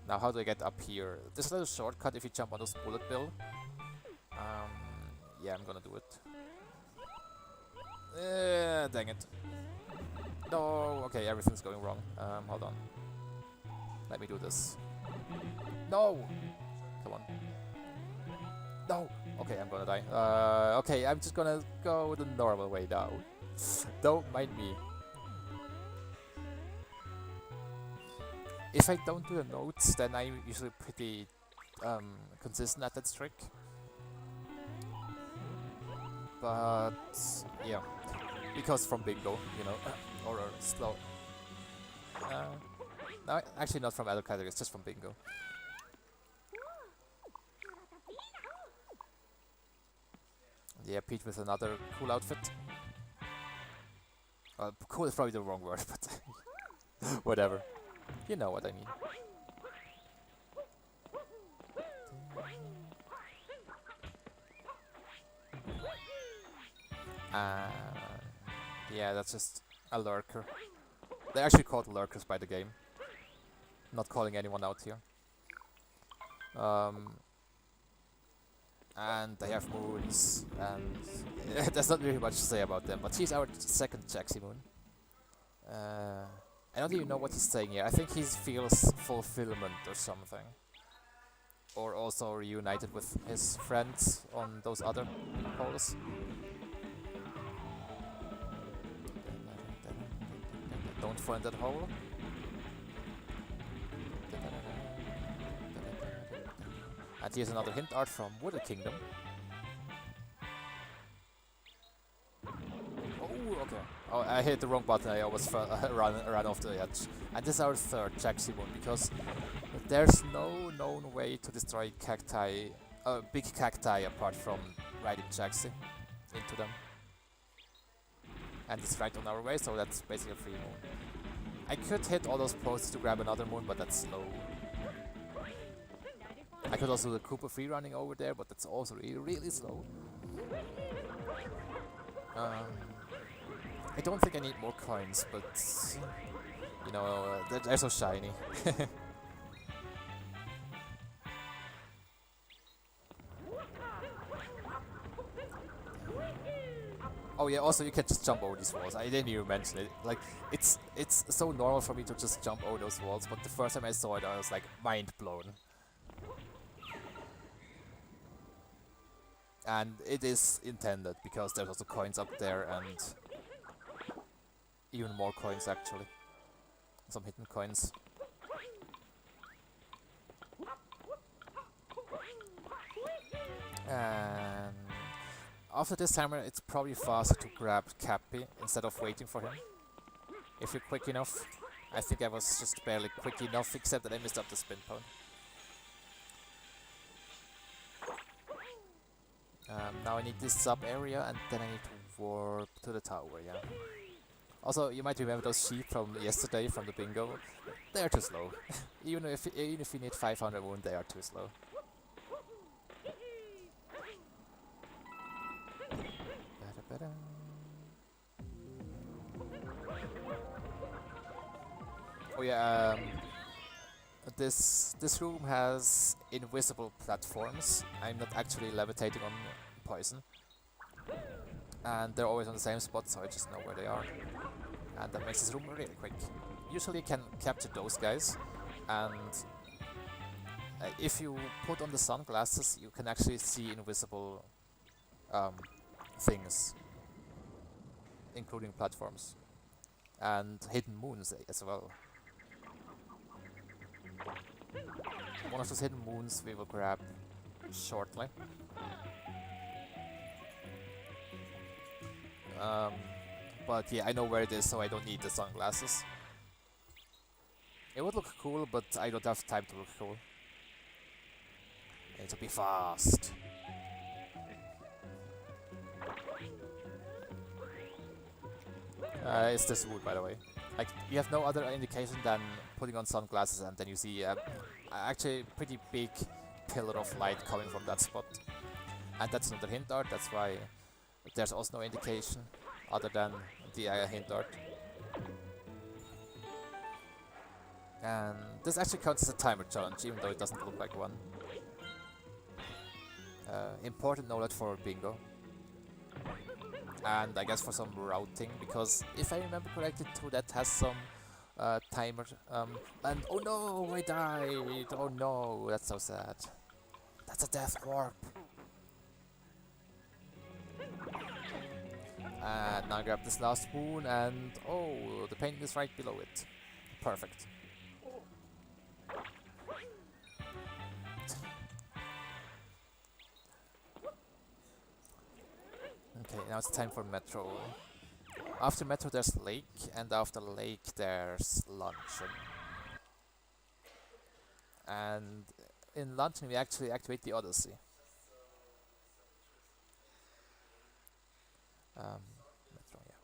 Now how do I get up here? There's a little shortcut if you jump on this bullet bill. Yeah, I'm gonna do it. Dang it. No, okay, everything's going wrong. Hold on. Let me do this. No! Come on. No! Okay, I'm gonna die. Okay, I'm just gonna go the normal way now. Don't mind me. If I don't do the notes, then I'm usually pretty consistent at that trick. But yeah, because from bingo, you know, or slow. No, actually not from other categories, just from bingo. Yeah, Pete with another cool outfit. Cool is probably the wrong word, but whatever. You know what I mean. Yeah, that's just a lurker. They're actually called lurkers by the game. Not calling anyone out here. And they have moons, and there's not really much to say about them, but she's our second Jaxi moon. I don't even know what he's saying here. I think he feels fulfillment or something. or also reunited with his friends on those other holes. Don't fall in that hole. And here's another hint art from Wooded Kingdom. Oh, okay. Oh, I hit the wrong button. I almost ran off the edge. And this is our third Jaxi one, because there's no known way to destroy cacti, big cacti, apart from riding Jaxi into them. And it's right on our way, so that's basically a free moon. I could hit all those posts to grab another moon, but that's slow. I could also do the Cooper free running over there, but that's also really, really slow. I don't think I need more coins, but you know, they're so shiny. Oh yeah, also you can just jump over these walls. I didn't even mention it. Like, it's so normal for me to just jump over those walls, but the first time I saw it I was like mind blown. And it is intended, because there's also coins up there, and even more coins actually. Some hidden coins. And after this timer, it's probably faster to grab Cappy instead of waiting for him. If you're quick enough. I think I was just barely quick enough, except that I missed up the spin pone. Now I need this sub area, and then I need to warp to the tower, yeah. Also, you might remember those sheep from yesterday from the bingo. They're too slow. even if you need 500 wound, they are too slow. Oh yeah, this room has invisible platforms. I'm not actually levitating on poison. And they're always on the same spot, so I just know where they are. And that makes this room really quick. Usually you can capture those guys, and if you put on the sunglasses, you can actually see invisible things, including platforms and hidden moons as well. One of those hidden moons we will grab shortly. But yeah, I know where it is, so I don't need the sunglasses. It would look cool, but I don't have time to look cool. I need to be fast. It's this wood, by the way. Like, you have no other indication than putting on sunglasses, and then you see actually a pretty big pillar of light coming from that spot. And that's another hint art, that's why there's also no indication other than the hint art. And this actually counts as a timer challenge, even though it doesn't look like one. Important knowledge for bingo. And I guess for some routing, because if I remember correctly too, that has some timer. And oh no, I died! Oh no, that's so sad. That's a death warp. And now I grab this last moon, and oh, the painting is right below it. Perfect. Okay, now it's time for Metro. After Metro there's Lake, and after Lake there's Luncheon. And in Luncheon we actually activate the Odyssey. Metro, yeah.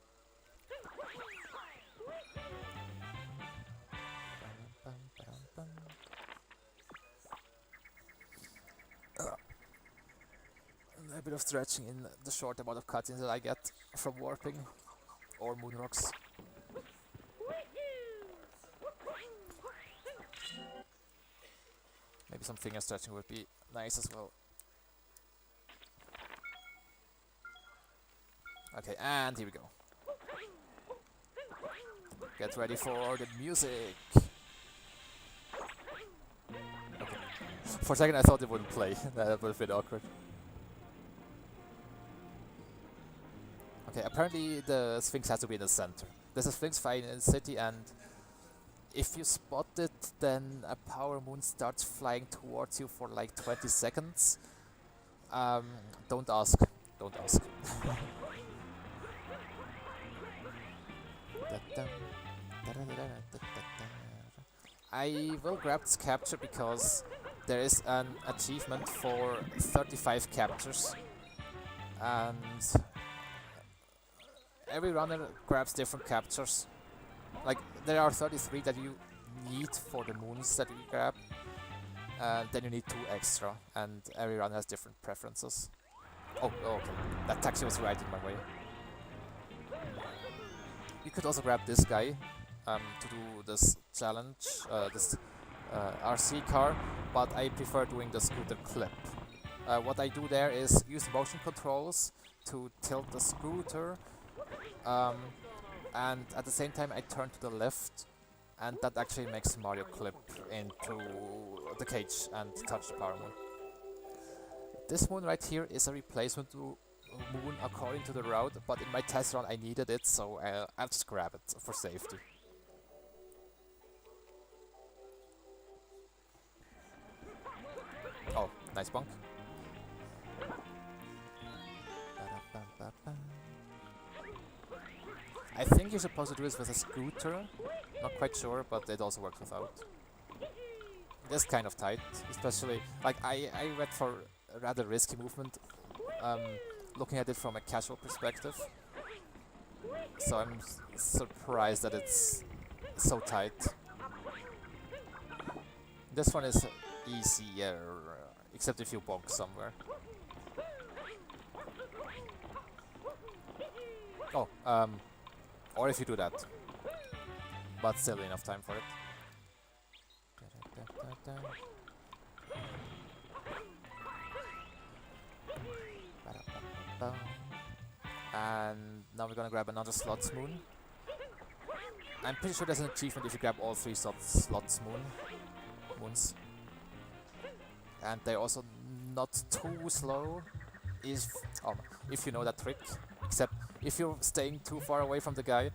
A bit of stretching in the short amount of cutscenes that I get from warping or moon rocks. Maybe some finger stretching would be nice as well. Okay, and here we go. Get ready for the music. Okay. For a second I thought it wouldn't play. That would have been awkward. Okay, apparently the Sphinx has to be in the center. There's a Sphinx fight in the city, and if you spot it, then a power moon starts flying towards you for like 20 seconds. Don't ask. Don't ask. I will grab this capture because there is an achievement for 35 captures, and every runner grabs different captures. Like, there are 33 that you need for the moons that you grab, and then you need 2 extra, and every runner has different preferences. Oh, okay, that taxi was right in my way. You could also grab this guy to do this challenge, this RC car, but I prefer doing the scooter clip. What I do there is use motion controls to tilt the scooter, and at the same time I turn to the left, and that actually makes Mario clip into the cage and touch the power moon. This moon right here is a replacement to moon according to the route, but in my test run I needed it, so I'll just grab it for safety. Oh, nice bonk. I think you're supposed to do this with a scooter, not quite sure, but it also works without. This kind of tight, especially, like I went for a rather risky movement, looking at it from a casual perspective, so I'm surprised that it's so tight. This one is easier, except if you bonk somewhere. Oh, or if you do that, but still enough time for it. And now we're gonna grab another slots moon. I'm pretty sure there's an achievement if you grab all 3 slots moons. And they're also not too slow if you know that trick. Except if you're staying too far away from the guy,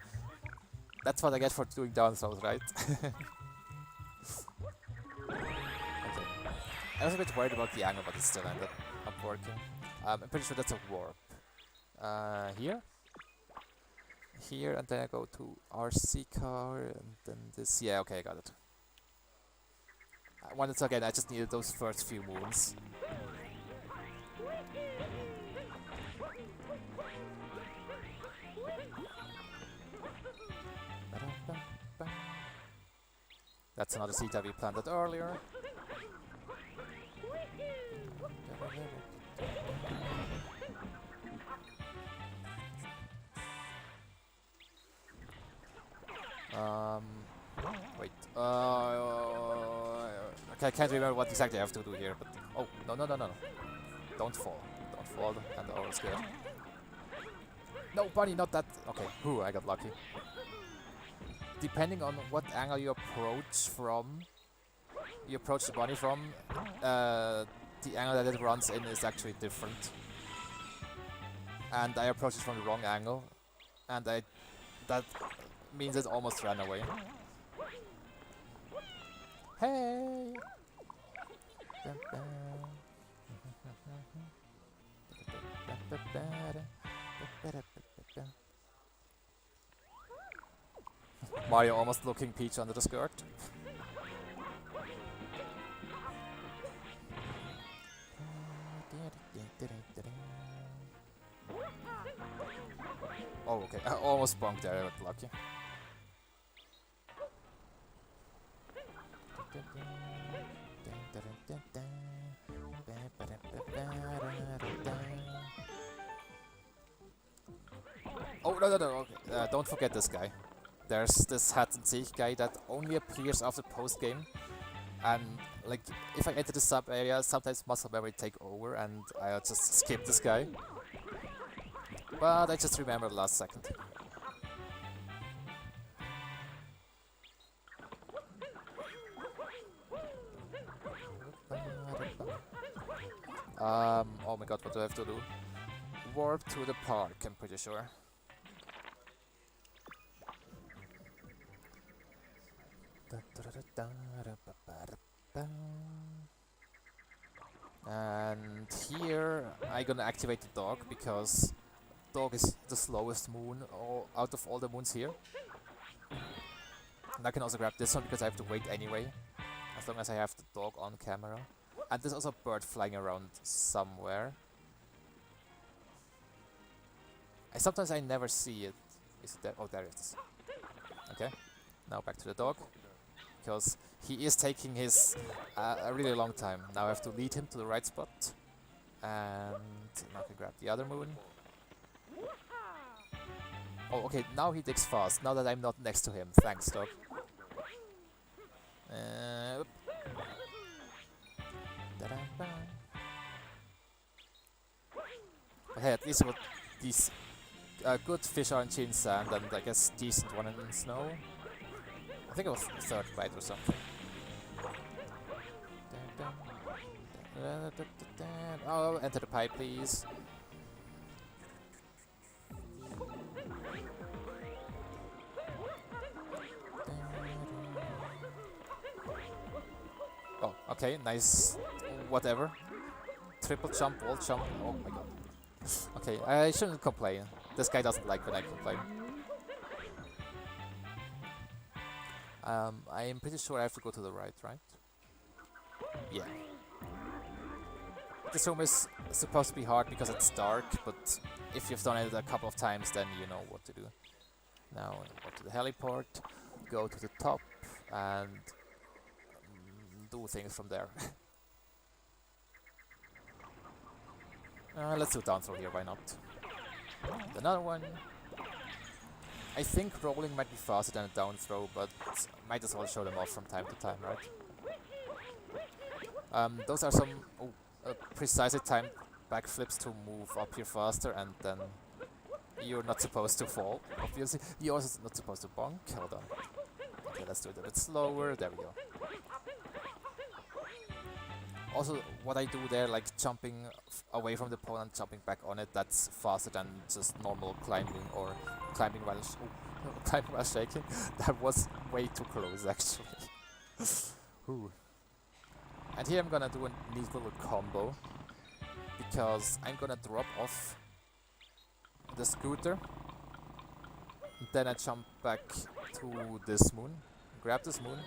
that's what I get for doing down throws, right? Okay. I was a bit worried about the angle, but it still ended up working. I'm pretty sure that's a warp. Here, and then I go to RC car, and then this. Yeah, okay, I got it. Once again, I just needed those first few moons. That's another seed that we planted earlier. Wait. Okay, I can't remember what exactly I have to do here, but oh, no. Don't fall. Don't fall, and the oil scared. No, bunny, not that. Okay, whew, I got lucky. Depending on what angle you approach the bunny from, the angle that it runs in is actually different. And I approached it from the wrong angle, and that means it almost ran away. Hey! Mario almost looking Peach under the skirt. Oh, okay. I almost bonked there, I got lucky. Oh, no, okay. Don't forget this guy. There's this Hat and Seek guy that only appears after post-game. And, like, if I enter the sub area, sometimes muscle memory take over and I'll just skip this guy. But I just remember the last second. Oh my god, what do I have to do? Warp to the park, I'm pretty sure. And here I'm gonna activate the dog because dog is the slowest moon out of all the moons here. And I can also grab this one because I have to wait anyway, as long as I have the dog on camera. And there's also a bird flying around somewhere. Sometimes I never see it. Is it there? Oh, there it is. Okay, now back to the dog, because he is taking his a really long time. Now I have to lead him to the right spot. And now I can grab the other moon. Oh, okay, now he digs fast, now that I'm not next to him. Thanks, dog. But hey, at least with these good fish are in chin sand and I guess decent one in snow. I think it was third bite or something. Oh, enter the pipe, please. Oh, okay, nice. Whatever. Triple jump, wall jump. Oh my god. Okay, I shouldn't complain. This guy doesn't like when I complain. I am pretty sure I have to go to the right? Yeah. This room is supposed to be hard because it's dark, but if you've done it a couple of times, then you know what to do. Now, go to the heliport, go to the top, and do things from there. Let's do down throw here, why not? Another one. I think rolling might be faster than a down throw, but might as well show them off from time to time, right? Those are some precisely timed backflips to move up here faster, and then you're not supposed to fall, obviously. You're also not supposed to bonk. Hold on. Okay, let's do it a bit slower. There we go. Also, what I do there, like jumping away from the opponent, jumping back on it, that's faster than just normal climbing or climbing while climbing while shaking. That was way too close, actually. Ooh. And here I'm gonna do a neat little combo, because I'm gonna drop off the scooter, and then I jump back to this moon, grab this moon.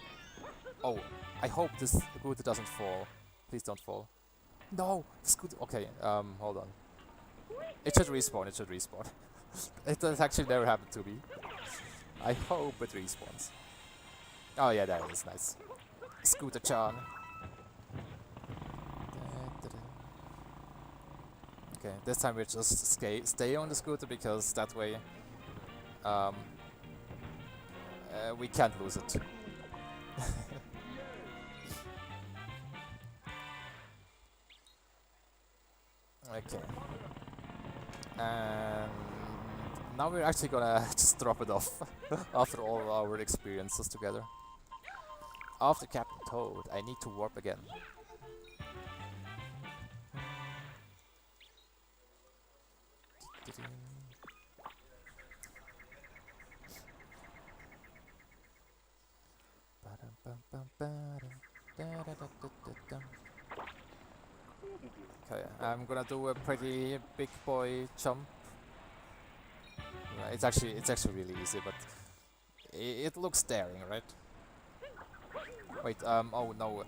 Oh, I hope this scooter doesn't fall. Please don't fall. No! Scooter. Okay, hold on. It should respawn, it should respawn. It has actually never happened to me. I hope it respawns. Oh yeah, there it is, nice. Scooter-chan. Okay, this time we just stay on the scooter, because that way we can't lose it. Okay. And now we're actually gonna just drop it off after all our experiences together. After Captain Toad, I need to warp again. Okay, I'm gonna do a pretty big boy jump. It's actually really easy, but it looks daring, right? Wait, oh no.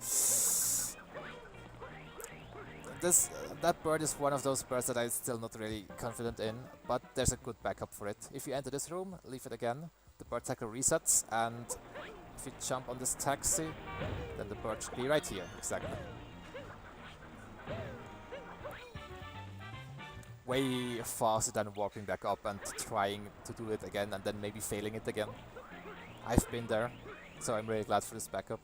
That bird is one of those birds that I'm still not really confident in, but there's a good backup for it. If you enter this room, leave it again, the bird tackle resets, and if you jump on this taxi, then the bird should be right here, exactly. Way faster than warping back up and trying to do it again and then maybe failing it again. I've been there, so I'm really glad for this backup.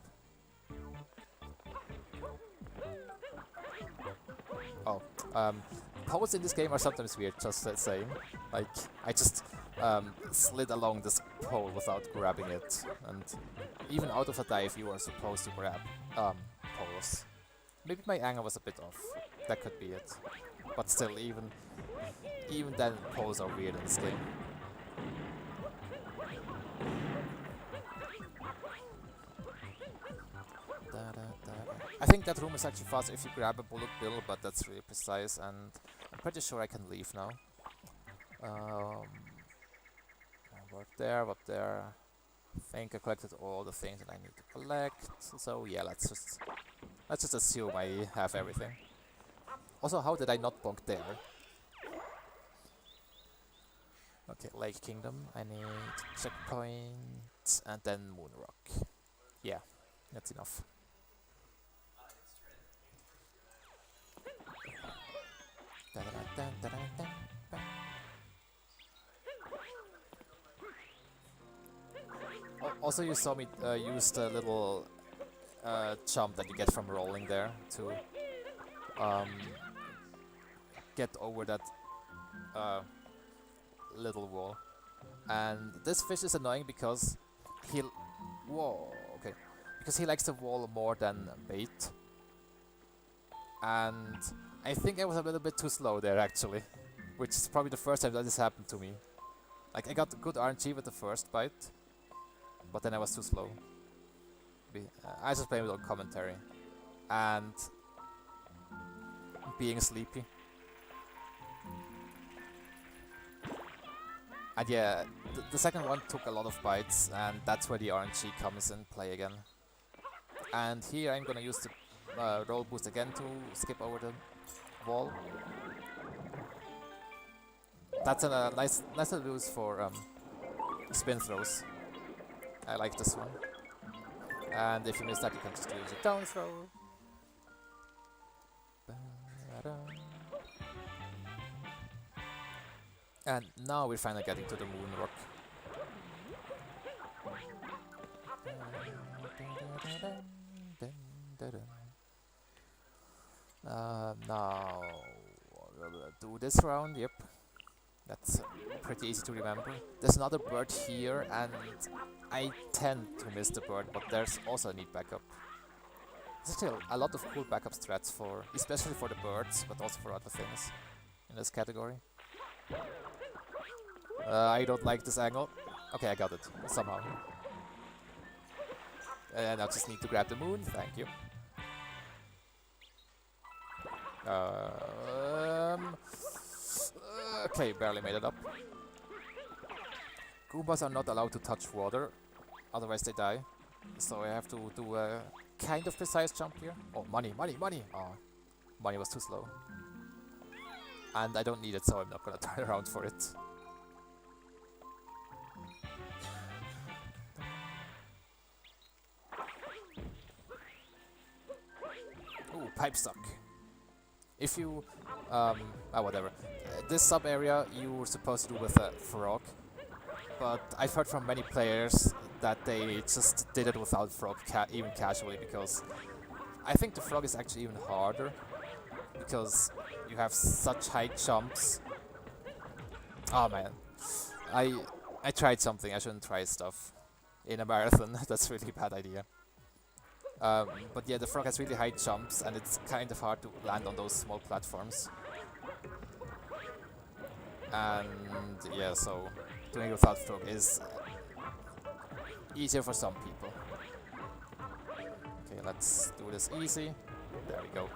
Oh, poles in this game are sometimes weird, just saying. Like, I just slid along this pole without grabbing it, and even out of a dive you are supposed to grab poles. Maybe my angle was a bit off. That could be it. But still, even then, poles are weird in this game. I think that room is actually faster if you grab a bullet bill, but that's really precise, and I'm pretty sure I can leave now. Up there. I think I collected all the things that I need to collect. So yeah, let's just assume I have everything. Also, how did I not bonk there? Okay, Lake Kingdom. I need checkpoint and then Moon Rock. Yeah, that's enough. Also, you saw me use the little jump that you get from rolling there to get over that little wall. And this fish is annoying because because he likes the wall more than bait. And I think I was a little bit too slow there actually, which is probably the first time that this happened to me. Like, I got good RNG with the first bite, but then I was too slow. I just blame it on commentary and being sleepy. And yeah, the second one took a lot of bites, and that's where the RNG comes in play again. And here I'm gonna use the roll boost again to skip over the wall. That's a nice little use for spin throws. I like this one. And if you miss that, you can just use a down throw. And now we're finally getting to the Moon Rock. Now we'll do this round, yep. That's pretty easy to remember. There's another bird here, and I tend to miss the bird, but there's also a neat backup. There's still a lot of cool backup strats for, especially for the birds, but also for other things in this category. I don't like this angle. Okay, I got it, somehow. And I just need to grab the moon, thank you. Okay, barely made it up. Goombas are not allowed to touch water, otherwise they die. So I have to do a kind of precise jump here. Oh, money! Oh, money was too slow. And I don't need it, so I'm not gonna turn around for it. Ooh, pipe stuck. If you, whatever. This sub area you were supposed to do with a frog, but I've heard from many players that they just did it without frog, even casually, because I think the frog is actually even harder, because you have such high jumps. Oh man, I tried something. I shouldn't try stuff in a marathon. That's really a bad idea. But yeah, the frog has really high jumps, and it's kind of hard to land on those small platforms. And yeah, so doing it without frog is easier for some people. Okay, let's do this easy. There we go.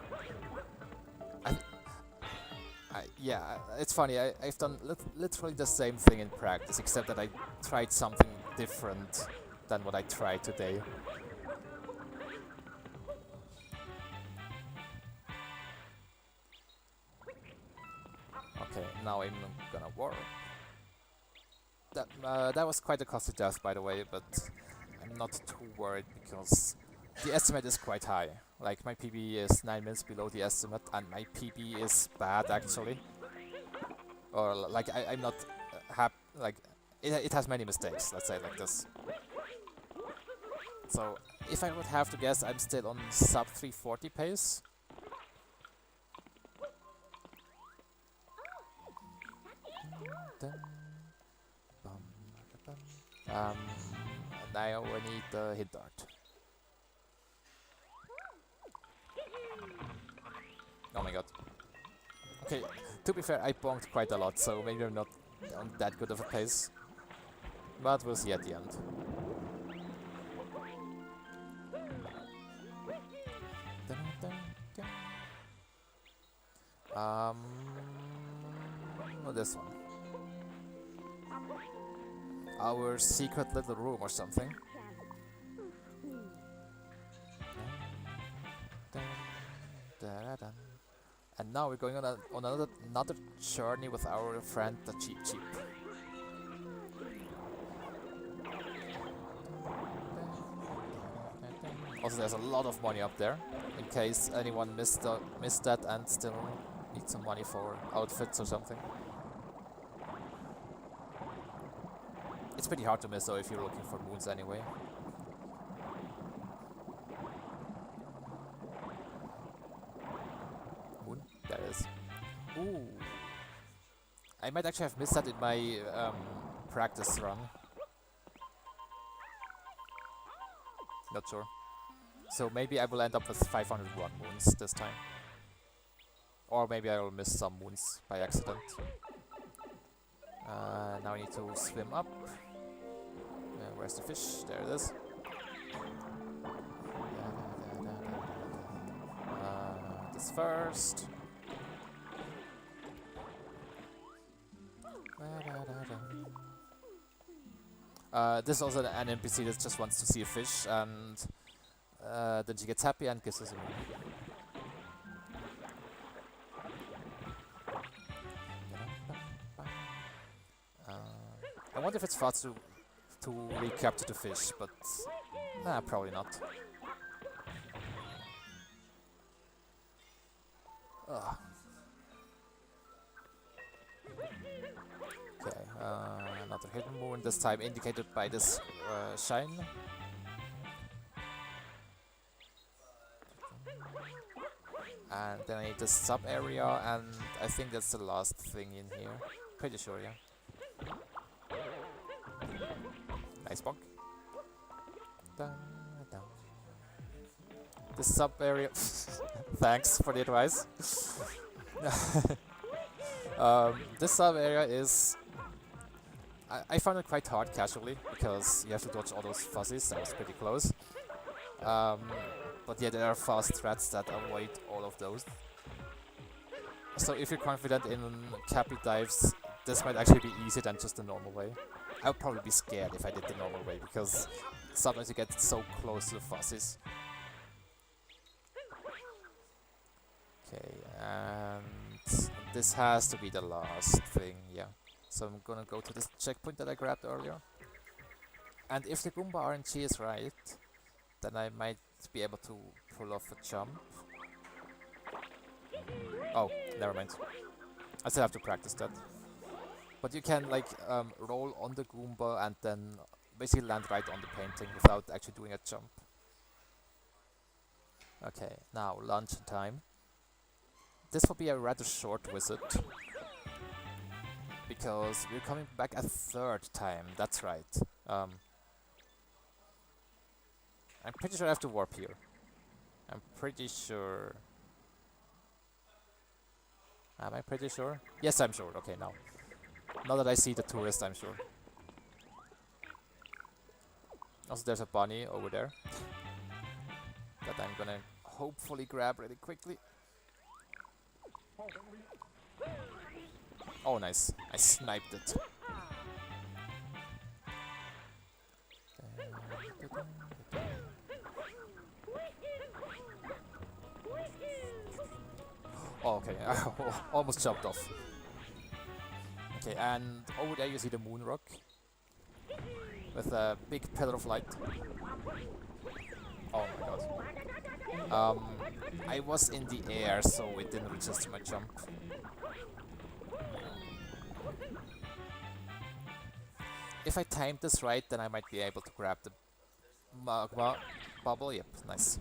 Yeah, it's funny, I've done literally the same thing in practice, except that I tried something different than what I tried today. Okay, now I'm gonna warp. That was quite a costly death, by the way, but I'm not too worried because the estimate is quite high. Like, my PB is 9 minutes below the estimate, and my PB is bad actually. Or like, I'm not happy. Like, it has many mistakes. Let's say it like this. So if I would have to guess, I'm still on sub 340 pace. And now we need the hit dart. Oh my god. Okay, to be fair, I bonked quite a lot, so maybe I'm not on that good of a pace. But we'll see at the end. Well, this one. Our secret little room or something. And now we're going on another journey with our friend the Cheap Cheap. Also, there's a lot of money up there, in case anyone missed that and still needs some money for outfits or something. It's pretty hard to miss though if you're looking for moons anyway. Moon? There it is. Ooh! I might actually have missed that in my practice run. Not sure. So maybe I will end up with 501 moons this time. Or maybe I will miss some moons by accident. Now I need to swim up. Where's the fish? There it is. This first. This is also an NPC that just wants to see a fish, and then she gets happy and gives us a moon. I wonder if it's fast to recapture the fish, but probably not. Okay, another hidden moon, this time indicated by this shine. And then I need this sub area, and I think that's the last thing in here. Pretty sure, yeah. Nice bonk. This sub area. Thanks for the advice. This sub area is. I found it quite hard casually because you have to dodge all those fuzzies. That was pretty close. But yeah, there are fast threats that avoid all of those. So if you're confident in Cappy dives, this might actually be easier than just the normal way. I would probably be scared if I did the normal way, because sometimes you get so close to the fuzzies. Okay, and this has to be the last thing, yeah. So I'm gonna go to this checkpoint that I grabbed earlier. And if the Goomba RNG is right, then I might be able to pull off a jump. Oh, never mind. I still have to practice that. But you can like roll on the Goomba and then basically land right on the painting without actually doing a jump. Okay, now lunch time. This will be a rather short visit, because we're coming back a third time, that's right. I'm pretty sure I have to warp here. I'm pretty sure. Am I pretty sure? Yes, I'm sure. Okay, now. Now that I see the tourist, I'm sure. Also, there's a bunny over there that I'm gonna hopefully grab really quickly. Oh, nice. I sniped it. Oh, okay. I almost jumped off. Okay, and over there you see the moon rock with a big pillar of light. Oh my god. I was in the air, so it didn't register my jump. If I timed this right, then I might be able to grab the magma bubble. Yep, nice.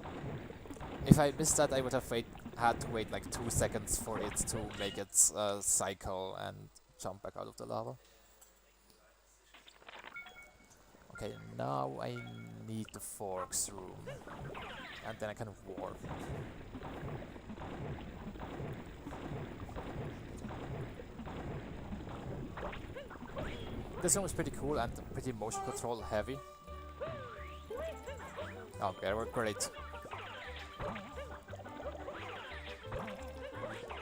If I missed that, I would have had to wait like 2 seconds for it to make its cycle and jump back out of the lava. Okay, now I need the forks room, and then I can warp. This one was pretty cool and pretty motion control heavy. Oh, they were great.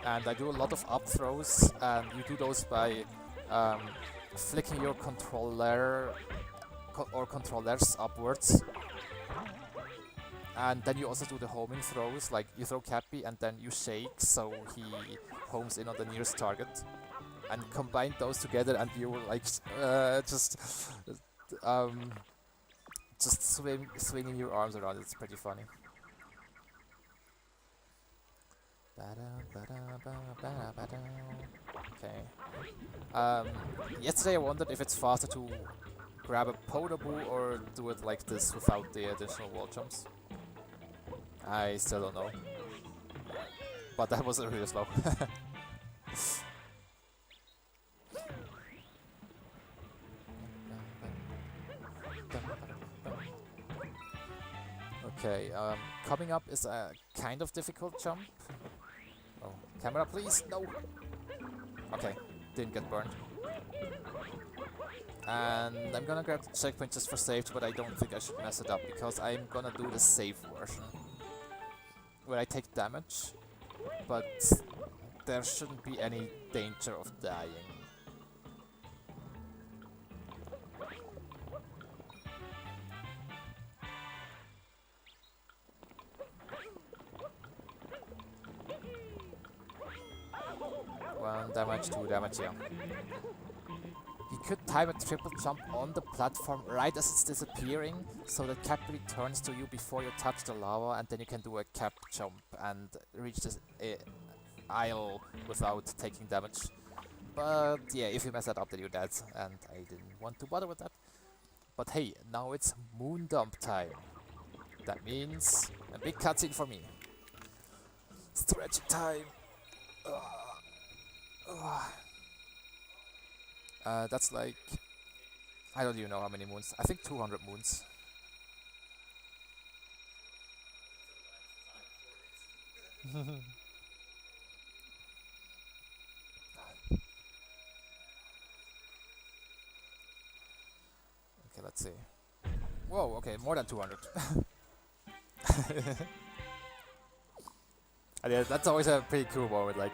And I do a lot of up throws, and you do those by flicking your controller or controllers upwards. And then you also do the homing throws, like you throw Cappy and then you shake so he homes in on the nearest target. And combine those together and you like just swinging your arms around. It's pretty funny. Okay. Yesterday I wondered if it's faster to grab a Podoboo or do it like this without the additional wall jumps. I still don't know. But that was really slow. Okay, coming up is a kind of difficult jump. Oh, camera please, no! Okay, didn't get burned. And I'm gonna grab the checkpoint just for safety, but I don't think I should mess it up, because I'm gonna do the safe version. Where I take damage, but there shouldn't be any danger of dying. One damage, 2 damage, yeah. You could time a triple jump on the platform right as it's disappearing, so that Cap returns to you before you touch the lava, and then you can do a Cap jump and reach this aisle without taking damage. But yeah, if you mess that up then you're dead, and I didn't want to bother with that. But hey, now it's moon dump time. That means a big cutscene for me. Stretching time. That's like, I don't even know how many moons. I think 200 moons. Okay, let's see. Whoa, okay, more than 200. And yeah, that's always a pretty cool moment. Like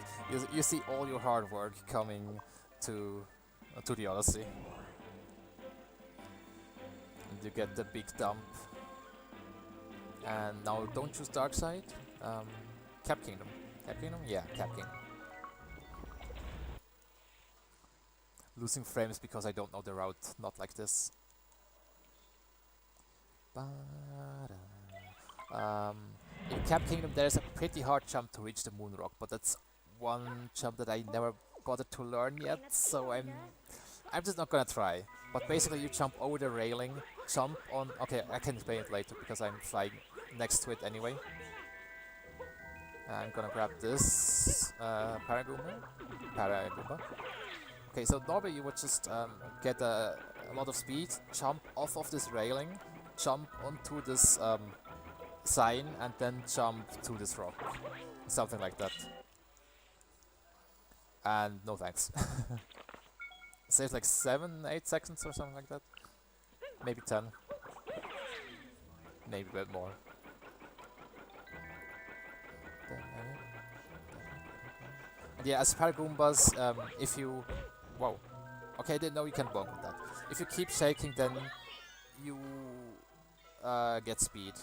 you see all your hard work coming to the Odyssey, and you get the big dump. And now don't choose Dark Side. Cap Kingdom. Cap Kingdom? Yeah, Cap Kingdom. Losing frames because I don't know the route. Not like this. In Cap Kingdom there is a pretty hard jump to reach the moon rock, but that's one jump that I never bothered to learn yet, so I'm just not gonna try. But basically you jump over the railing, jump on... Okay, I can explain it later because I'm flying next to it anyway. I'm gonna grab this Paragoomba. Okay, so normally you would just get a lot of speed, jump off of this railing, jump onto this sign, and then jump to this rock. Something like that. And no thanks. Saves like 7-8 seconds or something like that. Maybe 10. Maybe a bit more. And yeah, as Paragoombas, if you... Wow. Okay, I didn't know you can bonk with that. If you keep shaking, then you get speed.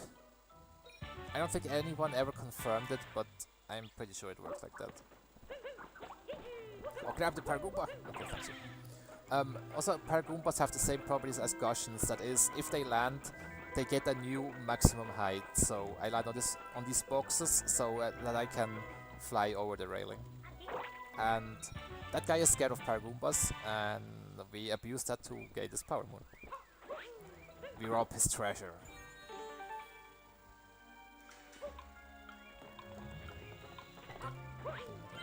I don't think anyone ever confirmed it, but I'm pretty sure it works like that. Oh, grab the Paragoomba! Okay, thank you. Also, Paragoombas have the same properties as Gaussians. That is, if they land, they get a new maximum height. So I land on these boxes so that I can fly over the railing. And that guy is scared of Paragoombas, and we abuse that to gain this power moon. We rob his treasure.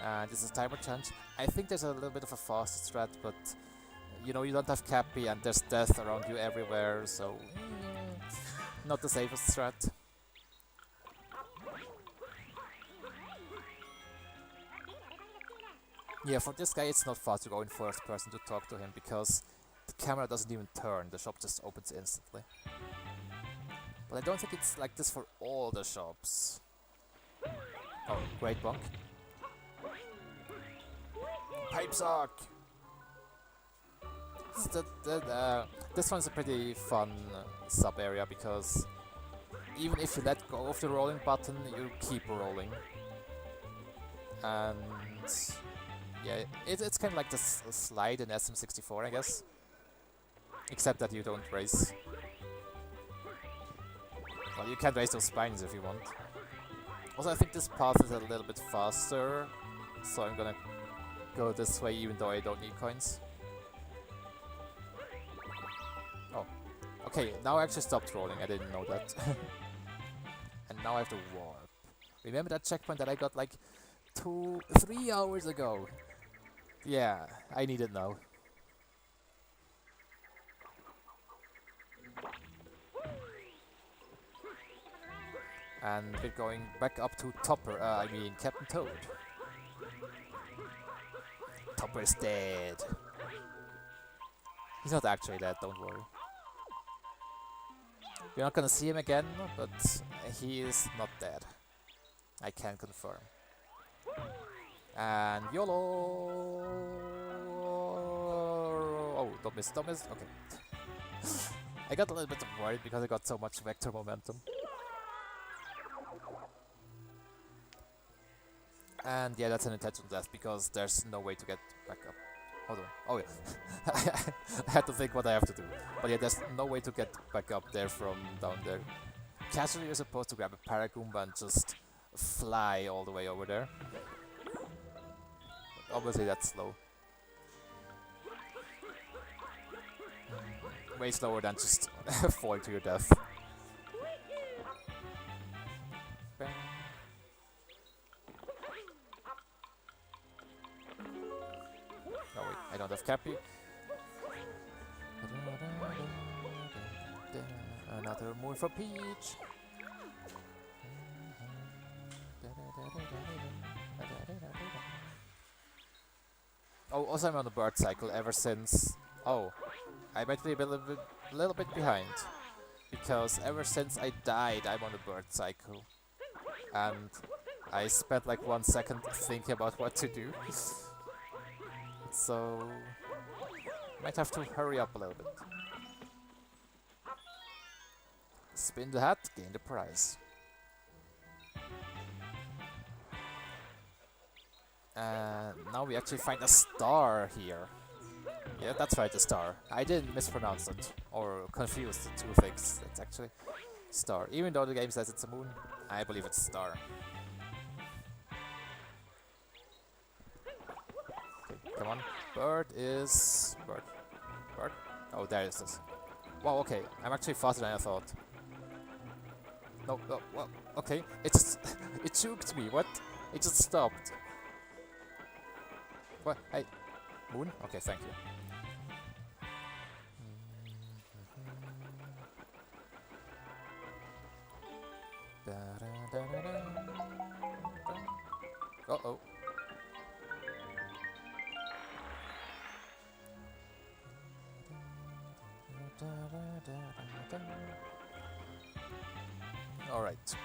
And this is timer challenge. I think there's a little bit of a fast strat, but you know, you don't have Cappy and there's death around you everywhere, so not the safest strat. Yeah, for this guy it's not fast to go in first person to talk to him, because the camera doesn't even turn, the shop just opens instantly. But I don't think it's like this for all the shops. Oh, great bonk. Pipe sock! This one's a pretty fun sub area because even if you let go of the rolling button, you keep rolling. And yeah, it's kind of like the slide in SM64, I guess. Except that you don't race. Well, you can race those spines if you want. Also, I think this path is a little bit faster, so I'm gonna go this way even though I don't need coins. Oh, okay, now I actually stopped rolling, I didn't know that. And now I have to warp. Remember that checkpoint that I got like 3 hours ago? Yeah, I need it now. And we're going back up to Topper, I mean Captain Toad. Topper's dead. He's not actually dead, don't worry. We're not gonna see him again, but he is not dead. I can confirm. And YOLO! Oh, don't miss, don't miss. Okay. I got a little bit worried because I got so much vector momentum. And yeah, that's an intentional death because there's no way to get back up. Hold on. Oh yeah. I had to think what I have to do. But yeah, there's no way to get back up there from down there. Casually you're supposed to grab a Paragoomba and just fly all the way over there. But obviously that's slow. Way slower than just fall to your death. Bang. No wait, I don't have Cappy. Another moon for Peach. Oh, also I'm on the bird cycle ever since... Oh, I might be a little bit behind. Because ever since I died, I'm on the bird cycle. And I spent like 1 second thinking about what to do. So... might have to hurry up a little bit. Spin the hat, gain the prize. And now we actually find a star here. Yeah, that's right, a star. I didn't mispronounce it, or confuse the two things. It's actually star. Even though the game says it's a moon, I believe it's a star. Okay, come on. Bird is... bird. Bird? Oh, there it is. Wow, okay. I'm actually faster than I thought. No, no, well, okay. It just... it juked me, what? It just stopped. What? Hey. Moon? Okay, thank you. Uh-oh. Alright.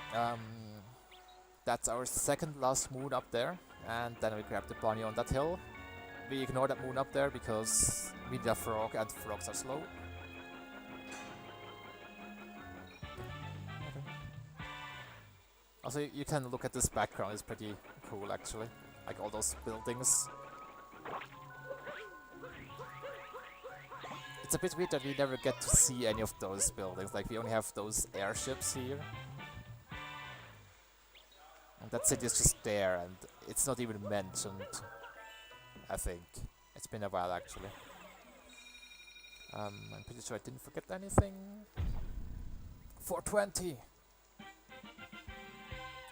That's our second last moon up there. And then we grab the bunny on that hill. We ignore that moon up there because we need a frog and frogs are slow. Also, you can look at this background, it's pretty cool actually. Like all those buildings. It's a bit weird that we never get to see any of those buildings, like we only have those airships here. And that city is just there and it's not even mentioned, I think. It's been a while actually. I'm pretty sure I didn't forget anything. 420!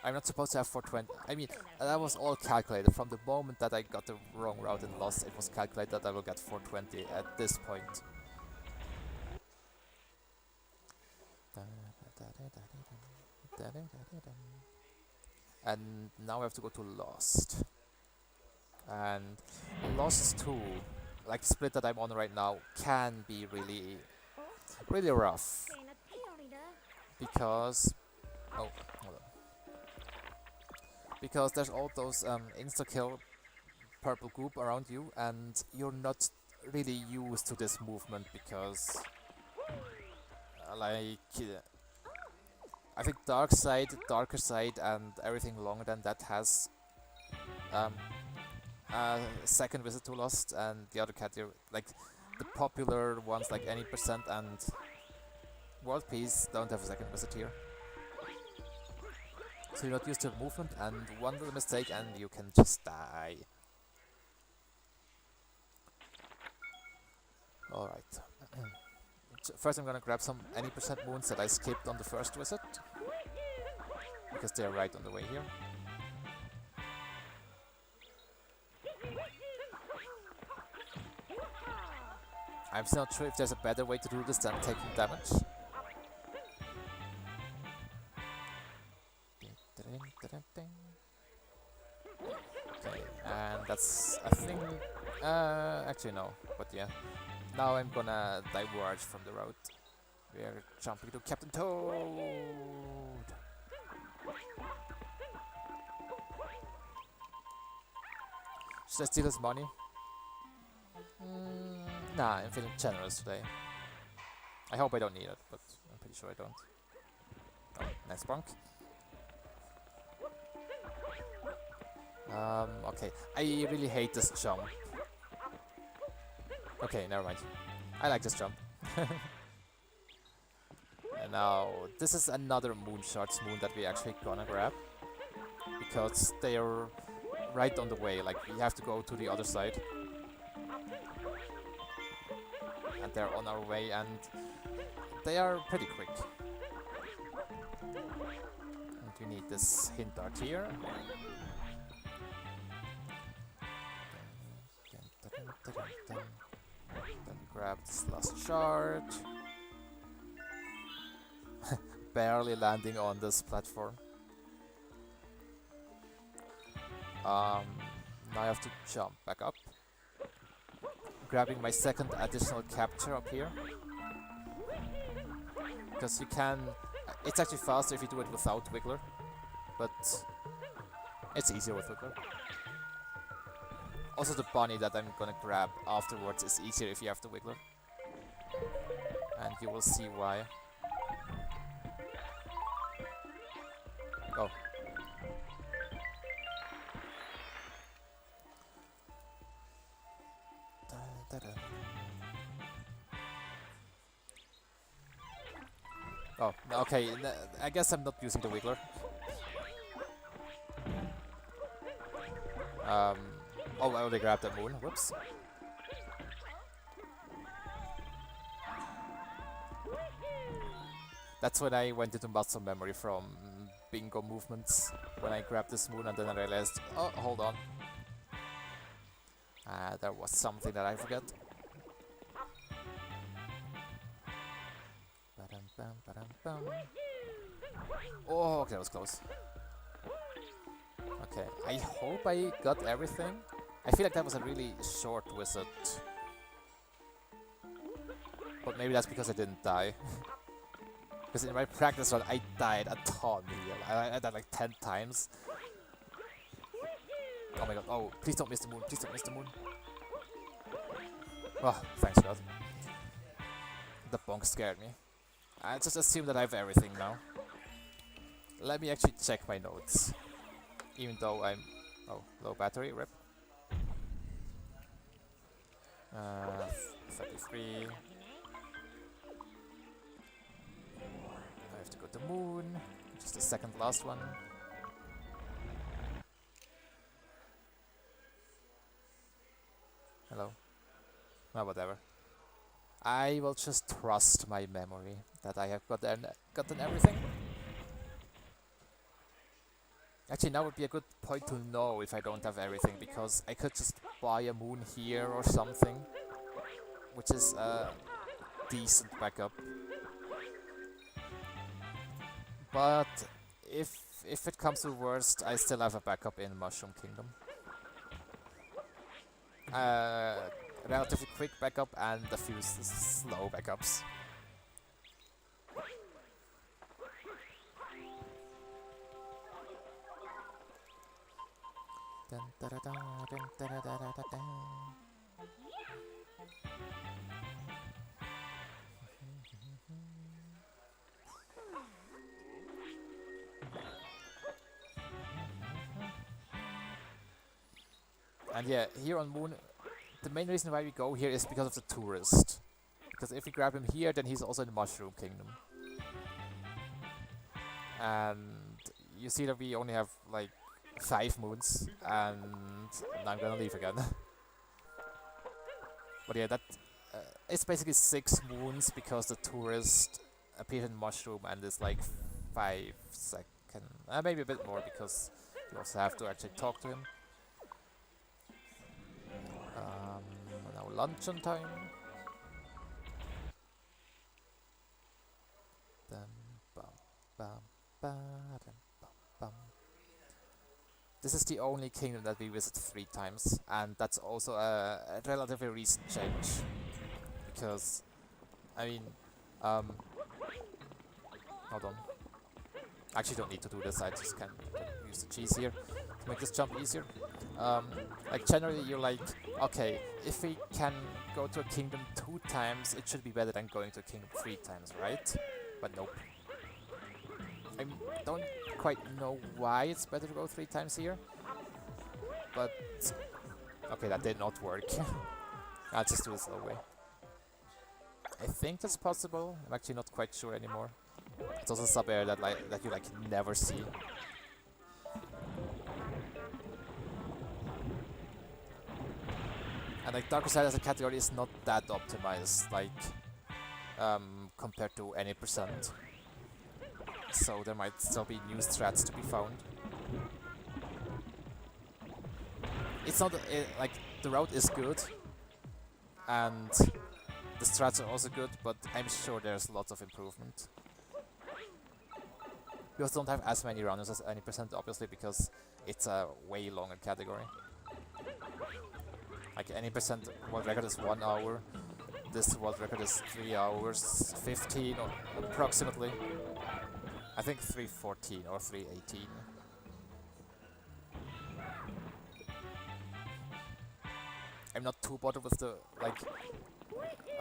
I'm not supposed to have 420. I mean, that was all calculated. From the moment that I got the wrong route and lost, it was calculated that I will get 420 at this point. And now I have to go to Lost. And Lost 2 like the split that I'm on right now can be really, really rough because hold on. Because there's all those insta-kill purple goop around you, and you're not really used to this movement because, I think darker side, and everything longer than that has a second visit to Lost, and the other category, like the popular ones like Any Percent and World Peace, don't have a second visit here. So you're not used to the movement, and one little mistake and you can just die. Alright. First I'm gonna grab some Any Percent moons that I skipped on the first visit, because they're right on the way here. I'm still not sure if there's a better way to do this than taking damage. Okay, and that's a thing. Actually no, but yeah. Now I'm gonna diverge from the road. We are jumping to Captain Toad! Should I steal his money? Nah, I'm feeling generous today. I hope I don't need it, but I'm pretty sure I don't. Oh, nice bonk. Okay, I really hate this jump. Okay, never mind. I like this jump. And now, this is another Moonshards moon that we actually gonna grab. Because they are right on the way, like we have to go to the other side. And they're on our way, and they are pretty quick. And we need this hint art here. Then grab this last shard. Barely landing on this platform. Now I have to jump back up. Grabbing my second additional capture up here. Because you can... It's actually faster if you do it without Wiggler. But it's easier with Wiggler. Also the bunny that I'm gonna grab afterwards is easier if you have the Wiggler. And you will see why. Oh. Oh, okay, I guess I'm not using the Wiggler. Oh, I already grabbed that moon, whoops. That's when I went into muscle memory from bingo movements, when I grabbed this moon and then I realized, oh, hold on. There was something that I forgot. Oh, okay, that was close. Okay, I hope I got everything. I feel like that was a really short visit. But maybe that's because I didn't die. Because in my practice run, I died a ton here. I died like 10 times. Oh my god, oh, please don't miss the moon, please don't miss the moon. Oh, thanks god. The bonk scared me. I just assume that I have everything now. Let me actually check my notes. Even though I'm... Oh, low battery, rip. 33. I have to go to moon. Just the second last one. Hello. Oh, whatever. I will just trust my memory that I have gotten everything. Actually, now would be a good point to know if I don't have everything, because I could just buy a moon here or something, which is a decent backup. But if it comes to worst, I still have a backup in Mushroom Kingdom. relatively quick backup and a few slow backups. Dun, da, da, da, dun, da, da, da, da, da. And yeah, here on Moon, the main reason why we go here is because of the tourist. Because if we grab him here, then he's also in the Mushroom Kingdom. And you see that we only have like 5 moons, and I'm gonna leave again. But yeah, that it's basically 6 moons because the tourist appeared in Mushroom and is like 5 seconds, maybe a bit more because you also have to actually talk to him. Now luncheon time. Dum, bum, bum, ba, dum, bum, bum. This is the only kingdom that we visit 3 times, and that's also a relatively recent change. Because, I mean, hold on. I actually don't need to do this, I just can use the cheese here to make this jump easier. Like generally you're like, okay, if we can go to a kingdom 2 times, it should be better than going to a kingdom 3 times, right? But nope. I don't quite know why it's better to go 3 times here. But, okay, that did not work. I'll just do it slow way. I think that's possible, I'm actually not quite sure anymore. It's also a sub-area that you like never see. And like Darker Side as a category is not that optimized, like compared to any percent. So there might still be new strats to be found. It's not like the route is good, and the strats are also good, but I'm sure there's lots of improvement. We also don't have as many runners as any percent, obviously, because it's a way longer category. Like any percent world record is 1 hour. This world record is 3 hours 15 or approximately. I think 3:14 or 3:18. I'm not too bothered with the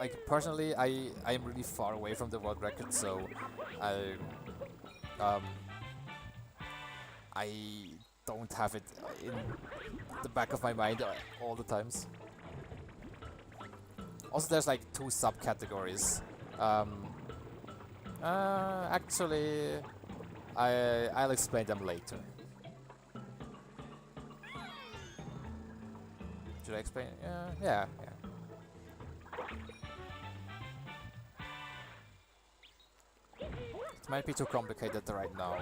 like personally I am really far away from the world record, so I don't have it in the back of my mind all the times. Also, there's like 2 subcategories. Actually, I'll explain them later. Should I explain? Yeah. It might be too complicated right now.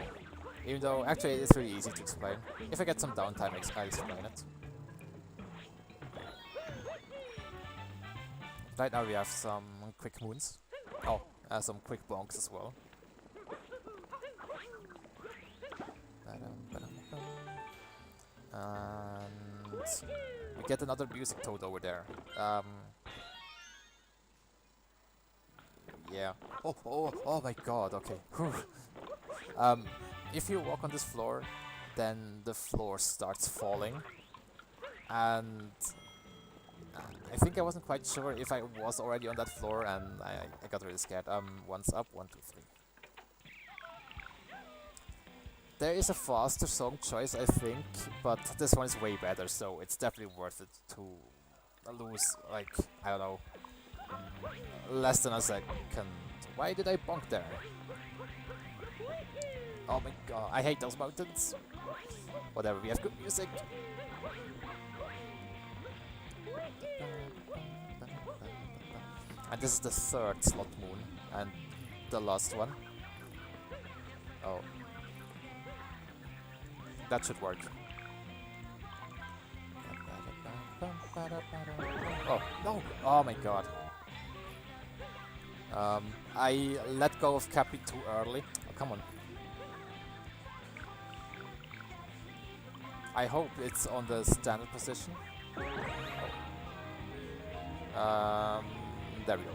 Even though, actually, it's really easy to explain. If I get some downtime, I'll explain it. Right now we have some quick moons. Oh, some quick bonks as well. And we get another music toad over there. Yeah. Oh my god, okay. If you walk on this floor, then the floor starts falling. And I think I wasn't quite sure if I was already on that floor, and I got really scared. One's up, 1, 2, 3. There is a faster song choice, I think, but this one is way better, so it's definitely worth it to lose, like, I don't know, less than a second. Why did I bonk there? Oh my god, I hate those mountains. Whatever, we have good music. And this is the 3rd slot moon, and the last one. Oh. That should work. Oh, no! Oh my god. I let go of Cappy too early. Oh, come on. I hope it's on the standard position. There we go.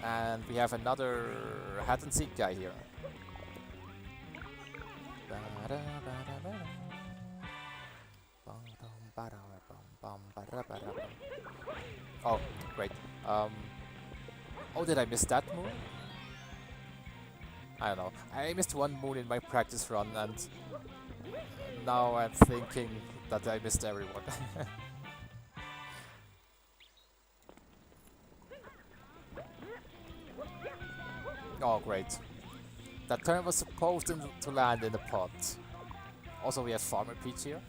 And we have another hat and seek guy here. Oh, great. Oh, did I miss that moon? I don't know. I missed one moon in my practice run, and now I'm thinking that I missed everyone. Oh, great. That turn was supposed to land in the pot. Also, we have Farmer Peach here.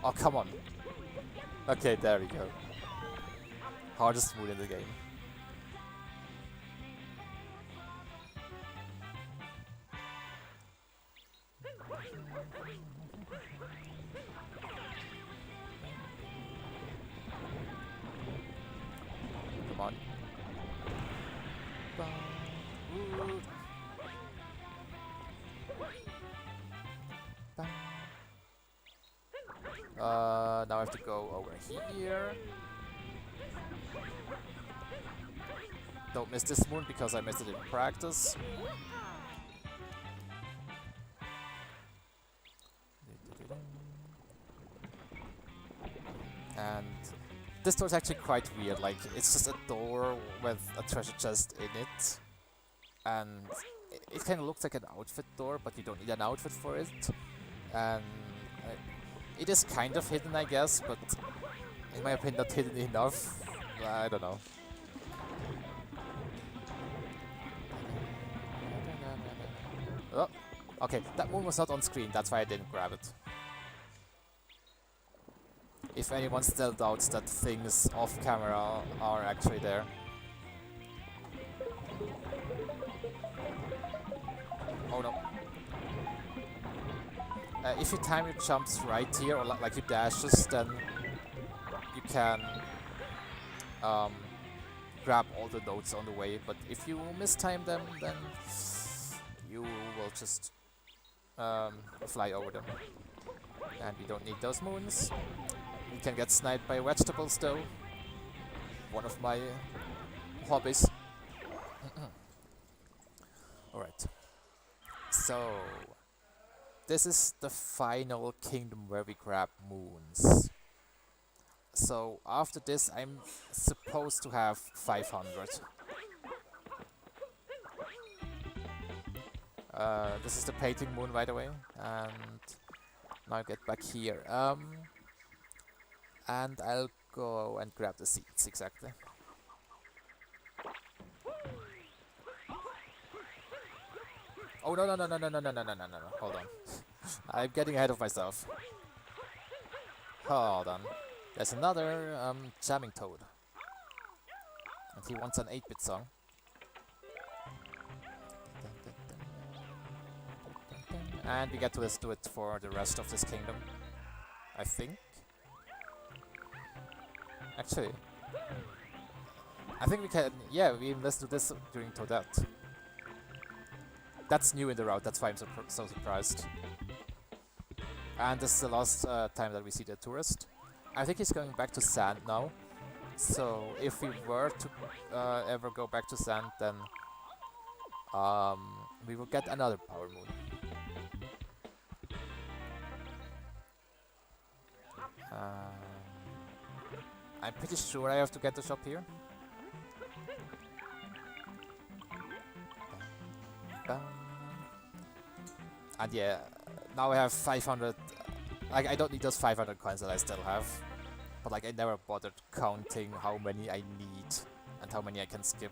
Oh, come on. Okay, there we go. Hardest moon in the game. Come on. Now I have to go over here. Don't miss this moon because I missed it in practice. And this door is actually quite weird, like it's just a door with a treasure chest in it. And it kind of looks like an outfit door, but you don't need an outfit for it. And it is kind of hidden, I guess, but in my opinion not hidden enough. I don't know. Oh, okay, that moon was not on screen, that's why I didn't grab it. If anyone still doubts that things off camera are actually there. Oh no. If you time your jumps right here, or like your dashes, then you can grab all the notes on the way. But if you mistime them, then you will just fly over them. And we don't need those moons. We can get sniped by vegetables though. One of my hobbies. Alright. So this is the final kingdom where we grab moons. So after this I'm supposed to have 500. This is the painting moon, by the way. And now I get back here. And I'll go and grab the seeds, exactly. Oh no, hold on. I'm getting ahead of myself. Hold on. There's another jamming toad. And he wants an 8-bit song. And we get to do it for the rest of this kingdom, I think. Actually, I think we can, yeah, we even listen to this during Toadette. That's new in the route, that's why I'm so surprised. And this is the last time that we see the tourist. I think he's going back to sand now. So if we were to ever go back to sand, then we will get another power moon. I'm pretty sure I have to get the shop here. And yeah, now I have 500. Like, I don't need those 500 coins that I still have. But like, I never bothered counting how many I need and how many I can skip.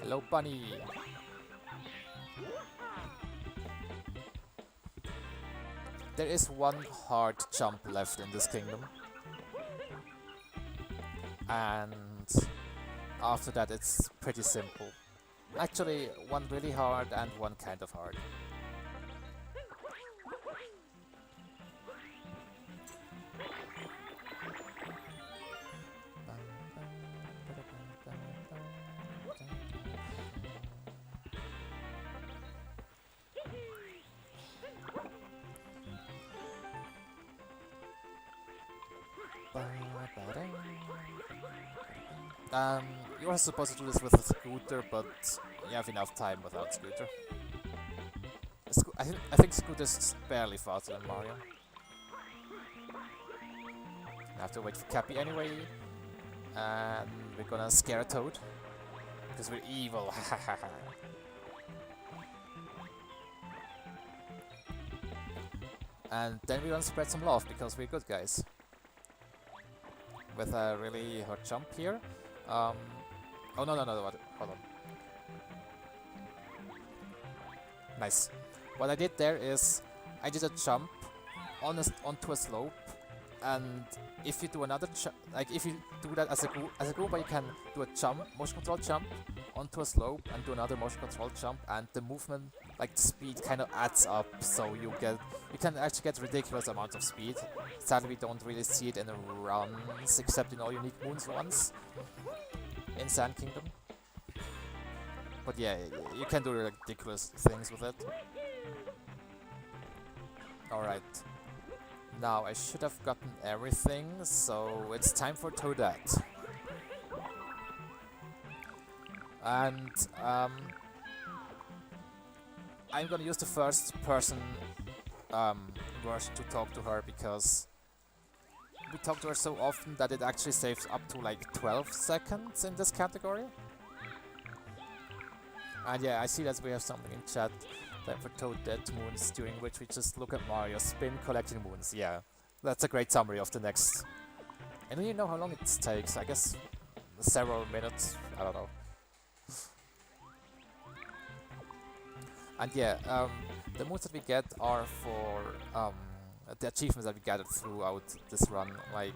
Hello, bunny. There is one hard jump left in this kingdom. and after that it's pretty simple. Actually, one really hard and one kind of hard. You are supposed to do this with a scooter, but you have enough time without scooter. I think scooter's barely faster than Mario. I have to wait for Cappy anyway, and we're gonna scare a Toad because we're evil. And then we're gonna spread some love because we're good guys. With a really hard jump here. Oh no, hold on. Nice. What I did there is I did a jump onto a slope, and if you do another like if you do that as a group, you can do a motion control jump onto a slope and do another motion control jump, and the movement, like the speed, kind of adds up, so you can actually get ridiculous amounts of speed. Sadly, we don't really see it in the runs, except in all unique moons ones in Sand Kingdom. But yeah, you can do ridiculous things with it. Alright. Now I should have gotten everything, so it's time for Toadette. And I'm gonna use the first person version to talk to her, because we talk to her so often that it actually saves up to like 12 seconds in this category. And yeah, I see that we have something in chat. Time for Toadette moons, during which we just look at Mario spin collecting moons. Yeah, that's a great summary of the next. And do you know how long it takes? I guess several minutes, I don't know. And yeah, the moons that we get are for the achievements that we gathered throughout this run, like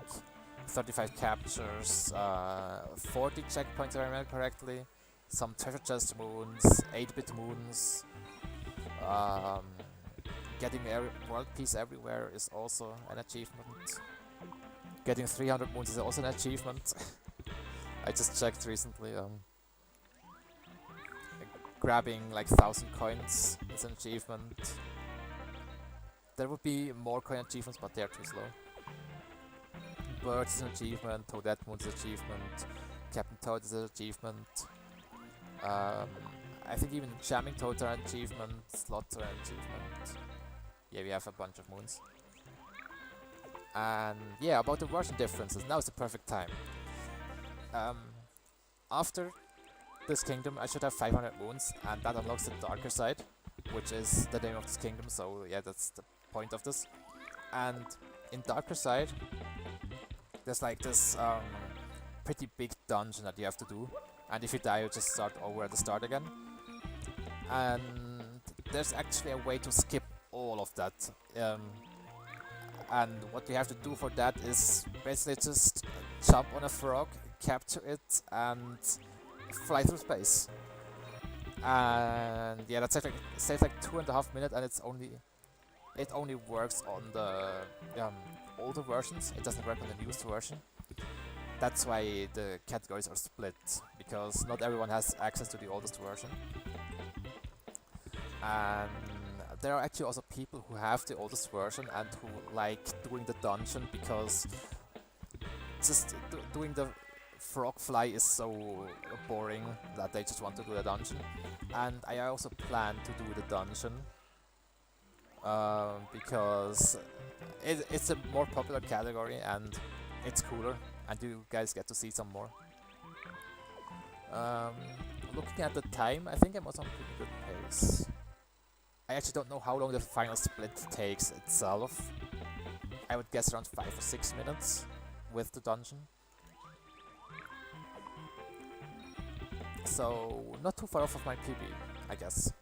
35 captures, 40 checkpoints if I remember correctly, some treasure chest moons, 8-bit moons, getting world peace everywhere is also an achievement. Getting 300 moons is also an achievement. I just checked recently. Grabbing like 1,000 coins is an achievement. There would be more coin achievements, but they are too slow. Birds is an achievement, Toadette Moon is an achievement, Captain Toad is an achievement. I think even Jamming Toads are an achievement, Slots are an achievement. Yeah, we have a bunch of moons. And yeah, about the version differences, now is the perfect time. After this kingdom, I should have 500 moons, and that unlocks the darker side, which is the name of this kingdom, so yeah, that's the point of this. And in darker side, there's like this pretty big dungeon that you have to do, and if you die, you just start over at the start again. And there's actually a way to skip all of that. And what you have to do for that is basically just jump on a frog, capture it, and fly through space. And yeah, that saves like 2.5 minutes, and it only works on the older versions. It doesn't work on the newest version. That's why the categories are split, because not everyone has access to the oldest version. And there are actually also people who have the oldest version and who like doing the dungeon, because just doing the frog fly is so boring that they just want to do the dungeon. And I also plan to do the dungeon because it's a more popular category and it's cooler, and you guys get to see some more. Looking at the time, I think I'm also on pretty good pace. I actually don't know how long the final split takes itself. I would guess around 5 or 6 minutes with the dungeon. So, not too far off of my PB, I guess.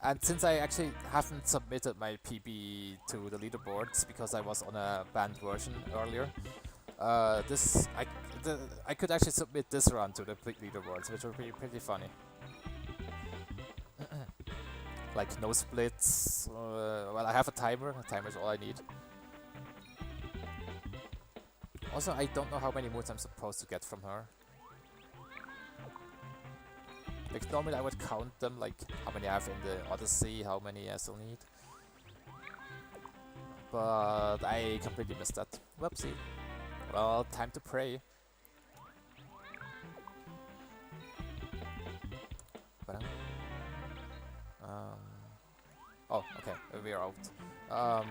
And since I actually haven't submitted my PB to the leaderboards because I was on a banned version earlier, I could actually submit this run to the leaderboards, which would be pretty funny. Like no splits. Well, I have a timer. A timer is all I need. Also, I don't know how many moons I'm supposed to get from her. Like normally I would count them, like how many I have in the Odyssey, how many I still need. But I completely missed that. Whoopsie. Well, time to pray. Oh, okay, we're out. I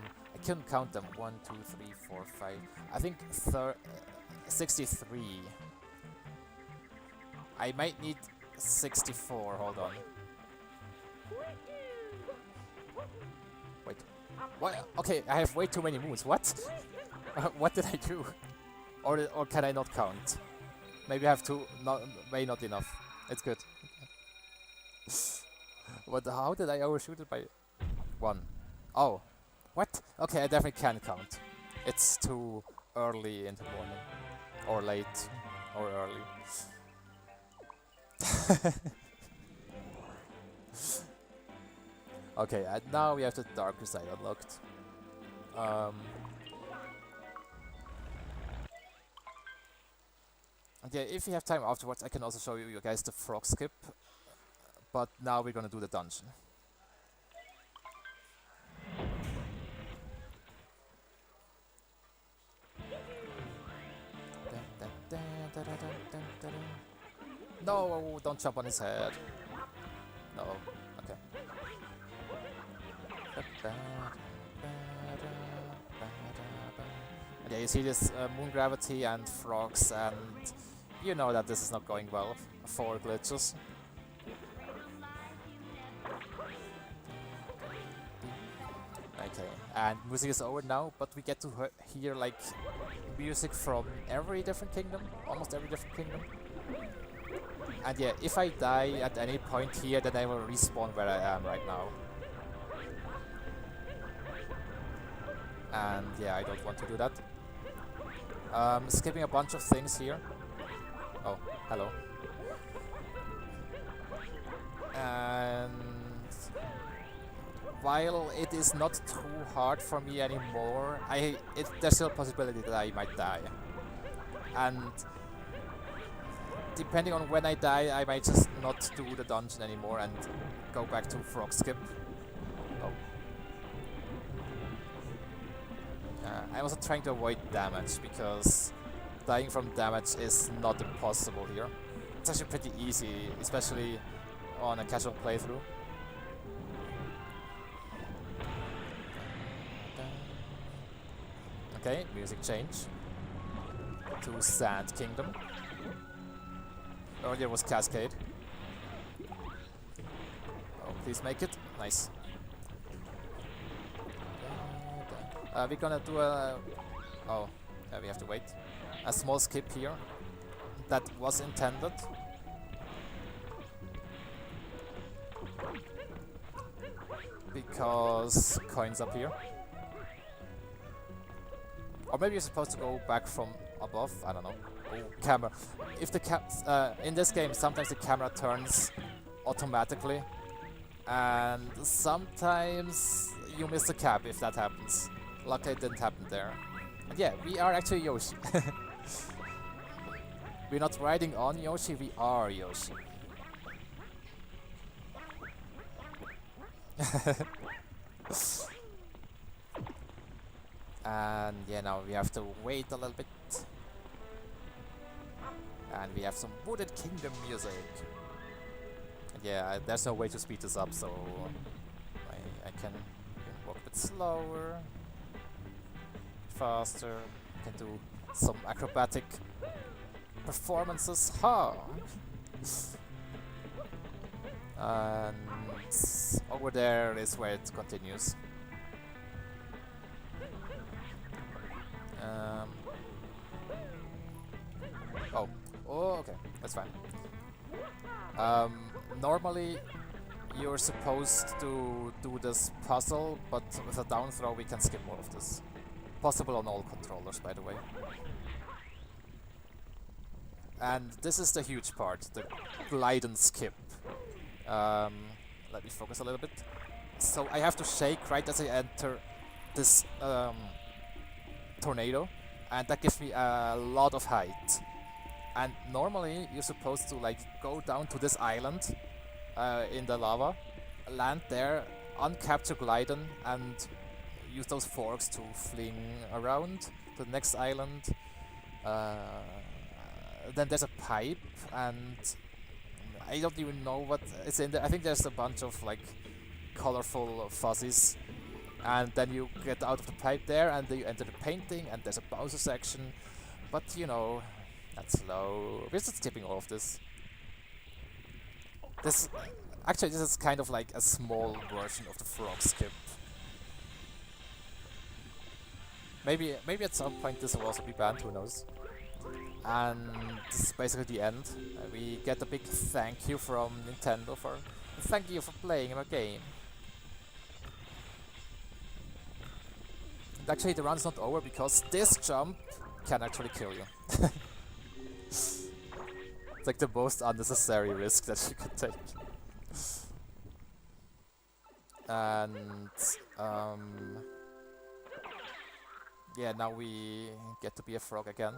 couldn't count them. 1, 2, 3, 4, 5. I think 63. I might need 64, hold on. Wait. What? Okay, I have way too many moons. What? What did I do? Or can I not count? Maybe I have to, way not enough. It's good. But how did I overshoot it by 1? Oh. What? Okay, I definitely can count. It's too early in the morning. Or late. Or early. Okay, and now we have the darker side unlocked. And yeah, if you have time afterwards, I can also show you guys the frog skip. But now we're gonna do the dungeon. No, don't jump on his head. No, okay. And yeah, you see this moon gravity and frogs, and you know that this is not going well for glitches. Okay, and music is over now, but we get to hear like music from every different kingdom, almost every different kingdom. And yeah, if I die at any point here, then I will respawn where I am right now. And yeah, I don't want to do that. Skipping a bunch of things here. Oh, hello. And while it is not too hard for me anymore, there's still a possibility that I might die. And depending on when I die, I might just not do the dungeon anymore and go back to frog skip. Oh. I'm also trying to avoid damage, because dying from damage is not impossible here. It's actually pretty easy, especially on a casual playthrough. Okay, music change to Sand Kingdom. Earlier was Cascade. Oh, please make it. Nice. We're gonna do a... Oh, yeah, we have to wait. A small skip here. That was intended. Because coins up here. Or maybe you're supposed to go back from above, I don't know. Oh, camera. If the in this game, sometimes the camera turns automatically, and sometimes you miss the cap if that happens. Luckily it didn't happen there. And yeah, we are actually Yoshi. We're not riding on Yoshi, we are Yoshi. And yeah, now we have to wait a little bit. And we have some Wooded Kingdom music. And yeah, there's no way to speed this up, so I can walk a bit slower, faster, can do some acrobatic performances. Ha! And over there is where it continues. Oh, okay, that's fine. Normally, you're supposed to do this puzzle, but with a down throw we can skip all of this. Possible on all controllers, by the way. And this is the huge part, the glide and skip. Let me focus a little bit. So I have to shake right as I enter this tornado, and that gives me a lot of height. And normally you're supposed to like go down to this island in the lava, land there, uncapture Gliden, and use those forks to fling around to the next island. Then there's a pipe, and I don't even know what is in there. I think there's a bunch of like colorful fuzzies, and then you get out of the pipe there, and then you enter the painting, and there's a Bowser section. But you know, that's slow. We're just skipping all of this. This actually, this is kind of like a small version of the frog skip. Maybe at some point this will also be banned. Who knows? And this is basically the end. We get a big thank you from Nintendo for thank you for playing my game. And actually, the run's not over because this jump can actually kill you. It's like the most unnecessary risk that you could take. And yeah, now we get to be a frog again.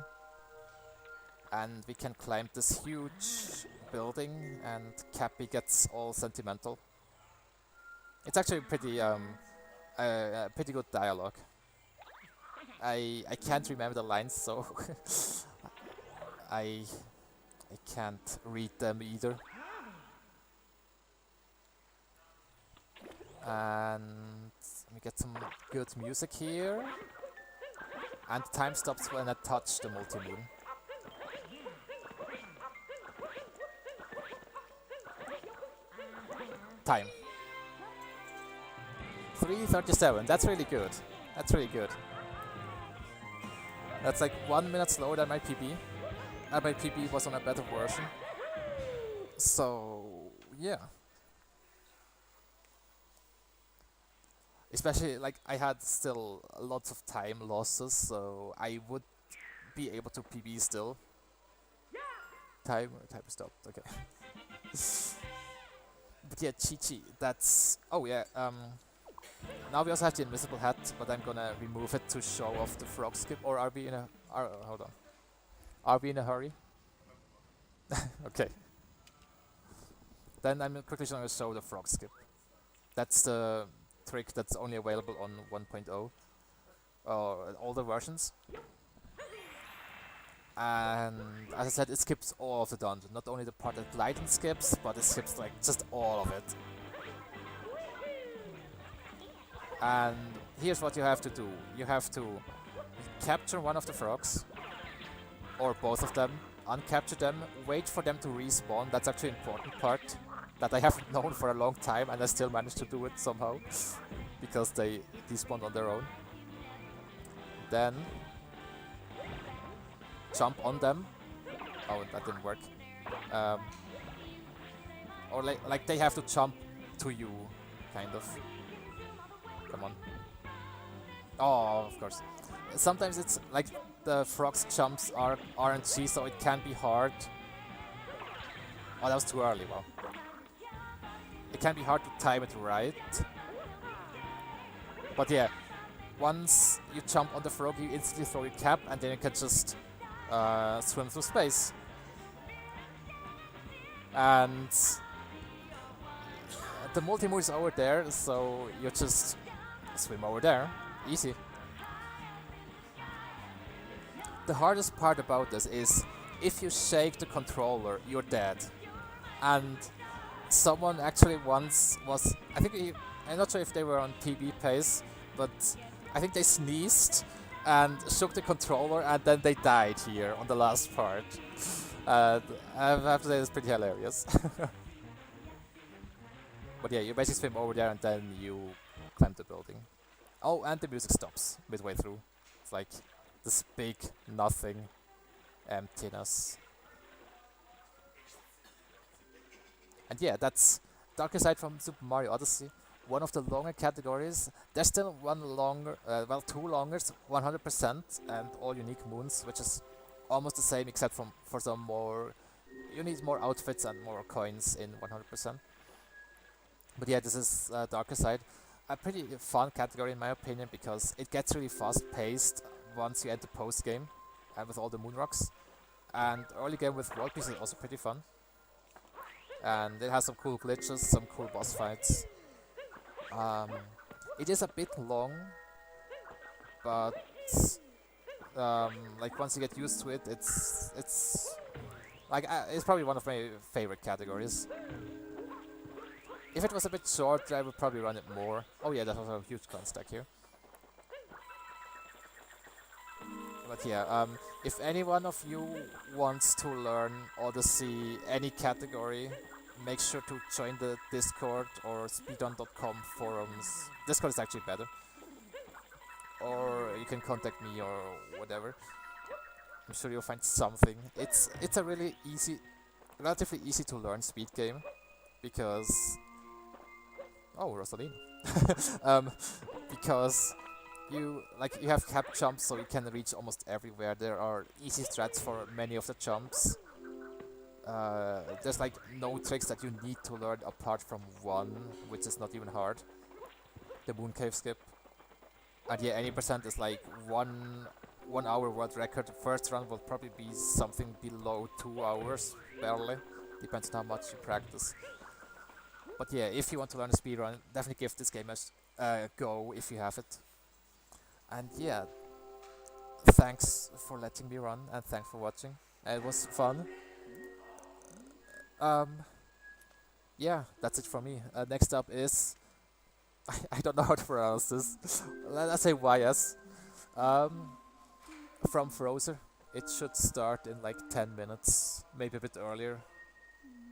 And we can climb this huge building, and Cappy gets all sentimental. It's actually pretty pretty good dialogue. I can't remember the lines, so I can't read them either. And we get some good music here. And time stops when I touch the multi-moon. Time. 3:37. That's really good. That's really good. That's like 1 minute slower than my PB. And my PB was on a better version. So yeah. Especially like I had still lots of time losses, so I would be able to PB still. Time stopped. Okay. But yeah, Chi-Chi, that's... Oh yeah, now we also have the invisible hat, but I'm gonna remove it to show off the frog skip. Or are we in a... hold on. Are we in a hurry? Okay. Then I'm quickly gonna show the frog skip. That's the trick that's only available on 1.0. Older versions. And as I said, it skips all of the dungeon. Not only the part that Glyden skips, but it skips like just all of it. And here's what you have to do. You have to capture one of the frogs, or both of them, uncapture them, wait for them to respawn. That's actually an important part that I haven't known for a long time, and I still managed to do it somehow, because they despawned on their own. Then jump on them. Oh, that didn't work. Or like they have to jump to you, kind of. Come on. Oh, of course. Sometimes it's like the frog's jumps are RNG, so it can be hard. Oh, that was too early, wow. It can be hard to time it right. But yeah, once you jump on the frog, you instantly throw your cap, and then you can just swim through space. And the multi-move is over there, so you just swim over there. Easy. The hardest part about this is if you shake the controller, you're dead. And someone actually once was, I think, I'm not sure if they were on PB pace, but I think they sneezed and shook the controller, and then they died here on the last part. I have to say it's pretty hilarious. But yeah, you basically swim over there and then you climb the building. Oh, and the music stops midway through. It's like this big nothing emptiness. And yeah, that's Darker Side from Super Mario Odyssey, one of the longer categories. There's still one longer, well, two longers, 100% and all unique moons, which is almost the same except for some more. You need more outfits and more coins in 100%. But yeah, this is Darker Side. A pretty fun category in my opinion because it gets really fast paced once you enter post game and with all the moon rocks. And early game with world peace is also pretty fun. And it has some cool glitches, some cool boss fights. Um, it is a bit long, but like once you get used to it, it's like it's probably one of my favorite categories. If it was a bit shorter, I would probably run it more. Oh yeah, that was a huge coin stack here. But yeah, if any one of you wants to learn Odyssey, any category, make sure to join the Discord or speedrun.com forums. Discord is actually better. Or you can contact me or whatever. I'm sure you'll find something. It's a really relatively easy to learn speed game because Rosaline. Because you have cap jumps, so you can reach almost everywhere. There are easy strats for many of the jumps. There's like no tricks that you need to learn apart from one, which is not even hard. The moon cave skip. And yeah, any percent is like 1 hour world record. First run will probably be something below 2 hours, barely. Depends on how much you practice. But yeah, if you want to learn a speedrun, definitely give this game a go if you have it. And yeah, thanks for letting me run and thanks for watching. It was fun. Yeah, that's it from me. Next up is I don't know how to pronounce this. Let's say YS. From Frozer. It should start in like 10 minutes, maybe a bit earlier.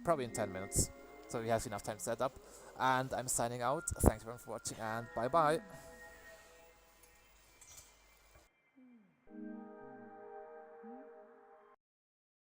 Probably in 10 minutes. So we have enough time set up. And I'm signing out. Thanks everyone for watching and bye bye.